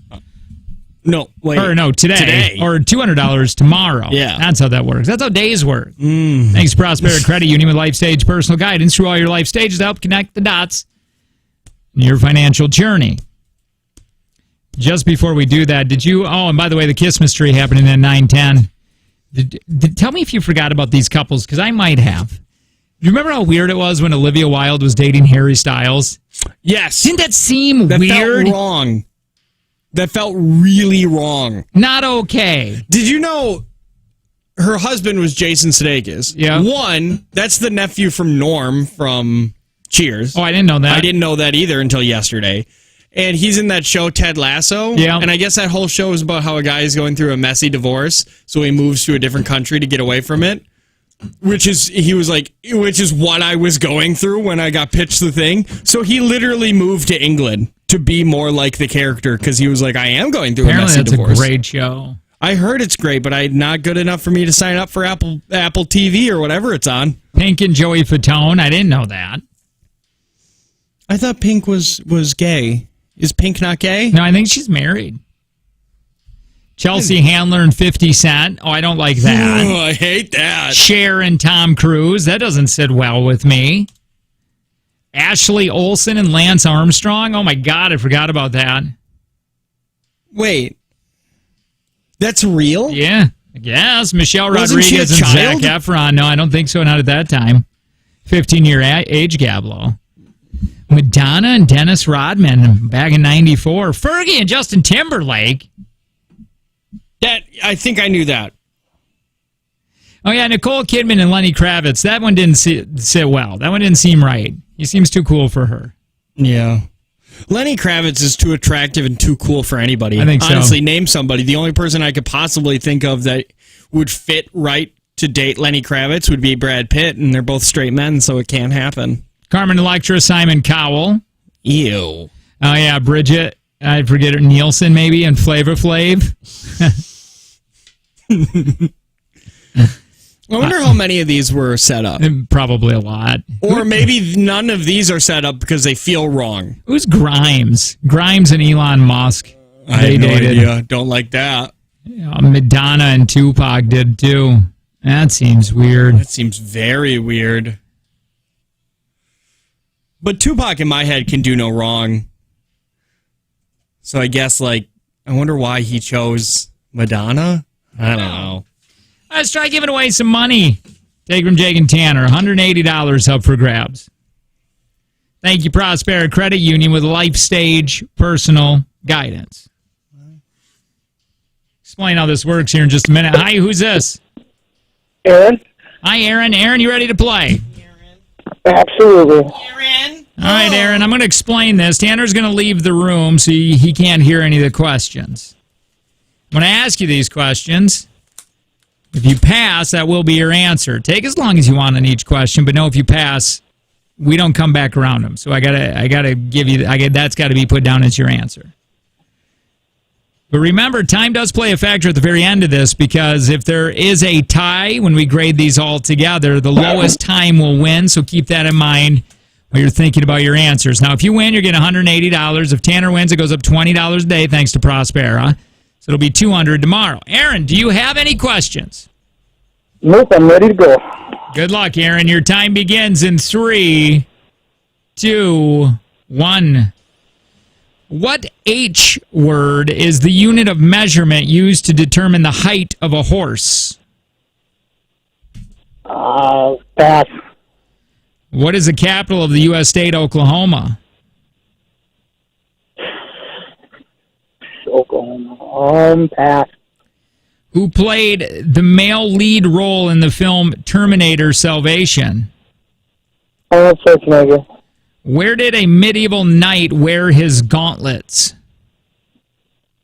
No, wait. Or no, today. Or $200 tomorrow. Yeah. That's how that works. That's how days work. Thanks to Prosperity Credit Union with Life Stage Personal Guidance through all your life stages to help connect the dots in your financial journey. Just before we do that, did you... Oh, and by the way, the Christmas tree happening at 9:10. Tell me if you forgot about these couples, because I might have. Do you remember how weird it was when Olivia Wilde was dating Harry Styles? Yes. Didn't that seem that weird? Felt wrong. That felt really wrong. Not okay. Did you know her husband was Jason Sudeikis? Yeah. One, that's the nephew from Norm from Cheers. Oh, I didn't know that. I didn't know that either until yesterday. And he's in that show, Ted Lasso. Yeah. And I guess that whole show is about how a guy is going through a messy divorce, so he moves to a different country to get away from it. Which is what I was going through when I got pitched the thing. So he literally moved to England to be more like the character, because he was like, I am going through a messy divorce. That's a great show. I heard it's great, but not good enough for me to sign up for Apple TV or whatever it's on. Pink and Joey Fatone. I didn't know that. I thought Pink was gay. Is Pink not gay? No, I think she's married. Chelsea Handler and 50 Cent. Oh, I don't like that. Oh, I hate that. Cher and Tom Cruise. That doesn't sit well with me. Ashley Olsen and Lance Armstrong. Oh, my God. I forgot about that. Wait. That's real? Yeah. I guess. Michelle Wasn't she a Rodriguez and child? Zac Efron. No, I don't think so. Not at that time. 15-year age gap low. Madonna and Dennis Rodman back in 94. Fergie and Justin Timberlake. I think I knew that. Oh, yeah, Nicole Kidman and Lenny Kravitz. That one didn't sit well. That one didn't seem right. He seems too cool for her. Yeah. Lenny Kravitz is too attractive and too cool for anybody. I think so. Honestly, name somebody. The only person I could possibly think of that would fit right to date Lenny Kravitz would be Brad Pitt, and they're both straight men, so it can't happen. Carmen Electra, Simon Cowell. Ew. Oh, yeah, Bridget. I forget her. Nielsen, maybe, and Flavor Flav. I wonder how many of these were set up. Probably a lot. Or maybe none of these are set up because they feel wrong. Who's Grimes? Grimes and Elon Musk. I have no idea. Don't like that. Madonna and Tupac did, too. That seems weird. That seems very weird. But Tupac in my head can do no wrong. So I guess, I wonder why he chose Madonna? I don't know. Let's try giving away some money. Take from Jake and Tanner. $180 up for grabs. Thank you, Prosperity Credit Union with Life Stage Personal Guidance. Explain how this works here in just a minute. Hi, who's this? Aaron? Hi, Aaron. Aaron, you ready to play? Absolutely. Aaron? All right, Aaron, I'm going to explain this. Tanner's going to leave the room so he can't hear any of the questions. When I ask you these questions, if you pass, that will be your answer. Take as long as you want on each question, but know if you pass, we don't come back around them. So I gotta give you that's got to be put down as your answer. But remember, time does play a factor at the very end of this, because if there is a tie when we grade these all together, the lowest time will win. So keep that in mind when you're thinking about your answers. Now, if you win, you're getting $180. If Tanner wins, it goes up $20 a day thanks to Prospera. So it'll be $200 tomorrow. Aaron, do you have any questions? Nope, I'm ready to go. Good luck, Aaron. Your time begins in 3, 2, 1. What H word is the unit of measurement used to determine the height of a horse? Pass. What is the capital of the U.S. state, Oklahoma? Oklahoma. Pass. Who played the male lead role in the film Terminator Salvation? Arnold Schwarzenegger. Where did a medieval knight wear his gauntlets?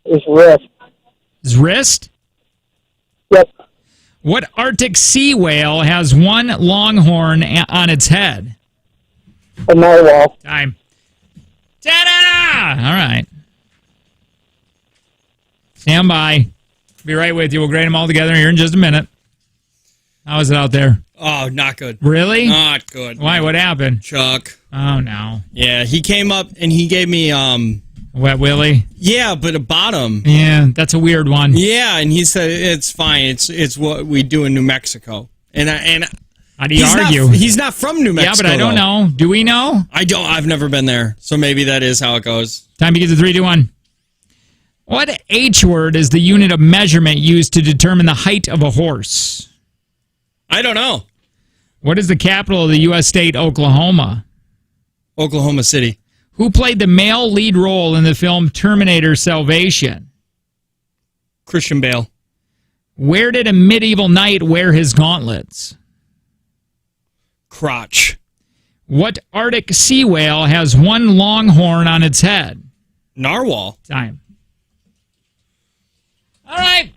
His wrist. His wrist? Yep. What Arctic sea whale has one longhorn on its head? A narwhal. Time. Ta-da! All right. Stand by. Be right with you. We'll grade them all together here in just a minute. How was it out there? Oh, not good. Really? Not good. Why? What happened? Chuck. Oh, no. Yeah, he came up and he gave me, Wet Willie? yeah, but a bottom. Yeah, that's a weird one. Yeah, and he said, it's fine. It's what we do in New Mexico. And How do you he's argue? He's not from New Mexico. Yeah, but I don't know. Do we know? I've never been there. So maybe that is how it goes. Time begins at 3, 2, 1. What H word is the unit of measurement used to determine the height of a horse? I don't know. What is the capital of the U.S. state Oklahoma? Oklahoma City. Who played the male lead role in the film Terminator Salvation? Christian Bale. Where did a medieval knight wear his gauntlets? Crotch. What Arctic sea whale has one long horn on its head? Narwhal. Time. All right.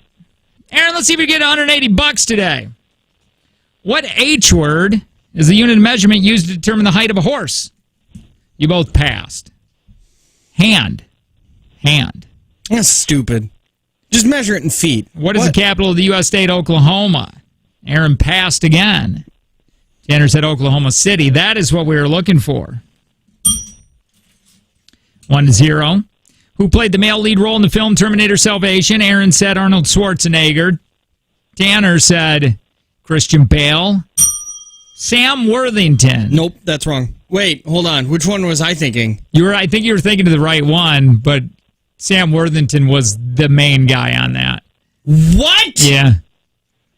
Aaron, let's see if we get $180 today. What H word is the unit of measurement used to determine the height of a horse? You both passed. Hand. That's stupid. Just measure it in feet. What is the capital of the U.S. state Oklahoma? Aaron passed again. Tanner said Oklahoma City. That is what we were looking for. 1-0. Who played the male lead role in the film Terminator Salvation? Aaron said Arnold Schwarzenegger. Tanner said Christian Bale. Sam Worthington. Nope, that's wrong. Wait, hold on. Which one was I thinking? I think you were thinking of the right one, but Sam Worthington was the main guy on that. What? Yeah.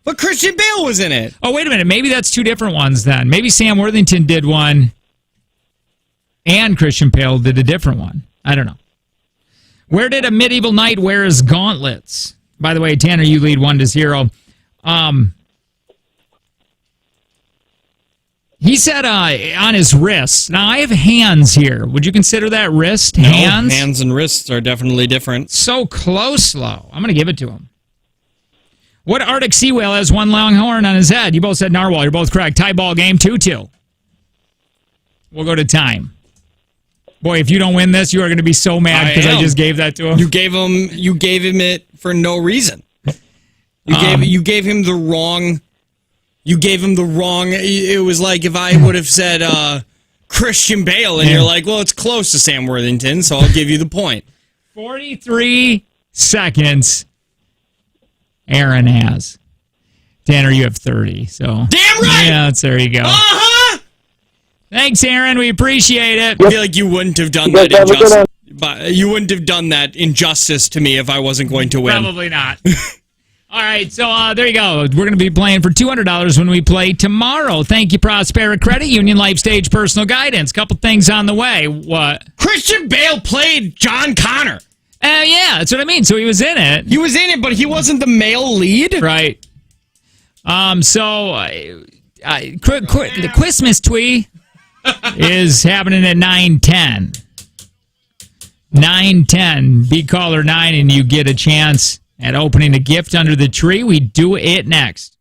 But Christian Bale was in it. Oh, wait a minute. Maybe that's two different ones then. Maybe Sam Worthington did one and Christian Bale did a different one. I don't know. Where did a medieval knight wear his gauntlets? By the way, Tanner, you lead 1-0. He said on his wrist. Now, I have hands here. Would you consider that wrist? Hands? No, hands and wrists are definitely different. So close, though. I'm going to give it to him. What Arctic sea whale has one long horn on his head? You both said narwhal. You're both correct. Tie ball game, 2-2. We'll go to time. Boy, if you don't win this, you are going to be so mad because I just gave that to him. You gave him it for no reason. You gave him the wrong. You gave him the wrong. It was like if I would have said Christian Bale, and you're like, well, it's close to Sam Worthington, so I'll give you the point. 43 seconds. Aaron has. Tanner, you have 30. So damn right. Yeah, there you go. Uh-huh. Thanks, Aaron. We appreciate it. I feel like you wouldn't have done that injustice. But you wouldn't have done that injustice to me if I wasn't going to win. Probably not. All right, so there you go. We're going to be playing for $200 when we play tomorrow. Thank you, Prospera Credit Union Life Stage Personal Guidance. Couple things on the way. What? Christian Bale played John Connor. Yeah, that's what I mean. So he was in it. He was in it, but he wasn't the male lead. Right. The Christmas tree is happening at 9:10. 9:10. Be caller 9 and you get a chance at opening a gift under the tree. We do it next.